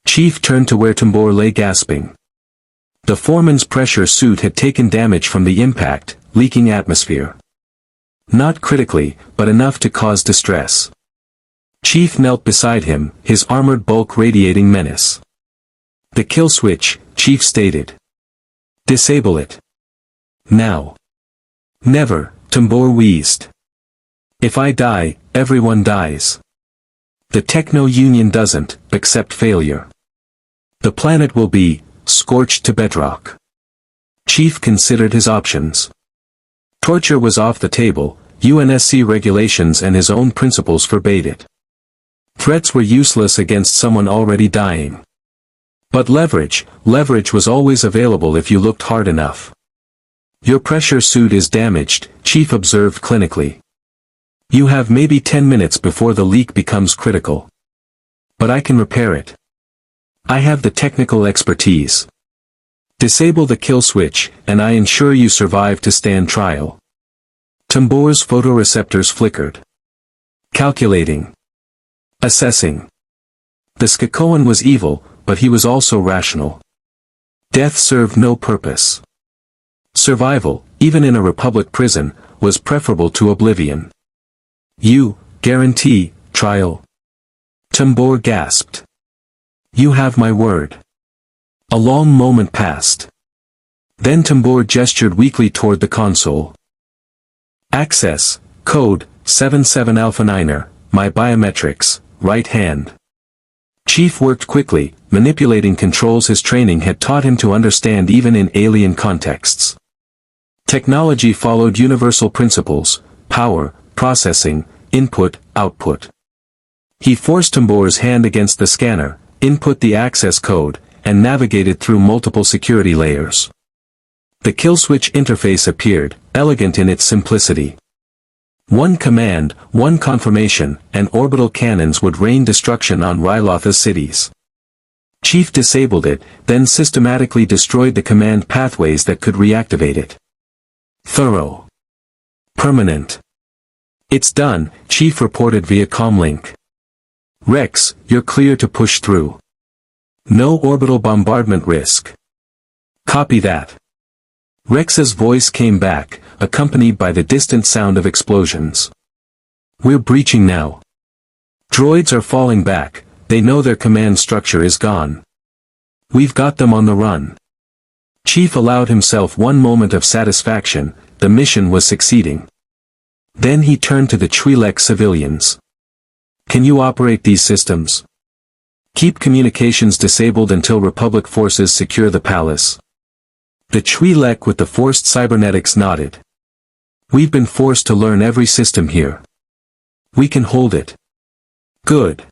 Chief turned to where Tambor lay gasping. The foreman's pressure suit had taken damage from the impact, leaking atmosphere. Not critically, but enough to cause distress. Chief knelt beside him, his armored bulk radiating menace. The kill switch, Chief stated. Disable it. Now. Never, Tambor wheezed. If I die, everyone dies. The Techno-Union doesn't accept failure. The planet will be scorched to bedrock. Chief considered his options. Torture was off the table, UNSC regulations and his own principles forbade it. Threats were useless against someone already dying. But leverage was always available if you looked hard enough. Your pressure suit is damaged, Chief observed clinically. You have maybe 10 minutes before the leak becomes critical. But I can repair it. I have the technical expertise. Disable the kill switch, and I ensure you survive to stand trial. Tambor's photoreceptors flickered. Calculating. Assessing. The Skakoan was evil, but he was also rational. Death served no purpose. Survival, even in a Republic prison, was preferable to oblivion. You guarantee trial? Tambor gasped. You have my word. A long moment passed. Then Tambor gestured weakly toward the console. Access, code, 77 Alpha 9er, my biometrics, right hand. Chief worked quickly, manipulating controls his training had taught him to understand even in alien contexts. Technology followed universal principles, power, processing, input, output. He forced Tambor's hand against the scanner, input the access code, and navigated through multiple security layers. The kill switch interface appeared, elegant in its simplicity. One command, one confirmation, and orbital cannons would rain destruction on Ryloth's cities. Chief disabled it, then systematically destroyed the command pathways that could reactivate it. Thorough. Permanent. It's done, Chief reported via comlink. Rex, you're clear to push through. No orbital bombardment risk. Copy that. Rex's voice came back, accompanied by the distant sound of explosions. We're breaching now. Droids are falling back, they know their command structure is gone. We've got them on the run. Chief allowed himself one moment of satisfaction, the mission was succeeding. Then he turned to the Twi'lek civilians. Can you operate these systems? Keep communications disabled until Republic forces secure the palace. The Twi'lek with the forced cybernetics nodded. We've been forced to learn every system here. We can hold it. Good.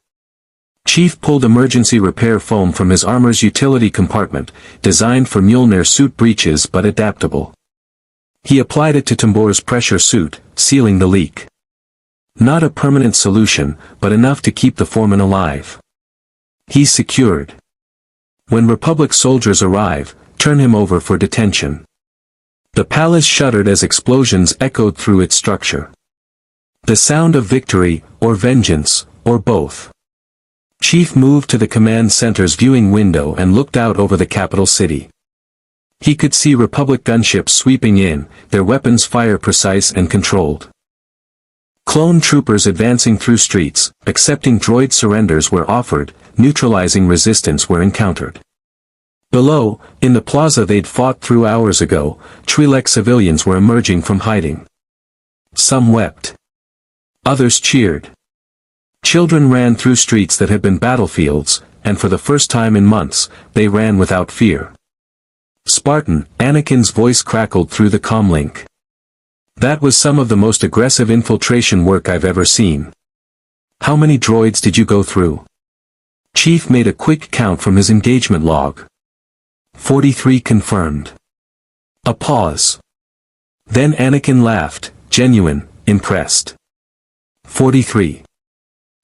Chief pulled emergency repair foam from his armor's utility compartment, designed for Mjolnir suit breaches but adaptable. He applied it to Tambor's pressure suit, sealing the leak. Not a permanent solution, but enough to keep the foreman alive. He's secured. When Republic soldiers arrive, turn him over for detention. The palace shuddered as explosions echoed through its structure. The sound of victory, or vengeance, or both. Chief moved to the command center's viewing window and looked out over the capital city. He could see Republic gunships sweeping in, their weapons fire precise and controlled. Clone troopers advancing through streets, accepting droid surrenders where offered, neutralizing resistance where encountered. Below, in the plaza they'd fought through hours ago, Twi'lek civilians were emerging from hiding. Some wept. Others cheered. Children ran through streets that had been battlefields, and for the first time in months, they ran without fear. Spartan, Anakin's voice crackled through the comlink. That was some of the most aggressive infiltration work I've ever seen. How many droids did you go through? Chief made a quick count from his engagement log. 43 confirmed. A pause. Then Anakin laughed, genuine, impressed. 43.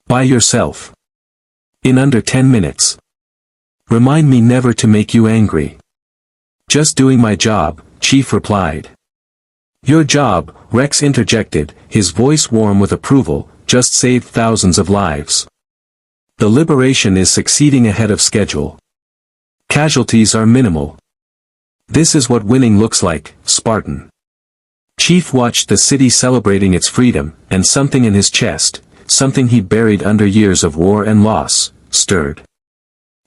By yourself. In under 10 minutes. Remind me never to make you angry. Just doing my job, Chief replied. Your job, Rex interjected, his voice warm with approval, just saved thousands of lives. The liberation is succeeding ahead of schedule. Casualties are minimal. This is what winning looks like, Spartan. Chief watched the city celebrating its freedom, and something in his chest, something he'd buried under years of war and loss, stirred.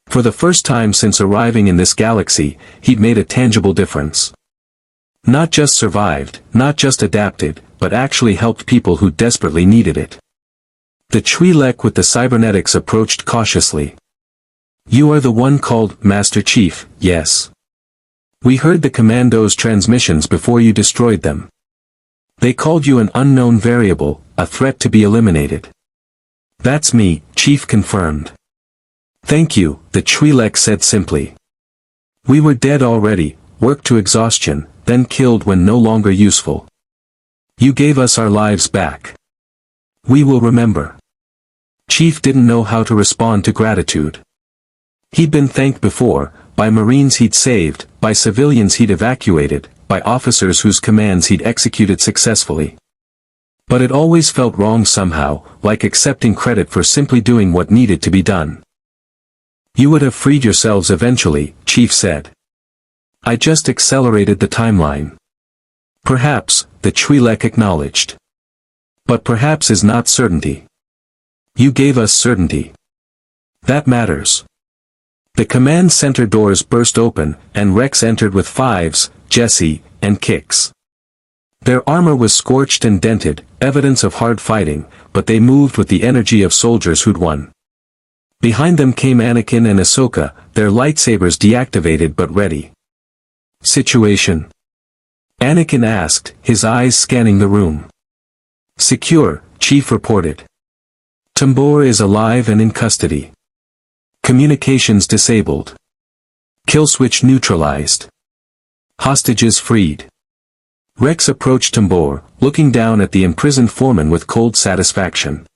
For the first time since arriving in this galaxy, he'd made a tangible difference. Not just survived, not just adapted, but actually helped people who desperately needed it. The Twi'lek with the cybernetics approached cautiously. You are the one called Master Chief, yes. We heard the commandos' transmissions before you destroyed them. They called you an unknown variable, a threat to be eliminated. That's me, Chief confirmed. Thank you, the Twi'lek said simply. We were dead already, worked to exhaustion, then killed when no longer useful. You gave us our lives back. We will remember. Chief didn't know how to respond to gratitude. He'd been thanked before, by Marines he'd saved, by civilians he'd evacuated, by officers whose commands he'd executed successfully. But it always felt wrong somehow, like accepting credit for simply doing what needed to be done. You would have freed yourselves eventually, Chief said. I just accelerated the timeline. Perhaps, the Twi'lek acknowledged. But perhaps is not certainty. You gave us certainty. That matters. The command center doors burst open, and Rex entered with fives, Jesse, and kicks. Their armor was scorched and dented, evidence of hard fighting, but they moved with the energy of soldiers who'd won. Behind them came Anakin and Ahsoka, their lightsabers deactivated but ready. Situation? Anakin asked, his eyes scanning the room. Secure, Chief reported. Tambor is alive and in custody. Communications disabled. Kill switch neutralized. Hostages freed. Rex approached Tambor, looking down at the imprisoned foreman with cold satisfaction.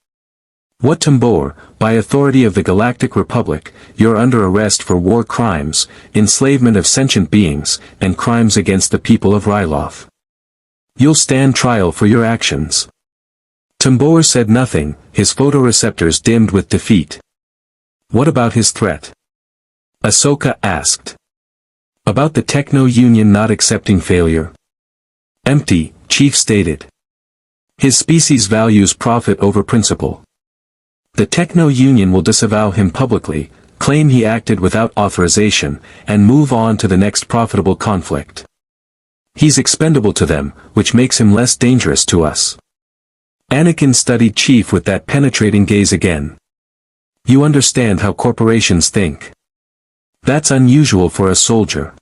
What Tambor, by authority of the Galactic Republic, you're under arrest for war crimes, enslavement of sentient beings, and crimes against the people of Ryloth. You'll stand trial for your actions. Tambor said nothing, his photoreceptors dimmed with defeat. What about his threat? Ahsoka asked. About the Techno-Union not accepting failure? Empty, Chief stated. His species values profit over principle. The Techno-Union will disavow him publicly, claim he acted without authorization, and move on to the next profitable conflict. He's expendable to them, which makes him less dangerous to us. Anakin studied Chief with that penetrating gaze again. You understand how corporations think. That's unusual for a soldier.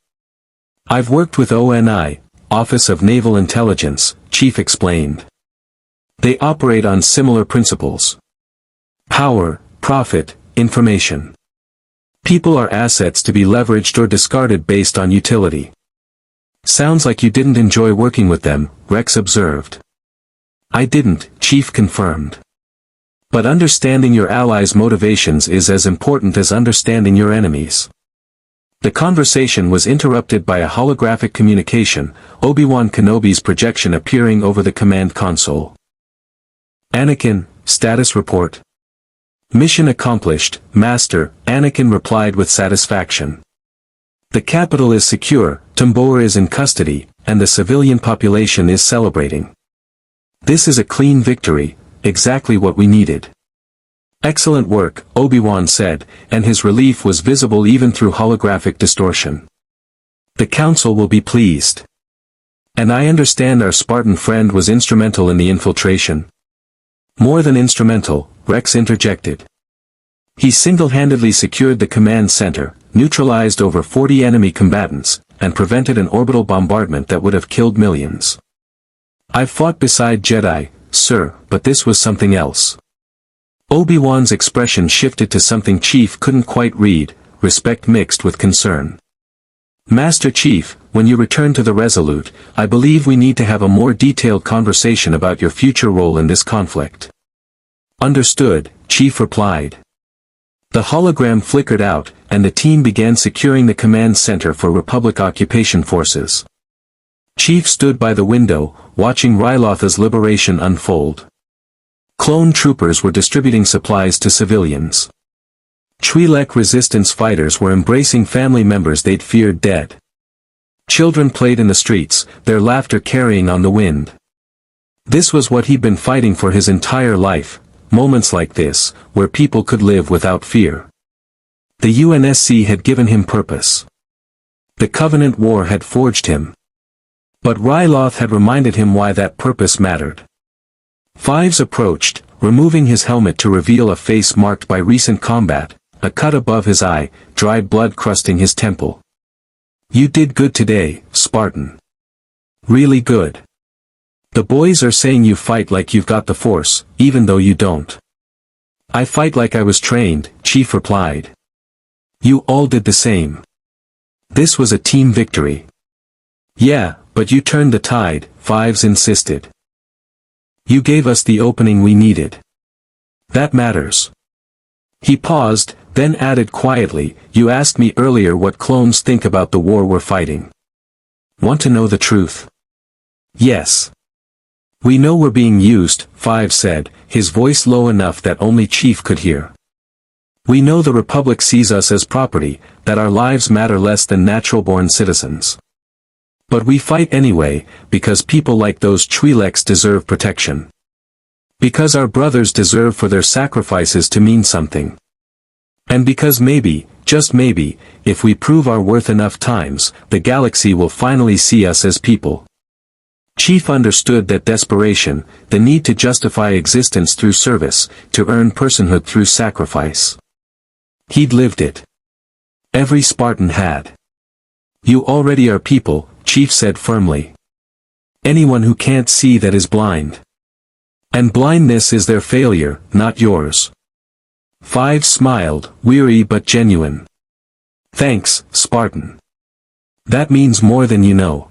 I've worked with ONI, Office of Naval Intelligence, Chief explained. They operate on similar principles. Power, profit, information. People are assets to be leveraged or discarded based on utility. Sounds like you didn't enjoy working with them, Rex observed. I didn't, Chief confirmed. But understanding your allies' motivations is as important as understanding your enemies. The conversation was interrupted by a holographic communication, Obi-Wan Kenobi's projection appearing over the command console. Anakin, status report. Mission accomplished, Master, Anakin replied with satisfaction. The capital is secure, Tambor is in custody, and the civilian population is celebrating. This is a clean victory, exactly what we needed. Excellent work, Obi-Wan said, and his relief was visible even through holographic distortion. The Council will be pleased. And I understand our Spartan friend was instrumental in the infiltration. More than instrumental, Rex interjected. He single-handedly secured the command center, neutralized over 40 enemy combatants, and prevented an orbital bombardment that would have killed millions. I've fought beside Jedi, sir, but this was something else. Obi-Wan's expression shifted to something Chief couldn't quite read, respect mixed with concern. Master Chief, when you return to the Resolute, I believe we need to have a more detailed conversation about your future role in this conflict. Understood, Chief replied. The hologram flickered out, and the team began securing the command center for Republic occupation forces. Chief stood by the window, watching Ryloth's liberation unfold. Clone troopers were distributing supplies to civilians. Twi'lek resistance fighters were embracing family members they'd feared dead. Children played in the streets, their laughter carrying on the wind. This was what he'd been fighting for his entire life, moments like this, where people could live without fear. The UNSC had given him purpose. The Covenant War had forged him. But Ryloth had reminded him why that purpose mattered. Fives approached, removing his helmet to reveal a face marked by recent combat, a cut above his eye, dried blood crusting his temple. You did good today, Spartan. Really good. The boys are saying you fight like you've got the Force, even though you don't. I fight like I was trained, Chief replied. You all did the same. This was a team victory. Yeah, but you turned the tide, Fives insisted. You gave us the opening we needed. That matters. He paused, then added quietly, you asked me earlier what clones think about the war we're fighting. Want to know the truth? Yes. We know we're being used, Five said, his voice low enough that only Chief could hear. We know the Republic sees us as property, that our lives matter less than natural-born citizens. But we fight anyway, because people like those Twi'leks deserve protection. Because our brothers deserve for their sacrifices to mean something. And because maybe, just maybe, if we prove our worth enough times, the galaxy will finally see us as people. Chief understood that desperation, the need to justify existence through service, to earn personhood through sacrifice. He'd lived it. Every Spartan had. You already are people, Chief said firmly. Anyone who can't see that is blind. And blindness is their failure, not yours. Five smiled, weary but genuine. Thanks, Spartan. That means more than you know.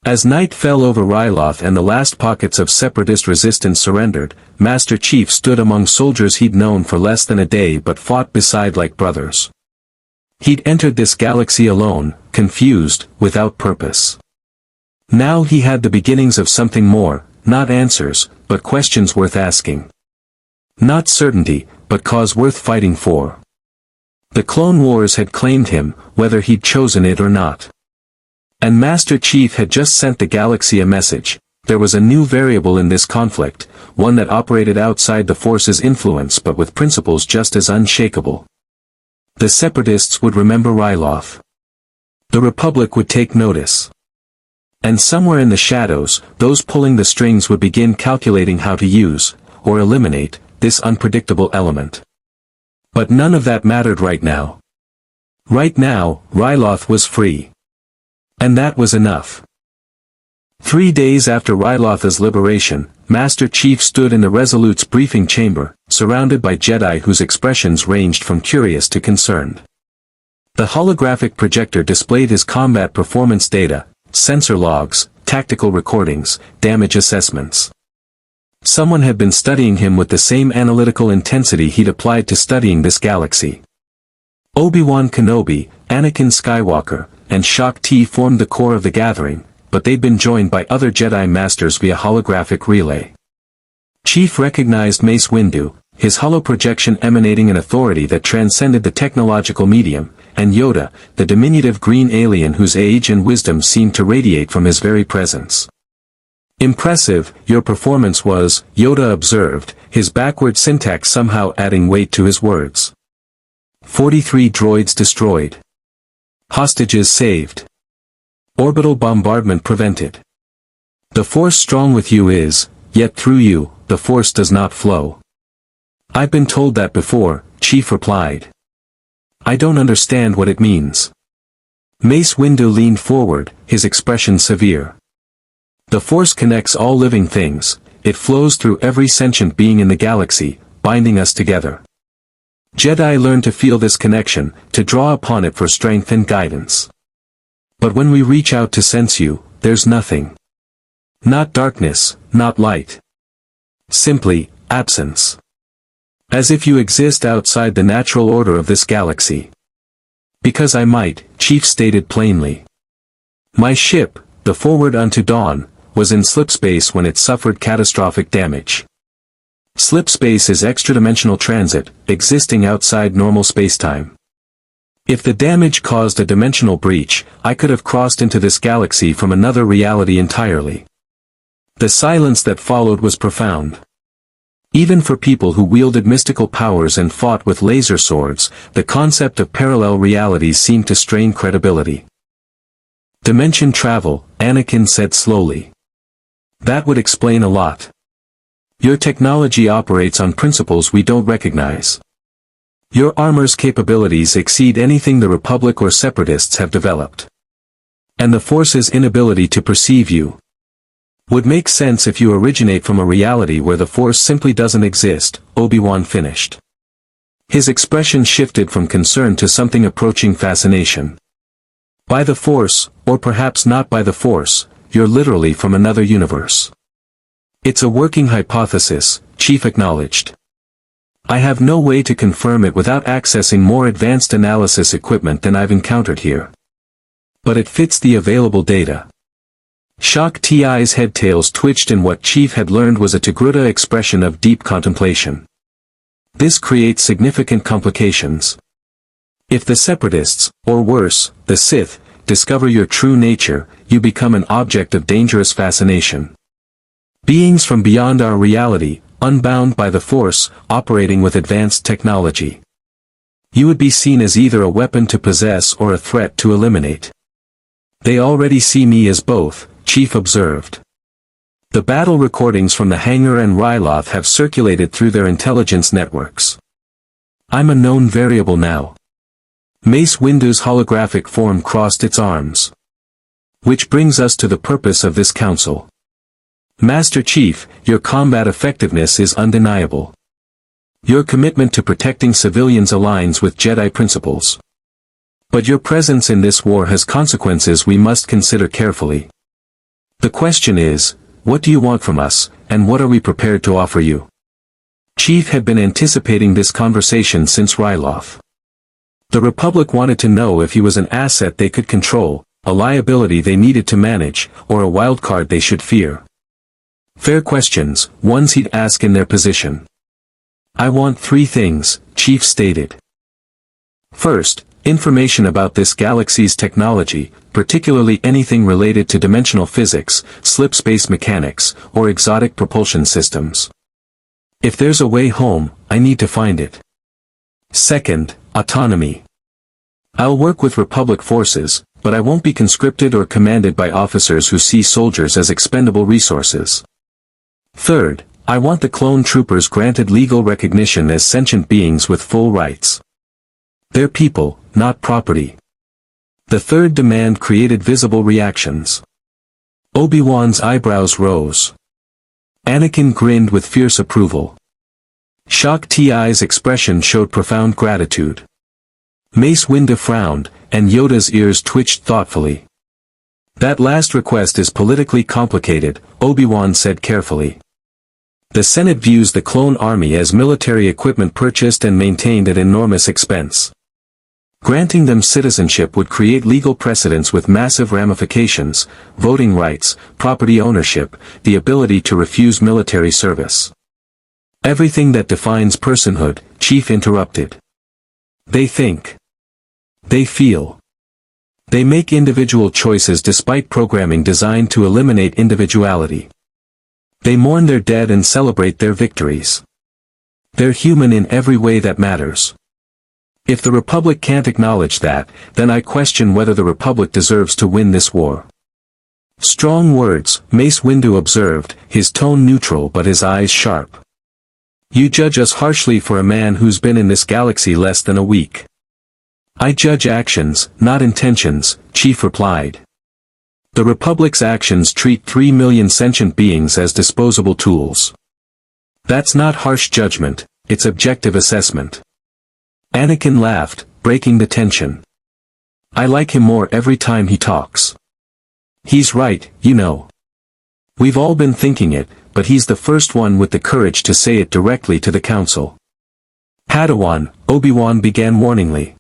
As night fell over Ryloth and the last pockets of separatist resistance surrendered, Master Chief stood among soldiers he'd known for less than a day but fought beside like brothers. He'd entered this galaxy alone, confused, without purpose. Now he had the beginnings of something more, not answers, but questions worth asking. Not certainty, but cause worth fighting for. The Clone Wars had claimed him, whether he'd chosen it or not. And Master Chief had just sent the galaxy a message. There was a new variable in this conflict, one that operated outside the Force's influence but with principles just as unshakable. The Separatists would remember Ryloth. The Republic would take notice. And somewhere in the shadows, those pulling the strings would begin calculating how to use, or eliminate, this unpredictable element. But none of that mattered right now. Right now, Ryloth was free. And that was enough. 3 days after Ryloth's liberation, Master Chief stood in the Resolute's briefing chamber, surrounded by Jedi whose expressions ranged from curious to concerned. The holographic projector displayed his combat performance data, sensor logs, tactical recordings, damage assessments. Someone had been studying him with the same analytical intensity he'd applied to studying this galaxy. Obi-Wan Kenobi, Anakin Skywalker, and Shak-Ti formed the core of the gathering, but they'd been joined by other Jedi Masters via holographic relay. Chief recognized Mace Windu, his holoprojection emanating an authority that transcended the technological medium, and Yoda, the diminutive green alien whose age and wisdom seemed to radiate from his very presence. "Impressive, your performance was," Yoda observed, his backward syntax somehow adding weight to his words. 43 droids destroyed. Hostages saved. Orbital bombardment prevented. The Force strong with you is, yet through you, the Force does not flow. "I've been told that before," Chief replied. "I don't understand what it means." Mace Windu leaned forward, his expression severe. "The Force connects all living things, it flows through every sentient being in the galaxy, binding us together. Jedi learn to feel this connection, to draw upon it for strength and guidance. But when we reach out to sense you, there's nothing. Not darkness, not light. Simply, absence. As if you exist outside the natural order of this galaxy." "Because I might," Chief stated plainly. "My ship, the Forward Unto Dawn, was in slipspace when it suffered catastrophic damage. Slipspace is extradimensional transit, existing outside normal spacetime. If the damage caused a dimensional breach, I could have crossed into this galaxy from another reality entirely." The silence that followed was profound. Even for people who wielded mystical powers and fought with laser swords, the concept of parallel realities seemed to strain credibility. "Dimension travel," Anakin said slowly. "That would explain a lot. Your technology operates on principles we don't recognize. Your armor's capabilities exceed anything the Republic or Separatists have developed. And the Force's inability to perceive you would make sense if you originate from a reality where the Force simply doesn't exist," Obi-Wan finished. His expression shifted from concern to something approaching fascination. "By the Force, or perhaps not by the Force, you're literally from another universe." "It's a working hypothesis," Chief acknowledged. "I have no way to confirm it without accessing more advanced analysis equipment than I've encountered here. But it fits the available data." Shak-Ti's head tails twitched in what Chief had learned was a Togruta expression of deep contemplation. "This creates significant complications. If the Separatists, or worse, the Sith, discover your true nature, you become an object of dangerous fascination. Beings from beyond our reality, unbound by the Force, operating with advanced technology. You would be seen as either a weapon to possess or a threat to eliminate." "They already see me as both," Chief observed. "The battle recordings from the hangar and Ryloth have circulated through their intelligence networks. I'm a known variable now." Mace Windu's holographic form crossed its arms. "Which brings us to the purpose of this council. Master Chief, your combat effectiveness is undeniable. Your commitment to protecting civilians aligns with Jedi principles. But your presence in this war has consequences we must consider carefully. The question is, what do you want from us, and what are we prepared to offer you?" Chief had been anticipating this conversation since Ryloth. The Republic wanted to know if he was an asset they could control, a liability they needed to manage, or a wildcard they should fear. Fair questions, ones he'd ask in their position. "I want 3 things," Chief stated. "First, information about this galaxy's technology, particularly anything related to dimensional physics, slipspace mechanics, or exotic propulsion systems. If there's a way home, I need to find it. Second, autonomy. I'll work with Republic forces, but I won't be conscripted or commanded by officers who see soldiers as expendable resources. Third, I want the clone troopers granted legal recognition as sentient beings with full rights. They're people, not property. The third demand created visible reactions. Obi-Wan's eyebrows rose. Anakin grinned with fierce approval. Shock Ti's expression showed profound gratitude. Mace Windu frowned, and Yoda's ears twitched thoughtfully. That last request is politically complicated, Obi-Wan said carefully. The Senate views the clone army as military equipment purchased and maintained at enormous expense. Granting them citizenship would create legal precedents with massive ramifications: voting rights, property ownership, the ability to refuse military service. Everything that defines personhood, Chief interrupted. They think. They feel. They make individual choices despite programming designed to eliminate individuality. They mourn their dead and celebrate their victories. They're human in every way that matters. If the Republic can't acknowledge that, then I question whether the Republic deserves to win this war. Strong words, Mace Windu observed, his tone neutral but his eyes sharp. You judge us harshly for a man who's been in this galaxy less than a week. I judge actions, not intentions, Chief replied. The Republic's actions treat 3 million sentient beings as disposable tools. That's not harsh judgment, it's objective assessment. Anakin laughed, breaking the tension. I like him more every time he talks. He's right, you know. We've all been thinking it, but he's the first one with the courage to say it directly to the Council. Padawan, Obi-Wan began warningly.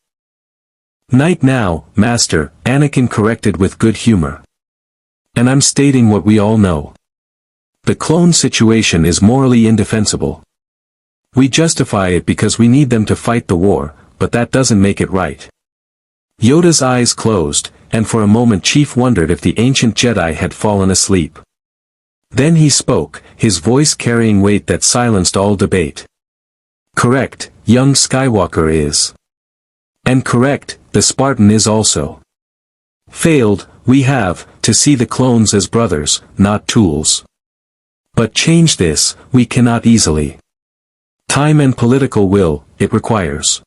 Night now, Master, Anakin corrected with good humor. And I'm stating what we all know. The clone situation is morally indefensible. We justify it because we need them to fight the war, but that doesn't make it right. Yoda's eyes closed, and for a moment Chief wondered if the ancient Jedi had fallen asleep. Then he spoke, his voice carrying weight that silenced all debate. Correct, young Skywalker is. And correct, the Spartan is also. Failed, we have, to see the clones as brothers, not tools. But change this, we cannot easily. Time and political will, it requires.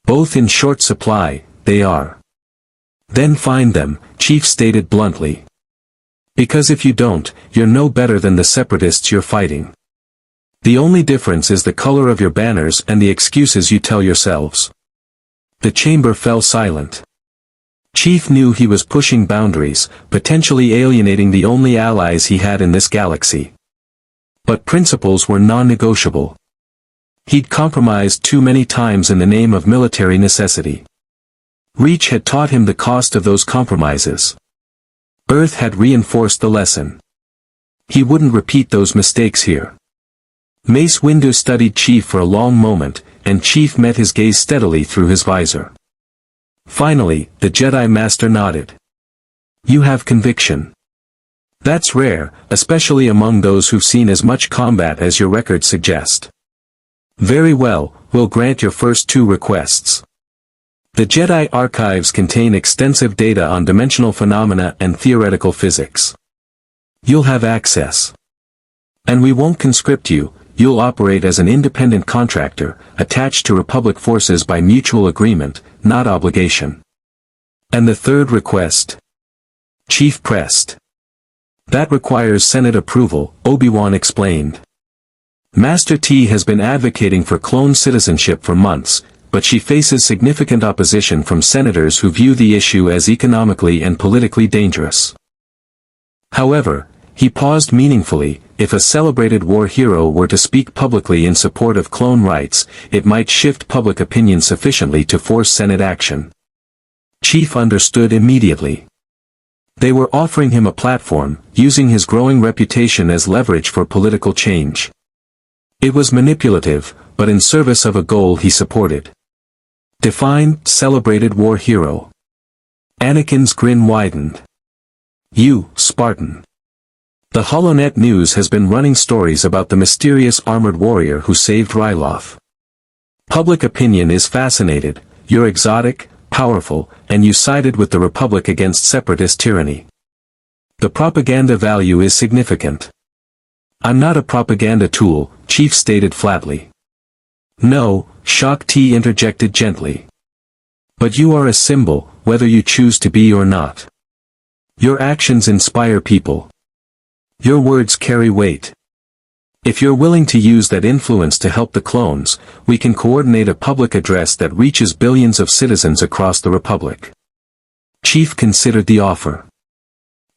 Both in short supply, they are. Then find them, Chief stated bluntly. Because if you don't, you're no better than the separatists you're fighting. The only difference is the color of your banners and the excuses you tell yourselves. The chamber fell silent. Chief knew he was pushing boundaries, potentially alienating the only allies he had in this galaxy. But principles were non-negotiable. He'd compromised too many times in the name of military necessity. Reach had taught him the cost of those compromises. Earth had reinforced the lesson. He wouldn't repeat those mistakes here. Mace Windu studied Chief for a long moment, and Chief met his gaze steadily through his visor. Finally, the Jedi Master nodded. You have conviction. That's rare, especially among those who've seen as much combat as your records suggest. Very well, we'll grant your first 2 requests. The Jedi archives contain extensive data on dimensional phenomena and theoretical physics. You'll have access. And we won't conscript you, you'll operate as an independent contractor, attached to Republic forces by mutual agreement, not obligation. And the third request? Chief pressed. That requires Senate approval, Obi-Wan explained. Master T has been advocating for clone citizenship for months, but she faces significant opposition from senators who view the issue as economically and politically dangerous. However, he paused meaningfully, if a celebrated war hero were to speak publicly in support of clone rights, it might shift public opinion sufficiently to force Senate action. Chief understood immediately. They were offering him a platform, using his growing reputation as leverage for political change. It was manipulative, but in service of a goal he supported. Define, celebrated war hero. Anakin's grin widened. You, Spartan. The HoloNet News has been running stories about the mysterious armored warrior who saved Ryloth. Public opinion is fascinated, you're exotic, powerful, and you sided with the Republic against separatist tyranny. The propaganda value is significant. I'm not a propaganda tool, Chief stated flatly. No, Shock T interjected gently. But you are a symbol, whether you choose to be or not. Your actions inspire people. Your words carry weight. If you're willing to use that influence to help the clones, we can coordinate a public address that reaches billions of citizens across the Republic. Chief considered the offer.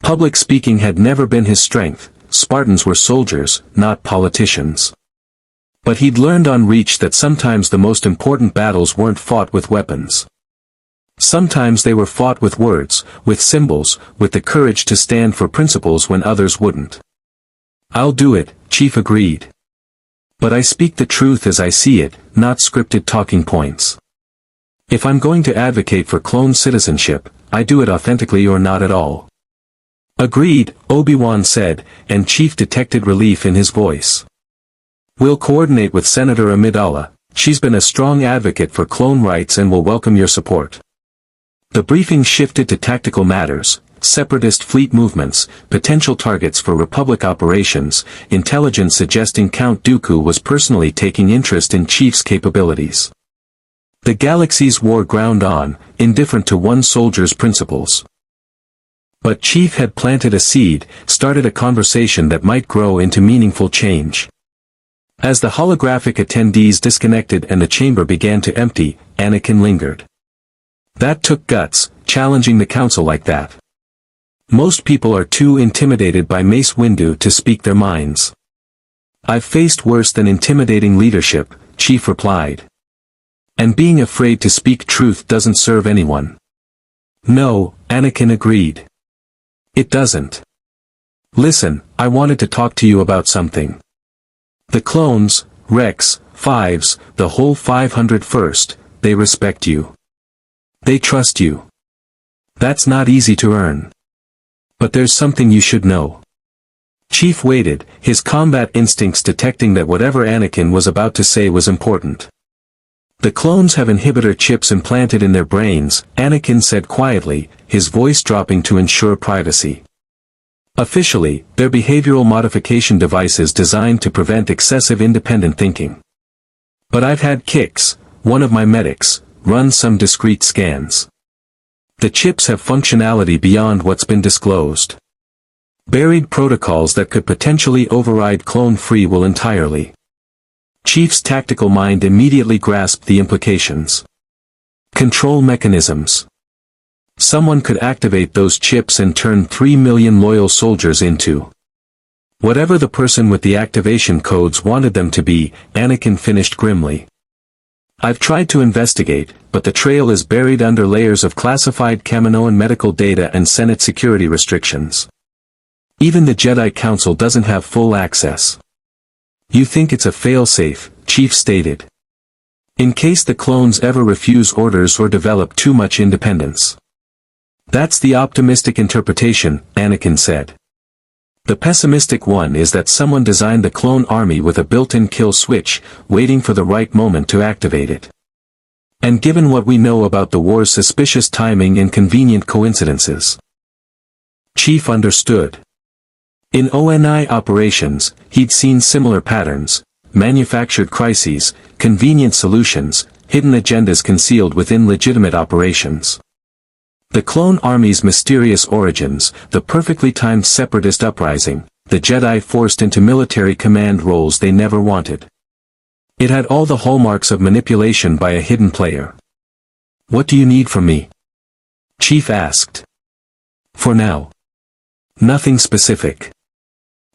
Public speaking had never been his strength. Spartans were soldiers, not politicians. But he'd learned on Reach that sometimes the most important battles weren't fought with weapons. Sometimes they were fought with words, with symbols, with the courage to stand for principles when others wouldn't. I'll do it, Chief agreed. But I speak the truth as I see it, not scripted talking points. If I'm going to advocate for clone citizenship, I do it authentically or not at all. Agreed, Obi-Wan said, and Chief detected relief in his voice. We'll coordinate with Senator Amidala. She's been a strong advocate for clone rights and will welcome your support. The briefing shifted to tactical matters, separatist fleet movements, potential targets for Republic operations, intelligence suggesting Count Dooku was personally taking interest in Chief's capabilities. The galaxy's war ground on, indifferent to one soldier's principles. But Chief had planted a seed, started a conversation that might grow into meaningful change. As the holographic attendees disconnected and the chamber began to empty, Anakin lingered. That took guts, challenging the council like that. Most people are too intimidated by Mace Windu to speak their minds. I've faced worse than intimidating leadership, Chief replied. And being afraid to speak truth doesn't serve anyone. No, Anakin agreed. It doesn't. Listen, I wanted to talk to you about something. The clones, Rex, Fives, the whole 501st, they respect you. They trust you. That's not easy to earn. But there's something you should know. Chief waited, his combat instincts detecting that whatever Anakin was about to say was important. The clones have inhibitor chips implanted in their brains, Anakin said quietly, his voice dropping to ensure privacy. Officially, they're behavioral modification devices designed to prevent excessive independent thinking. But I've had Kix, one of my medics, run some discrete scans. The chips have functionality beyond what's been disclosed. Buried protocols that could potentially override clone free will entirely. Chief's tactical mind immediately grasped the implications. Control mechanisms. Someone could activate those chips and turn 3 million loyal soldiers into whatever the person with the activation codes wanted them to be, Anakin finished grimly. I've tried to investigate, but the trail is buried under layers of classified Kaminoan medical data and Senate security restrictions. Even the Jedi Council doesn't have full access. You think it's a failsafe, Chief stated. In case the clones ever refuse orders or develop too much independence. That's the optimistic interpretation, Anakin said. The pessimistic one is that someone designed the clone army with a built-in kill switch, waiting for the right moment to activate it. And given what we know about the war's suspicious timing and convenient coincidences. Chief understood. In ONI operations, he'd seen similar patterns, manufactured crises, convenient solutions, hidden agendas concealed within legitimate operations. The clone army's mysterious origins, the perfectly timed separatist uprising, the Jedi forced into military command roles they never wanted. It had all the hallmarks of manipulation by a hidden player. What do you need from me? Chief asked. For now. Nothing specific.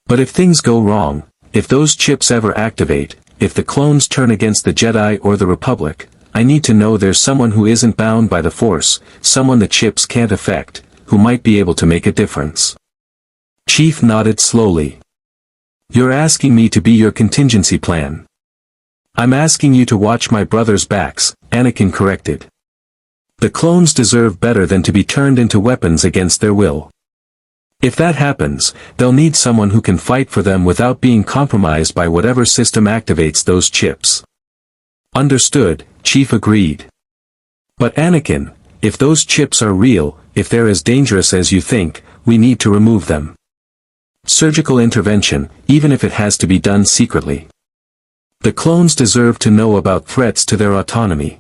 But if things go wrong, if those chips ever activate, if the clones turn against the Jedi or the Republic, I need to know there's someone who isn't bound by the Force, someone the chips can't affect, who might be able to make a difference. Chief nodded slowly. You're asking me to be your contingency plan. I'm asking you to watch my brothers' backs, Anakin corrected. The clones deserve better than to be turned into weapons against their will. If that happens, they'll need someone who can fight for them without being compromised by whatever system activates those chips. Understood, Chief agreed. But Anakin, if those chips are real, if they're as dangerous as you think, we need to remove them. Surgical intervention, even if it has to be done secretly. The clones deserve to know about threats to their autonomy.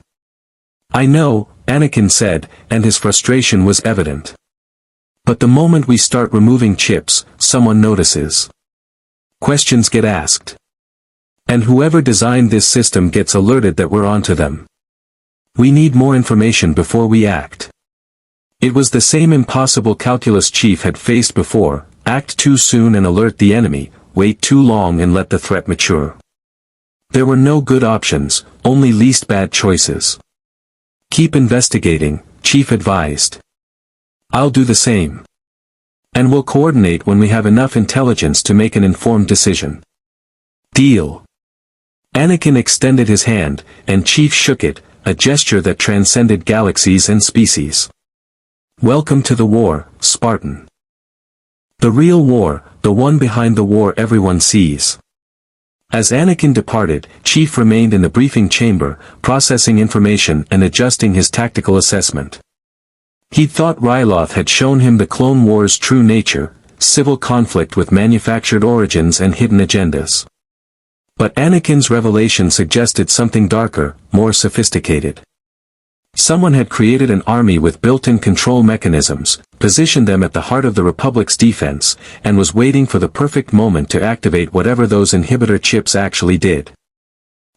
I know, Anakin said, and his frustration was evident. But the moment we start removing chips, someone notices. Questions get asked. And whoever designed this system gets alerted that we're onto them. We need more information before we act. It was the same impossible calculus Chief had faced before: act too soon and alert the enemy, wait too long and let the threat mature. There were no good options, only least bad choices. Keep investigating, Chief advised. I'll do the same. And we'll coordinate when we have enough intelligence to make an informed decision. Deal. Anakin extended his hand, and Chief shook it, a gesture that transcended galaxies and species. Welcome to the war, Spartan. The real war, the one behind the war everyone sees. As Anakin departed, Chief remained in the briefing chamber, processing information and adjusting his tactical assessment. He'd thought Ryloth had shown him the Clone War's true nature, civil conflict with manufactured origins and hidden agendas. But Anakin's revelation suggested something darker, more sophisticated. Someone had created an army with built-in control mechanisms, positioned them at the heart of the Republic's defense, and was waiting for the perfect moment to activate whatever those inhibitor chips actually did.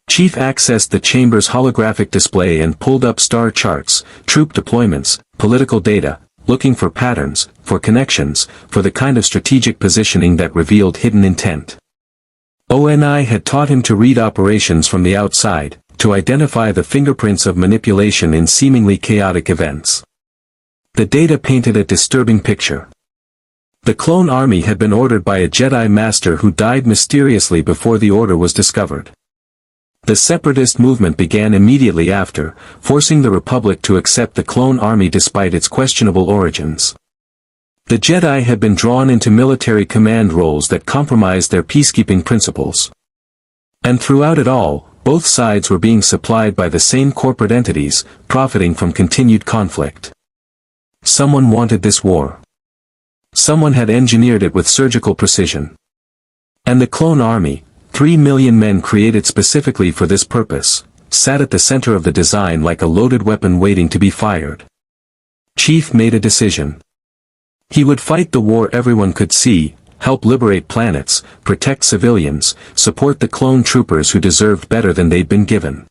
Chief accessed the chamber's holographic display and pulled up star charts, troop deployments, political data, looking for patterns, for connections, for the kind of strategic positioning that revealed hidden intent. ONI had taught him to read operations from the outside, to identify the fingerprints of manipulation in seemingly chaotic events. The data painted a disturbing picture. The clone army had been ordered by a Jedi Master who died mysteriously before the order was discovered. The separatist movement began immediately after, forcing the Republic to accept the clone army despite its questionable origins. The Jedi had been drawn into military command roles that compromised their peacekeeping principles. And throughout it all, both sides were being supplied by the same corporate entities, profiting from continued conflict. Someone wanted this war. Someone had engineered it with surgical precision. And the clone army, 3 million men created specifically for this purpose, sat at the center of the design like a loaded weapon waiting to be fired. Chief made a decision. He would fight the war everyone could see, help liberate planets, protect civilians, support the clone troopers who deserved better than they'd been given.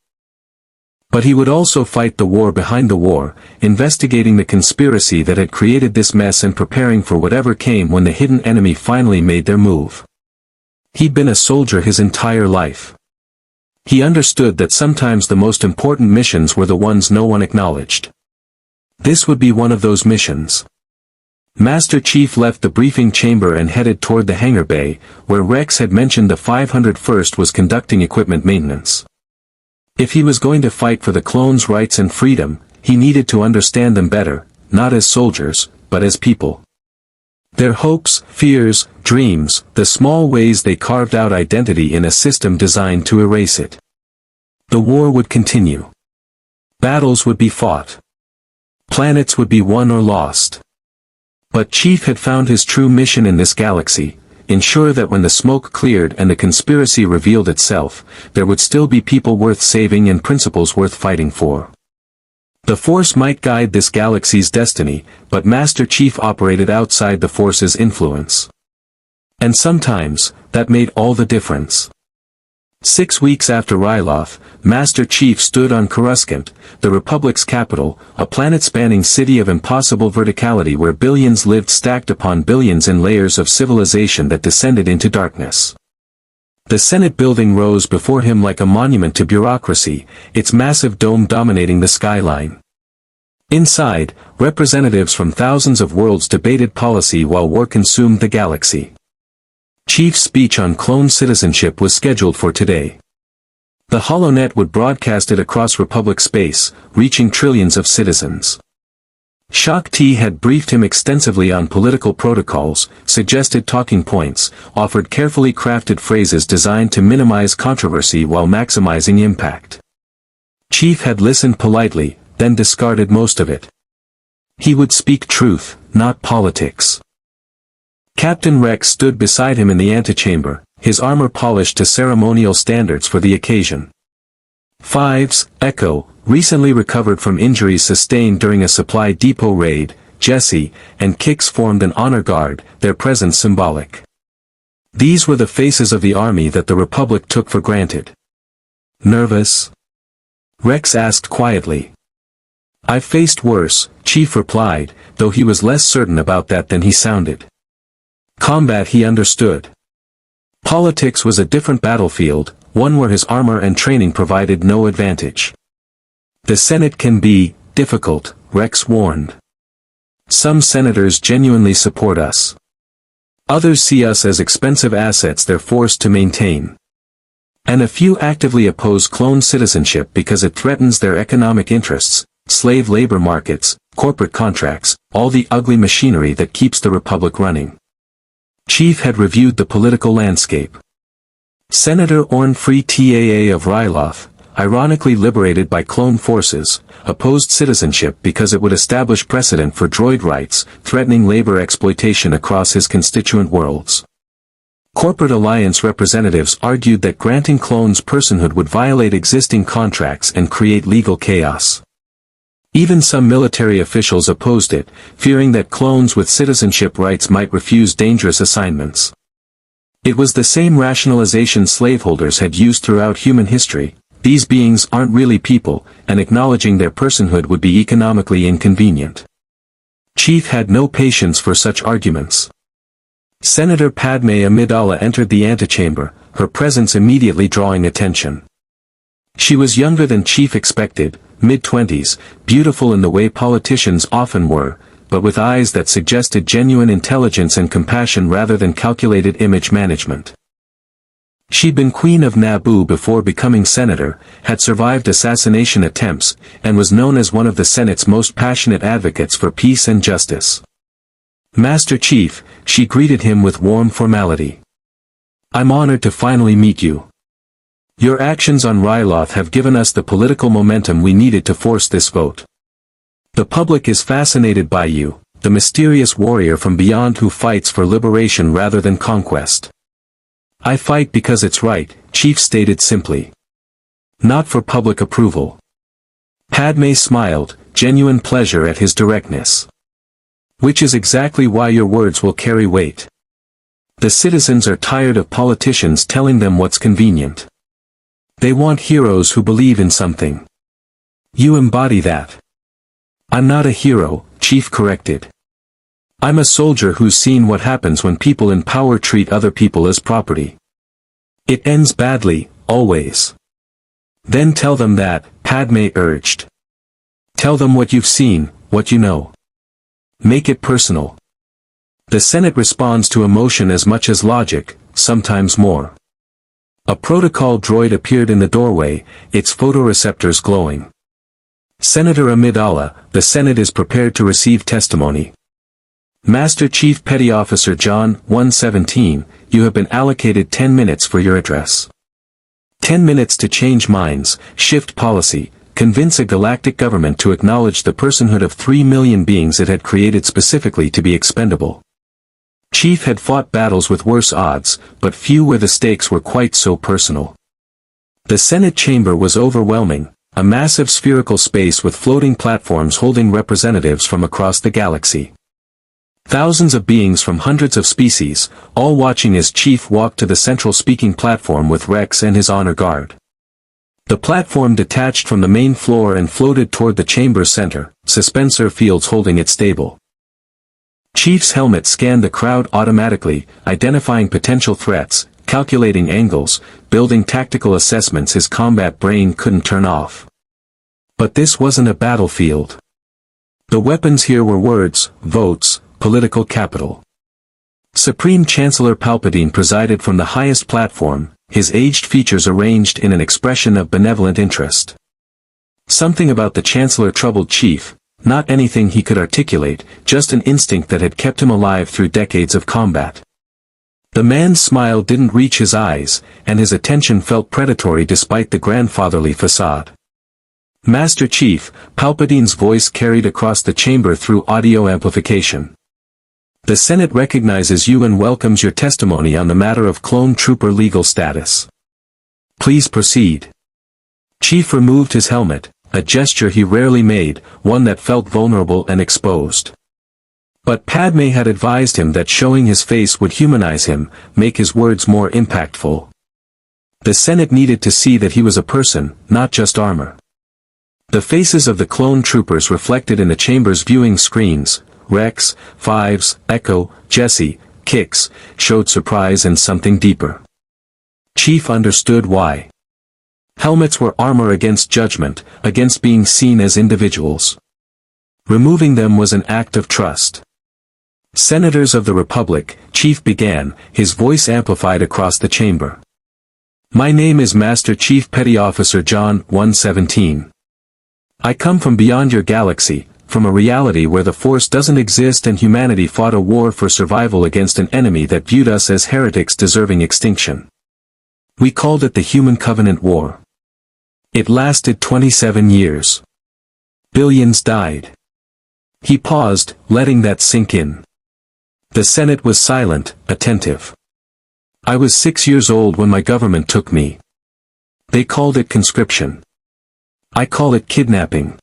But he would also fight the war behind the war, investigating the conspiracy that had created this mess and preparing for whatever came when the hidden enemy finally made their move. He'd been a soldier his entire life. He understood that sometimes the most important missions were the ones no one acknowledged. This would be one of those missions. Master Chief left the briefing chamber and headed toward the hangar bay, where Rex had mentioned the 501st was conducting equipment maintenance. If he was going to fight for the clones' rights and freedom, he needed to understand them better, not as soldiers, but as people. Their hopes, fears, dreams, the small ways they carved out identity in a system designed to erase it. The war would continue. Battles would be fought. Planets would be won or lost. But Chief had found his true mission in this galaxy: ensure that when the smoke cleared and the conspiracy revealed itself, there would still be people worth saving and principles worth fighting for. The Force might guide this galaxy's destiny, but Master Chief operated outside the Force's influence. And sometimes, that made all the difference. 6 weeks after Ryloth, Master Chief stood on Coruscant, the Republic's capital, a planet-spanning city of impossible verticality where billions lived stacked upon billions in layers of civilization that descended into darkness. The Senate building rose before him like a monument to bureaucracy, its massive dome dominating the skyline. Inside, representatives from thousands of worlds debated policy while war consumed the galaxy. Chief's speech on clone citizenship was scheduled for today. The HoloNet would broadcast it across Republic space, reaching trillions of citizens. Shaak Ti had briefed him extensively on political protocols, suggested talking points, offered carefully crafted phrases designed to minimize controversy while maximizing impact. Chief had listened politely, then discarded most of it. He would speak truth, not politics. Captain Rex stood beside him in the antechamber, his armor polished to ceremonial standards for the occasion. Fives, Echo, recently recovered from injuries sustained during a supply depot raid, Jesse, and Kix formed an honor guard, their presence symbolic. These were the faces of the army that the Republic took for granted. Nervous? Rex asked quietly. I've faced worse, Chief replied, though he was less certain about that than he sounded. Combat he understood. Politics was a different battlefield, one where his armor and training provided no advantage. The Senate can be difficult, Rex warned. Some senators genuinely support us. Others see us as expensive assets they're forced to maintain. And a few actively oppose clone citizenship because it threatens their economic interests, slave labor markets, corporate contracts, all the ugly machinery that keeps the Republic running. Chief had reviewed the political landscape. Senator Orn Free Taa of Ryloth, ironically liberated by clone forces, opposed citizenship because it would establish precedent for droid rights, threatening labor exploitation across his constituent worlds. Corporate alliance representatives argued that granting clones personhood would violate existing contracts and create legal chaos. Even some military officials opposed it, fearing that clones with citizenship rights might refuse dangerous assignments. It was the same rationalization slaveholders had used throughout human history: these beings aren't really people, and acknowledging their personhood would be economically inconvenient. Chief had no patience for such arguments. Senator Padme Amidala entered the antechamber, her presence immediately drawing attention. She was younger than Chief expected, mid-20s, beautiful in the way politicians often were, but with eyes that suggested genuine intelligence and compassion rather than calculated image management. She'd been Queen of Naboo before becoming senator, had survived assassination attempts, and was known as one of the Senate's most passionate advocates for peace and justice. Master Chief, she greeted him with warm formality. I'm honored to finally meet you. Your actions on Ryloth have given us the political momentum we needed to force this vote. The public is fascinated by you, the mysterious warrior from beyond who fights for liberation rather than conquest. I fight because it's right, Chief stated simply. Not for public approval. Padme smiled, genuine pleasure at his directness. Which is exactly why your words will carry weight. The citizens are tired of politicians telling them what's convenient. They want heroes who believe in something. You embody that. I'm not a hero, Chief corrected. I'm a soldier who's seen what happens when people in power treat other people as property. It ends badly, always. Then tell them that, Padme urged. Tell them what you've seen, what you know. Make it personal. The Senate responds to emotion as much as logic, sometimes more. A protocol droid appeared in the doorway, its photoreceptors glowing. Senator Amidala, the Senate is prepared to receive testimony. Master Chief Petty Officer John 117, you have been allocated 10 minutes for your address. 10 minutes to change minds, shift policy, convince a galactic government to acknowledge the personhood of 3 million beings it had created specifically to be expendable. Chief had fought battles with worse odds, but few where the stakes were quite so personal. The Senate chamber was overwhelming, a massive spherical space with floating platforms holding representatives from across the galaxy. Thousands of beings from hundreds of species, all watching as Chief walked to the central speaking platform with Rex and his honor guard. The platform detached from the main floor and floated toward the chamber's center, suspensor fields holding it stable. Chief's helmet scanned the crowd automatically, identifying potential threats, calculating angles, building tactical assessments his combat brain couldn't turn off. But this wasn't a battlefield. The weapons here were words, votes, political capital. Supreme Chancellor Palpatine presided from the highest platform, his aged features arranged in an expression of benevolent interest. Something about the Chancellor troubled Chief, not anything he could articulate, just an instinct that had kept him alive through decades of combat. The man's smile didn't reach his eyes, and his attention felt predatory despite the grandfatherly facade. Master Chief, Palpatine's voice carried across the chamber through audio amplification. The Senate recognizes you and welcomes your testimony on the matter of clone trooper legal status. Please proceed. Chief removed his helmet, a gesture he rarely made, one that felt vulnerable and exposed. But Padme had advised him that showing his face would humanize him, make his words more impactful. The Senate needed to see that he was a person, not just armor. The faces of the clone troopers reflected in the chamber's viewing screens, Rex, Fives, Echo, Jesse, Kix, showed surprise and something deeper. Chief understood why. Helmets were armor against judgment, against being seen as individuals. Removing them was an act of trust. Senators of the Republic, Chief began, his voice amplified across the chamber. My name is Master Chief Petty Officer John 117. I come from beyond your galaxy, from a reality where the Force doesn't exist and humanity fought a war for survival against an enemy that viewed us as heretics deserving extinction. We called it the Human Covenant War. It lasted 27 years. Billions died. He paused, letting that sink in. The Senate was silent, attentive. I was 6 years old when my government took me. They called it conscription. I call it kidnapping.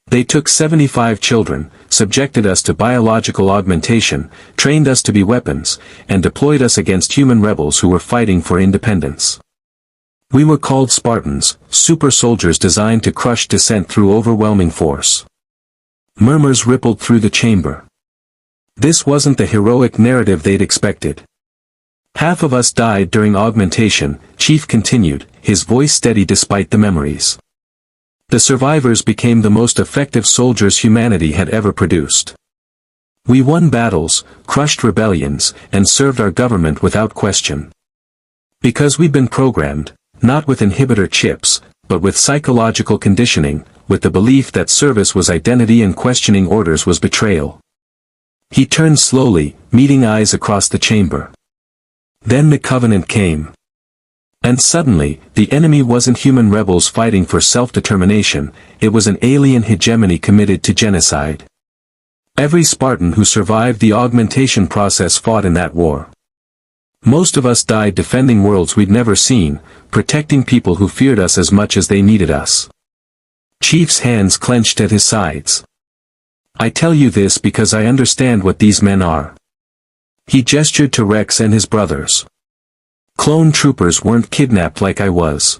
They took 75 children, subjected us to biological augmentation, trained us to be weapons, and deployed us against human rebels who were fighting for independence. We were called Spartans, super soldiers designed to crush dissent through overwhelming force. Murmurs rippled through the chamber. This wasn't the heroic narrative they'd expected. Half of us died during augmentation, Chief continued, his voice steady despite the memories. The survivors became the most effective soldiers humanity had ever produced. We won battles, crushed rebellions, and served our government without question. Because we'd been programmed, not with inhibitor chips, but with psychological conditioning, with the belief that service was identity and questioning orders was betrayal. He turned slowly, meeting eyes across the chamber. Then the Covenant came. And suddenly, the enemy wasn't human rebels fighting for self-determination, it was an alien hegemony committed to genocide. Every Spartan who survived the augmentation process fought in that war. Most of us died defending worlds we'd never seen, protecting people who feared us as much as they needed us. Chief's hands clenched at his sides. I tell you this because I understand what these men are. He gestured to Rex and his brothers. Clone troopers weren't kidnapped like I was.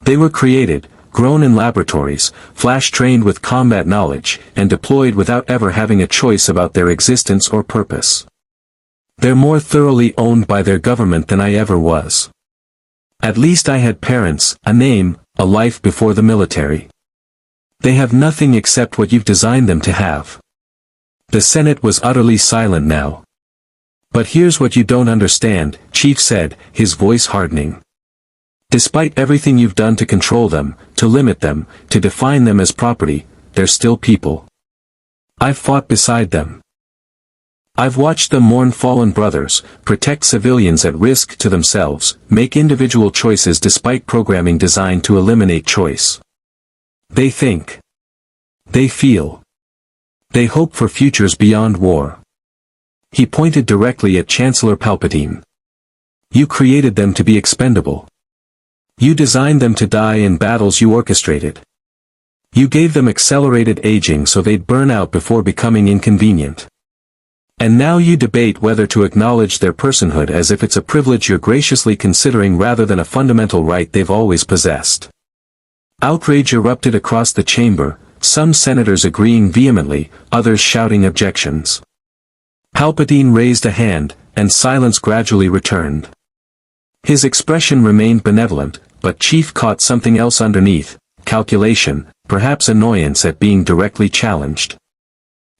They were created, grown in laboratories, flash-trained with combat knowledge, and deployed without ever having a choice about their existence or purpose. They're more thoroughly owned by their government than I ever was. At least I had parents, a name, a life before the military. They have nothing except what you've designed them to have. The Senate was utterly silent now. But here's what you don't understand, Chief said, his voice hardening. Despite everything you've done to control them, to limit them, to define them as property, they're still people. I've fought beside them. I've watched them mourn fallen brothers, protect civilians at risk to themselves, make individual choices despite programming designed to eliminate choice. They think. They feel. They hope for futures beyond war. He pointed directly at Chancellor Palpatine. You created them to be expendable. You designed them to die in battles you orchestrated. You gave them accelerated aging so they'd burn out before becoming inconvenient. And now you debate whether to acknowledge their personhood as if it's a privilege you're graciously considering rather than a fundamental right they've always possessed. Outrage erupted across the chamber, some senators agreeing vehemently, others shouting objections. Palpatine raised a hand, and silence gradually returned. His expression remained benevolent, but Chief caught something else underneath, calculation, perhaps annoyance at being directly challenged.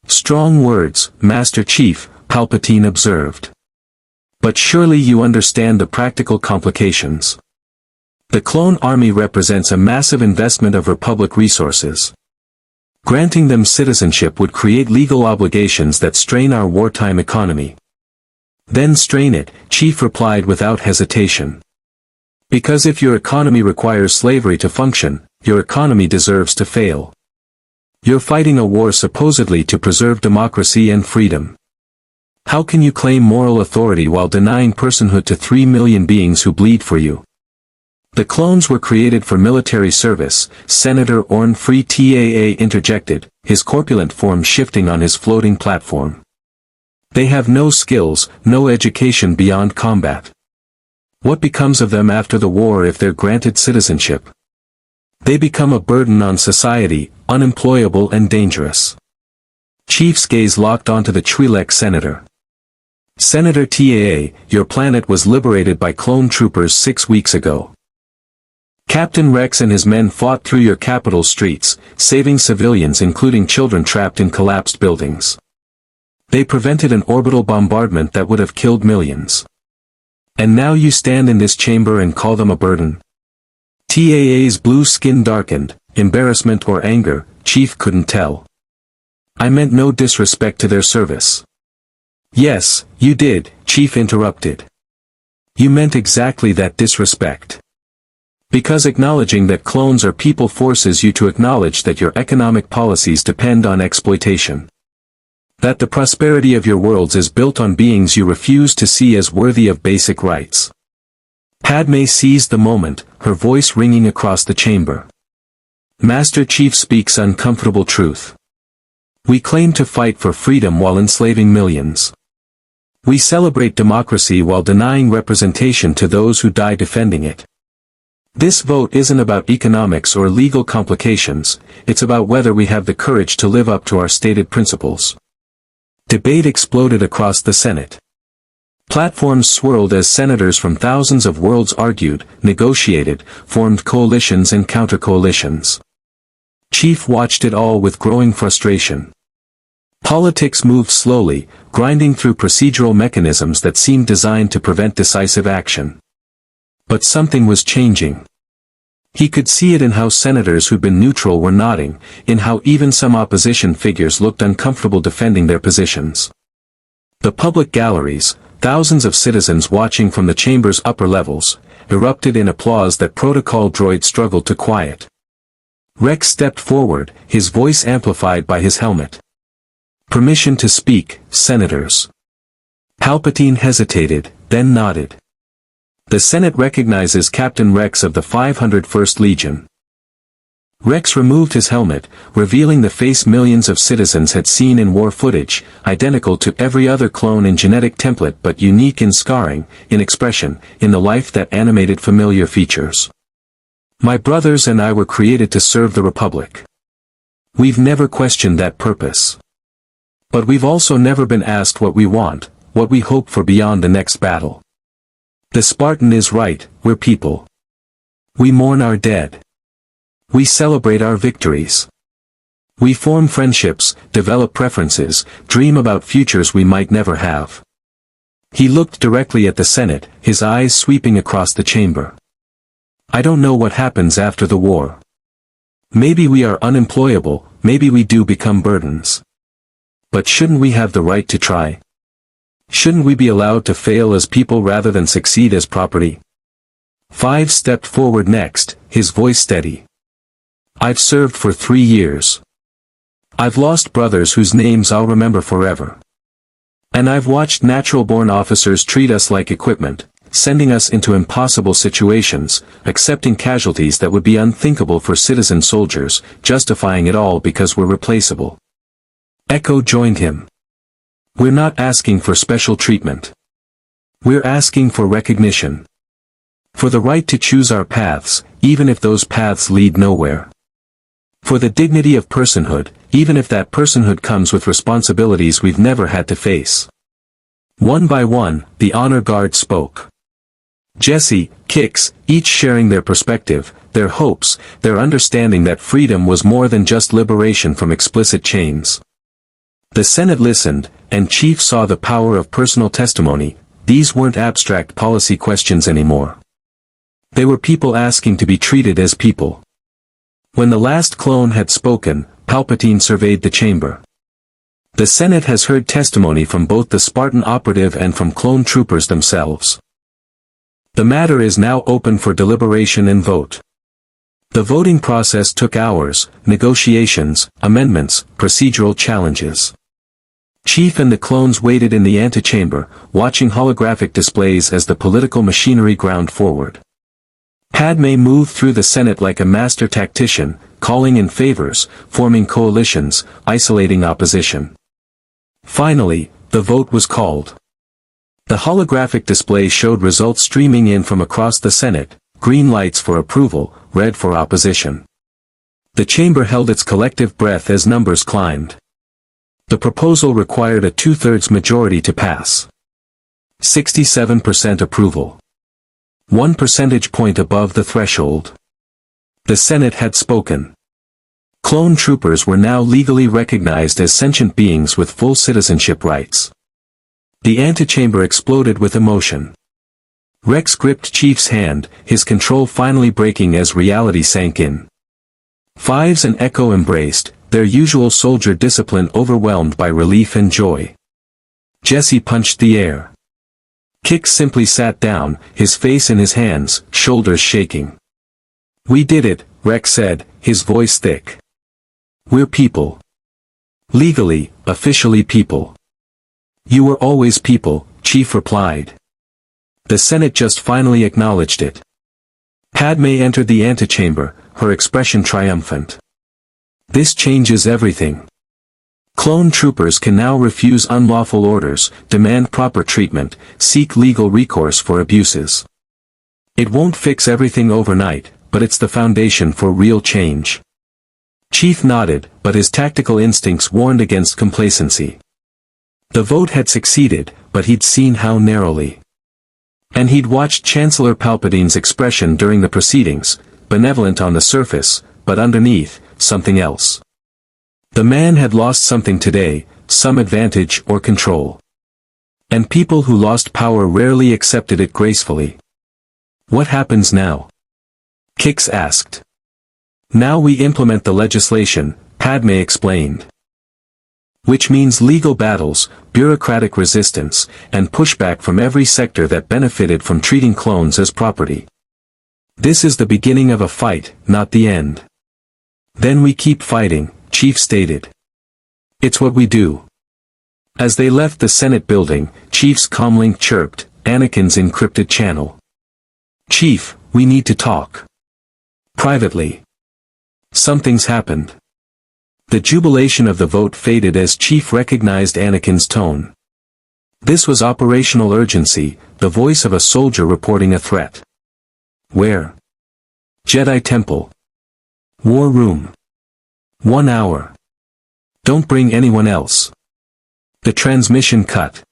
Strong words, Master Chief, Palpatine observed. But surely you understand the practical complications. The clone army represents a massive investment of Republic resources. Granting them citizenship would create legal obligations that strain our wartime economy. Then strain it, Chief replied without hesitation. Because if your economy requires slavery to function, your economy deserves to fail. You're fighting a war supposedly to preserve democracy and freedom. How can you claim moral authority while denying personhood to 3 million beings who bleed for you? The clones were created for military service, Senator Orn Free Taa interjected, his corpulent form shifting on his floating platform. They have no skills, no education beyond combat. What becomes of them after the war if they're granted citizenship? They become a burden on society, unemployable and dangerous. Chief's gaze locked onto the Twi'lek senator. Senator Taa, your planet was liberated by clone troopers 6 weeks ago. Captain Rex and his men fought through your capital streets, saving civilians including children trapped in collapsed buildings. They prevented an orbital bombardment that would have killed millions. And now you stand in this chamber and call them a burden? Taa's blue skin darkened, embarrassment or anger, Chief couldn't tell. I meant no disrespect to their service. Yes, you did, Chief interrupted. You meant exactly that disrespect. Because acknowledging that clones are people forces you to acknowledge that your economic policies depend on exploitation. That the prosperity of your worlds is built on beings you refuse to see as worthy of basic rights. Padme seized the moment, her voice ringing across the chamber. Master Chief speaks uncomfortable truth. We claim to fight for freedom while enslaving millions. We celebrate democracy while denying representation to those who die defending it. This vote isn't about economics or legal complications, it's about whether we have the courage to live up to our stated principles. Debate exploded across the Senate. Platforms swirled as senators from thousands of worlds argued, negotiated, formed coalitions and counter-coalitions. Chief watched it all with growing frustration. Politics moved slowly, grinding through procedural mechanisms that seemed designed to prevent decisive action. But something was changing. He could see it in how senators who'd been neutral were nodding, in how even some opposition figures looked uncomfortable defending their positions. The public galleries, thousands of citizens watching from the chamber's upper levels, erupted in applause that protocol droid struggled to quiet. Rex stepped forward, his voice amplified by his helmet. Permission to speak, senators. Palpatine hesitated, then nodded. The Senate recognizes Captain Rex of the 501st Legion. Rex removed his helmet, revealing the face millions of citizens had seen in war footage, identical to every other clone in genetic template but unique in scarring, in expression, in the life that animated familiar features. My brothers and I were created to serve the Republic. We've never questioned that purpose. But we've also never been asked what we want, what we hope for beyond the next battle. The Spartan is right, we're people. We mourn our dead. We celebrate our victories. We form friendships, develop preferences, dream about futures we might never have. He looked directly at the Senate, his eyes sweeping across the chamber. I don't know what happens after the war. Maybe we are unemployable, maybe we do become burdens. But shouldn't we have the right to try? Shouldn't we be allowed to fail as people rather than succeed as property? 5 stepped forward next, his voice steady. I've served for 3 years. I've lost brothers whose names I'll remember forever. And I've watched natural-born officers treat us like equipment, sending us into impossible situations, accepting casualties that would be unthinkable for citizen soldiers, justifying it all because we're replaceable. Echo joined him. We're not asking for special treatment. We're asking for recognition. For the right to choose our paths, even if those paths lead nowhere. For the dignity of personhood, even if that personhood comes with responsibilities we've never had to face. One by one, the honor guard spoke. Jesse, Kix, each sharing their perspective, their hopes, their understanding that freedom was more than just liberation from explicit chains. The Senate listened, and Chief saw the power of personal testimony. These weren't abstract policy questions anymore. They were people asking to be treated as people. When the last clone had spoken, Palpatine surveyed the chamber. The Senate has heard testimony from both the Spartan operative and from clone troopers themselves. The matter is now open for deliberation and vote. The voting process took hours, negotiations, amendments, procedural challenges. Chief and the clones waited in the antechamber, watching holographic displays as the political machinery ground forward. Padme moved through the Senate like a master tactician, calling in favors, forming coalitions, isolating opposition. Finally, the vote was called. The holographic display showed results streaming in from across the Senate, green lights for approval, red for opposition. The chamber held its collective breath as numbers climbed. The proposal required a 2/3 majority to pass. 67% approval. 1 percentage point above the threshold. The Senate had spoken. Clone troopers were now legally recognized as sentient beings with full citizenship rights. The antechamber exploded with emotion. Rex gripped Chief's hand, his control finally breaking as reality sank in. Fives and Echo embraced, their usual soldier discipline overwhelmed by relief and joy. Jesse punched the air. Kix simply sat down, his face in his hands, shoulders shaking. "We did it," Rex said, his voice thick. "We're people. Legally, officially people." "You were always people," Chief replied. The Senate just finally acknowledged it. Padme entered the antechamber, her expression triumphant. "This changes everything. Clone troopers can now refuse unlawful orders, demand proper treatment, seek legal recourse for abuses. It won't fix everything overnight, but it's the foundation for real change." Chief nodded, but his tactical instincts warned against complacency. The vote had succeeded, but he'd seen how narrowly. And he'd watched Chancellor Palpatine's expression during the proceedings, benevolent on the surface, but underneath, something else. The man had lost something today, some advantage or control. And people who lost power rarely accepted it gracefully. "What happens now?" Kix asked. "Now we implement the legislation," Padme explained. "Which means legal battles, bureaucratic resistance, and pushback from every sector that benefited from treating clones as property. This is the beginning of a fight, not the end. Then we keep fighting," Chief stated. "It's what we do." As they left the Senate building, Chief's comlink chirped, Anakin's encrypted channel. "Chief, we need to talk. Privately. Something's happened." The jubilation of the vote faded as Chief recognized Anakin's tone. This was operational urgency, the voice of a soldier reporting a threat. "Where?" "Jedi Temple. War Room. 1 hour. Don't bring anyone else." The transmission cut.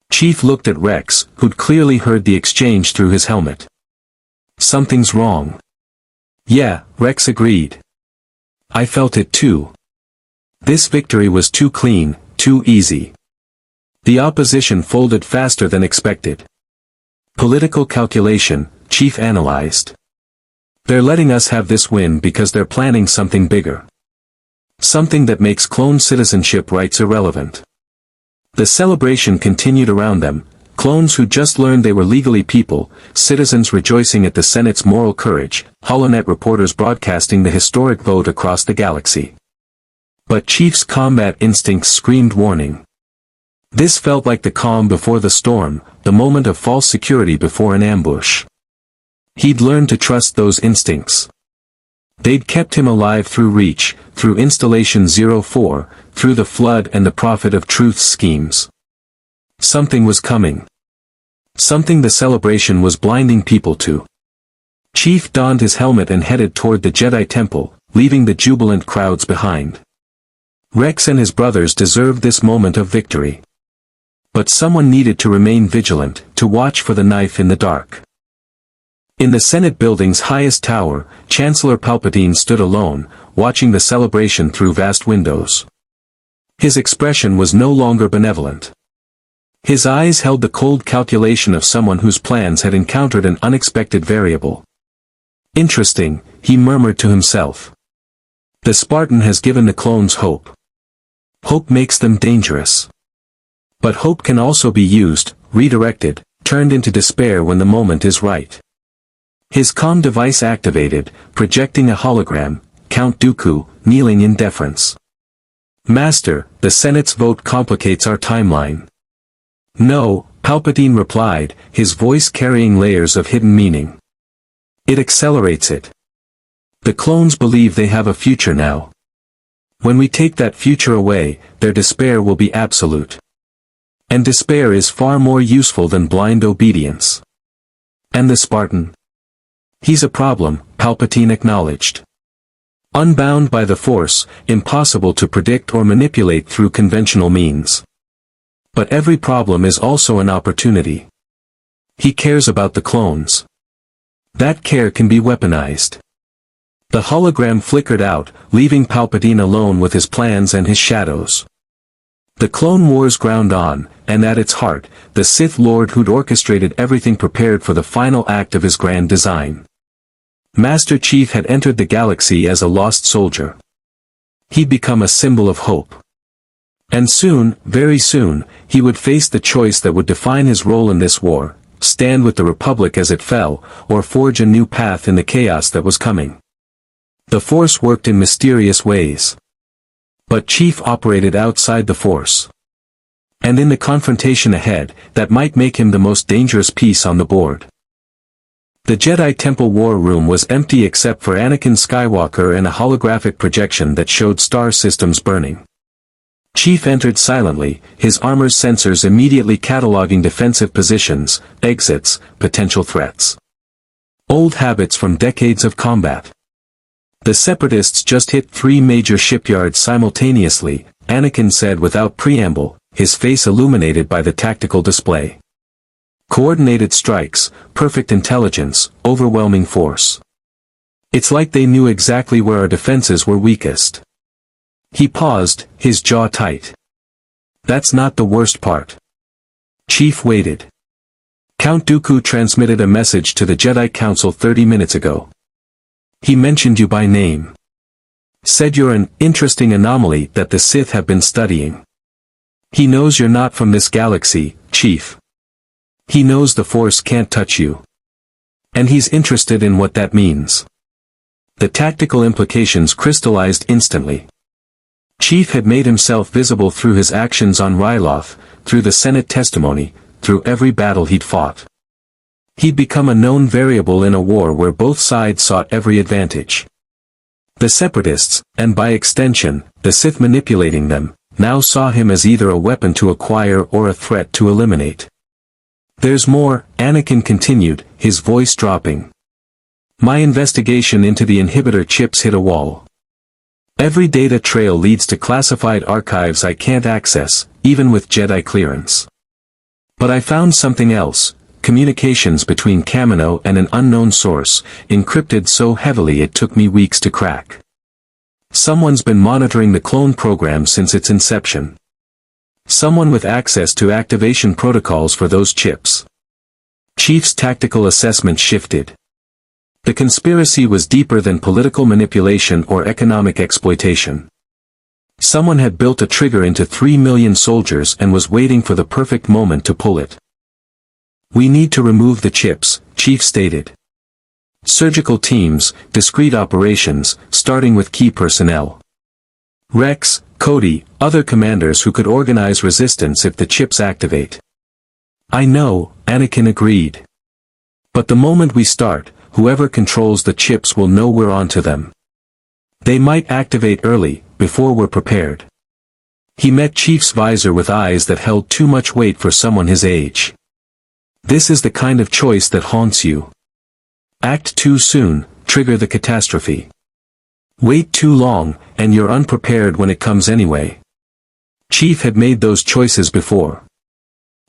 Chief looked at Rex, who'd clearly heard the exchange through his helmet. "Something's wrong." "Yeah," Rex agreed. "I felt it too. This victory was too clean, too easy." The opposition folded faster than expected. "Political calculation," Chief analyzed. "They're letting us have this win because they're planning something bigger. Something that makes clone citizenship rights irrelevant." The celebration continued around them, clones who just learned they were legally people, citizens rejoicing at the Senate's moral courage, HoloNet reporters broadcasting the historic vote across the galaxy. But Chief's combat instincts screamed warning. This felt like the calm before the storm, the moment of false security before an ambush. He'd learned to trust those instincts. They'd kept him alive through Reach, through Installation 04, through the Flood and the Prophet of Truth's schemes. Something was coming. Something the celebration was blinding people to. Chief donned his helmet and headed toward the Jedi Temple, leaving the jubilant crowds behind. Rex and his brothers deserved this moment of victory. But someone needed to remain vigilant, to watch for the knife in the dark. In the Senate building's highest tower, Chancellor Palpatine stood alone, watching the celebration through vast windows. His expression was no longer benevolent. His eyes held the cold calculation of someone whose plans had encountered an unexpected variable. "Interesting," he murmured to himself. "The Spartan has given the clones hope. Hope makes them dangerous. But hope can also be used, redirected, turned into despair when the moment is right." His comm device activated, projecting a hologram, Count Dooku, kneeling in deference. Master, the Senate's vote complicates our timeline. No, Palpatine replied, his voice carrying layers of hidden meaning. It accelerates it. The clones believe they have a future now. When we take that future away, their despair will be absolute. And despair is far more useful than blind obedience. And the Spartan? He's a problem, Palpatine acknowledged. Unbound by the Force, impossible to predict or manipulate through conventional means. But every problem is also an opportunity. He cares about the clones. That care can be weaponized. The hologram flickered out, leaving Palpatine alone with his plans and his shadows. The Clone Wars ground on, and at its heart, the Sith Lord who'd orchestrated everything prepared for the final act of his grand design. Master Chief had entered the galaxy as a lost soldier. He'd become a symbol of hope. And soon, very soon, he would face the choice that would define his role in this war, stand with the Republic as it fell, or forge a new path in the chaos that was coming. The Force worked in mysterious ways. But Chief operated outside the Force. And in the confrontation ahead, that might make him the most dangerous piece on the board. The Jedi Temple War Room was empty except for Anakin Skywalker and a holographic projection that showed star systems burning. Chief entered silently, his armor's sensors immediately cataloging defensive positions, exits, potential threats. Old habits from decades of combat. The Separatists just hit 3 major shipyards simultaneously, Anakin said without preamble, his face illuminated by the tactical display. Coordinated strikes, perfect intelligence, overwhelming force. It's like they knew exactly where our defenses were weakest. He paused, his jaw tight. That's not the worst part. Chief waited. Count Dooku transmitted a message to the Jedi Council 30 minutes ago. He mentioned you by name. Said you're an interesting anomaly that the Sith have been studying. He knows you're not from this galaxy, Chief. He knows the Force can't touch you. And he's interested in what that means. The tactical implications crystallized instantly. Chief had made himself visible through his actions on Ryloth, through the Senate testimony, through every battle he'd fought. He'd become a known variable in a war where both sides sought every advantage. The Separatists, and by extension, the Sith manipulating them, now saw him as either a weapon to acquire or a threat to eliminate. There's more, Anakin continued, his voice dropping. My investigation into the inhibitor chips hit a wall. Every data trail leads to classified archives I can't access, even with Jedi clearance. But I found something else, communications between Kamino and an unknown source, encrypted so heavily it took me weeks to crack. Someone's been monitoring the clone program since its inception. Someone with access to activation protocols for those chips. Chief's tactical assessment shifted. The conspiracy was deeper than political manipulation or economic exploitation. Someone had built a trigger into 3 million soldiers and was waiting for the perfect moment to pull it. We need to remove the chips, Chief stated. Surgical teams, discrete operations, starting with key personnel. Rex, Cody, other commanders who could organize resistance if the chips activate. I know, Anakin agreed. But the moment we start, whoever controls the chips will know we're onto them. They might activate early, before we're prepared. He met Chief's visor with eyes that held too much weight for someone his age. This is the kind of choice that haunts you. Act too soon, trigger the catastrophe. Wait too long, and you're unprepared when it comes anyway. Chief had made those choices before.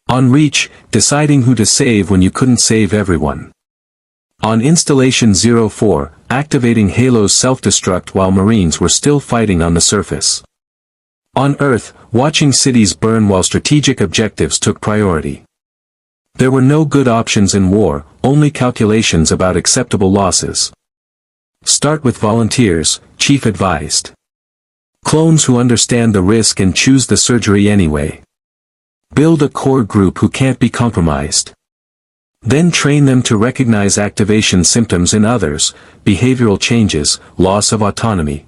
On Reach, deciding who to save when you couldn't save everyone. On Installation 04, activating Halo's self-destruct while Marines were still fighting on the surface. On Earth, watching cities burn while strategic objectives took priority. There were no good options in war, only calculations about acceptable losses. Start with volunteers, Chief advised. Clones who understand the risk and choose the surgery anyway. Build a core group who can't be compromised. Then train them to recognize activation symptoms in others, behavioral changes, loss of autonomy.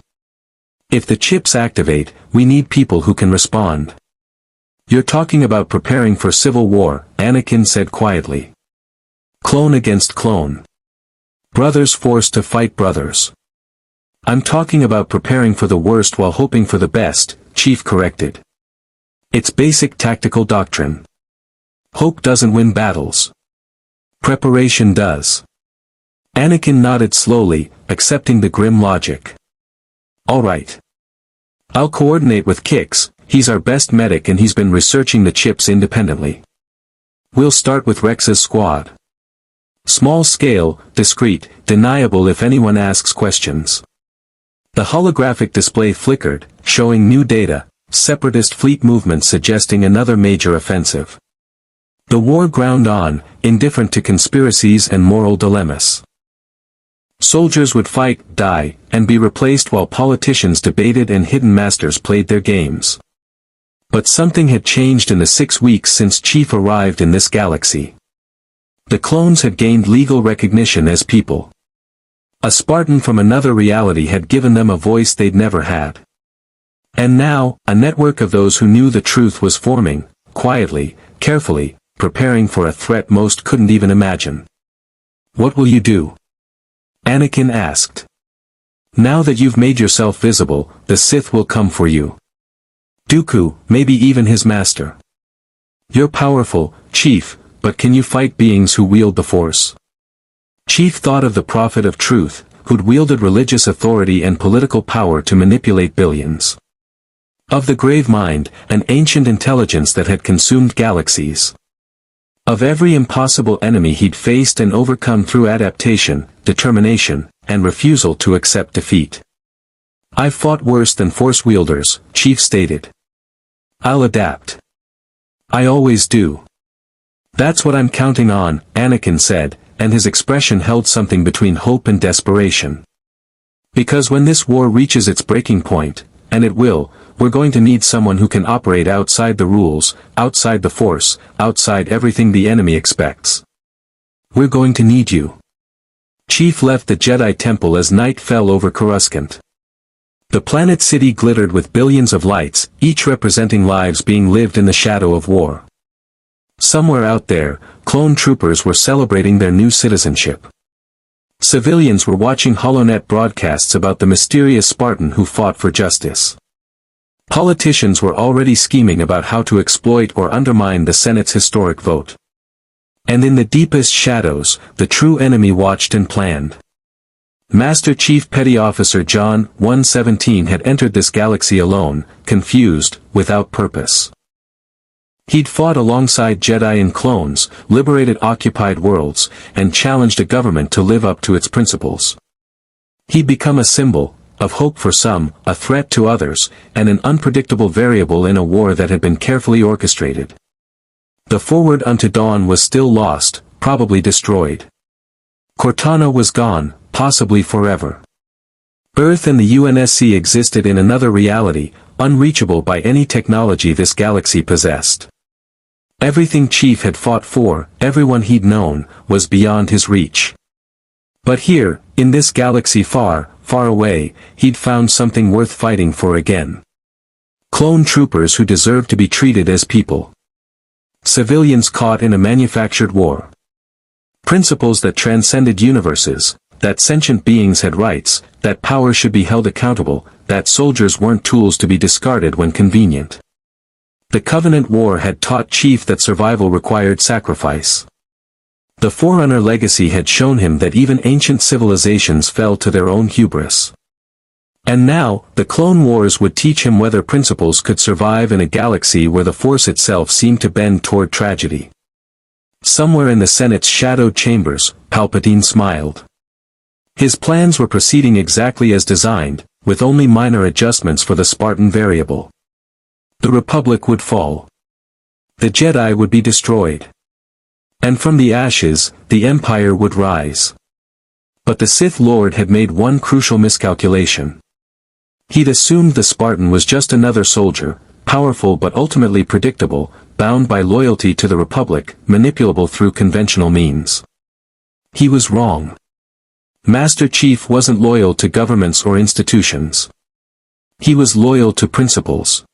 If the chips activate, we need people who can respond. You're talking about preparing for civil war, Anakin said quietly. Clone against clone. Brothers forced to fight brothers. I'm talking about preparing for the worst while hoping for the best, Chief corrected. It's basic tactical doctrine. Hope doesn't win battles. Preparation does. Anakin nodded slowly, accepting the grim logic. All right. I'll coordinate with Kix, he's our best medic and he's been researching the chips independently. We'll start with Rex's squad. Small scale, discreet, deniable if anyone asks questions. The holographic display flickered, showing new data, separatist fleet movements suggesting another major offensive. The war ground on, indifferent to conspiracies and moral dilemmas. Soldiers would fight, die, and be replaced while politicians debated and hidden masters played their games. But something had changed in the 6 weeks since Chief arrived in this galaxy. The clones had gained legal recognition as people. A Spartan from another reality had given them a voice they'd never had. And now, a network of those who knew the truth was forming, quietly, carefully, preparing for a threat most couldn't even imagine. What will you do? Anakin asked. Now that you've made yourself visible, the Sith will come for you. Dooku, maybe even his master. You're powerful, Chief, but can you fight beings who wield the Force? Chief thought of the prophet of truth, who'd wielded religious authority and political power to manipulate billions. Of the grave mind, an ancient intelligence that had consumed galaxies. Of every impossible enemy he'd faced and overcome through adaptation, determination, and refusal to accept defeat. I've fought worse than Force wielders, Chief stated. I'll adapt. I always do. That's what I'm counting on, Anakin said, and his expression held something between hope and desperation. Because when this war reaches its breaking point, and it will, we're going to need someone who can operate outside the rules, outside the Force, outside everything the enemy expects. We're going to need you. Chief left the Jedi Temple as night fell over Coruscant. The planet city glittered with billions of lights, each representing lives being lived in the shadow of war. Somewhere out there, clone troopers were celebrating their new citizenship. Civilians were watching HoloNet broadcasts about the mysterious Spartan who fought for justice. Politicians were already scheming about how to exploit or undermine the Senate's historic vote. And in the deepest shadows, the true enemy watched and planned. Master Chief Petty Officer John 117 had entered this galaxy alone, confused, without purpose. He'd fought alongside Jedi and clones, liberated occupied worlds, and challenged a government to live up to its principles. He'd become a symbol, of hope for some, a threat to others, and an unpredictable variable in a war that had been carefully orchestrated. The Forward Unto Dawn was still lost, probably destroyed. Cortana was gone, possibly forever. Earth and the UNSC existed in another reality, unreachable by any technology this galaxy possessed. Everything Chief had fought for, everyone he'd known, was beyond his reach. But here, in this galaxy far, far away, he'd found something worth fighting for again. Clone troopers who deserved to be treated as people. Civilians caught in a manufactured war. Principles that transcended universes, that sentient beings had rights, that power should be held accountable, that soldiers weren't tools to be discarded when convenient. The Covenant War had taught Chief that survival required sacrifice. The Forerunner legacy had shown him that even ancient civilizations fell to their own hubris. And now, the Clone Wars would teach him whether principles could survive in a galaxy where the Force itself seemed to bend toward tragedy. Somewhere in the Senate's shadowed chambers, Palpatine smiled. His plans were proceeding exactly as designed, with only minor adjustments for the Spartan variable. The Republic would fall. The Jedi would be destroyed. And from the ashes, the Empire would rise. But the Sith Lord had made one crucial miscalculation. He'd assumed the Spartan was just another soldier, powerful but ultimately predictable, bound by loyalty to the Republic, manipulable through conventional means. He was wrong. Master Chief wasn't loyal to governments or institutions. He was loyal to principles.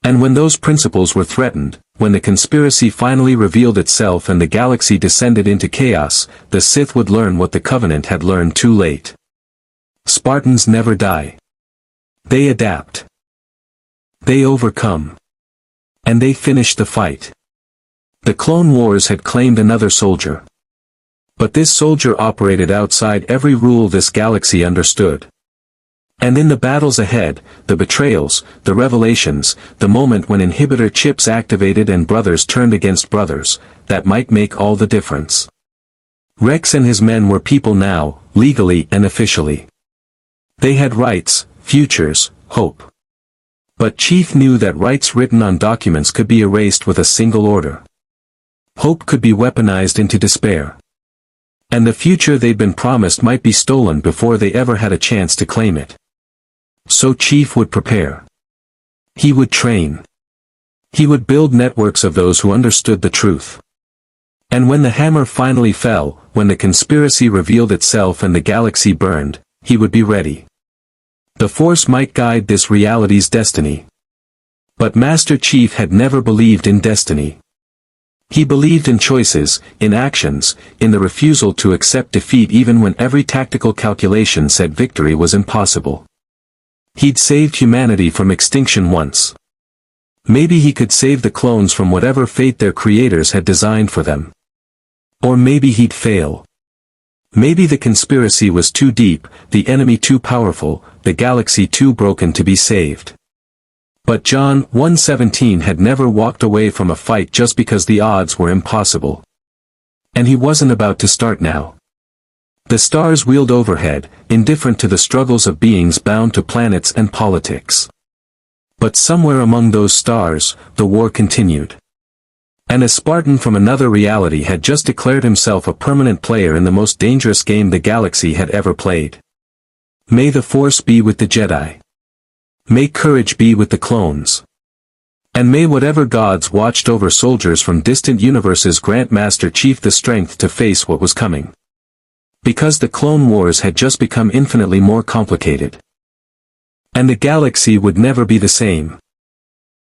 And when those principles were threatened, when the conspiracy finally revealed itself and the galaxy descended into chaos, the Sith would learn what the Covenant had learned too late. Spartans never die. They adapt. They overcome. And they finish the fight. The Clone Wars had claimed another soldier. But this soldier operated outside every rule this galaxy understood. And in the battles ahead, the betrayals, the revelations, the moment when inhibitor chips activated and brothers turned against brothers, that might make all the difference. Rex and his men were people now, legally and officially. They had rights, futures, hope. But Chief knew that rights written on documents could be erased with a single order. Hope could be weaponized into despair. And the future they'd been promised might be stolen before they ever had a chance to claim it. So Chief would prepare. He would train. He would build networks of those who understood the truth. And when the hammer finally fell, when the conspiracy revealed itself and the galaxy burned, he would be ready. The Force might guide this reality's destiny. But Master Chief had never believed in destiny. He believed in choices, in actions, in the refusal to accept defeat even when every tactical calculation said victory was impossible. He'd saved humanity from extinction once. Maybe he could save the clones from whatever fate their creators had designed for them. Or maybe he'd fail. Maybe the conspiracy was too deep, the enemy too powerful, the galaxy too broken to be saved. But John 1:17 had never walked away from a fight just because the odds were impossible. And he wasn't about to start now. The stars wheeled overhead, indifferent to the struggles of beings bound to planets and politics. But somewhere among those stars, the war continued. And a Spartan from another reality had just declared himself a permanent player in the most dangerous game the galaxy had ever played. May the Force be with the Jedi. May courage be with the clones. And may whatever gods watched over soldiers from distant universes grant Master Chief the strength to face what was coming. Because the Clone Wars had just become infinitely more complicated. And the galaxy would never be the same.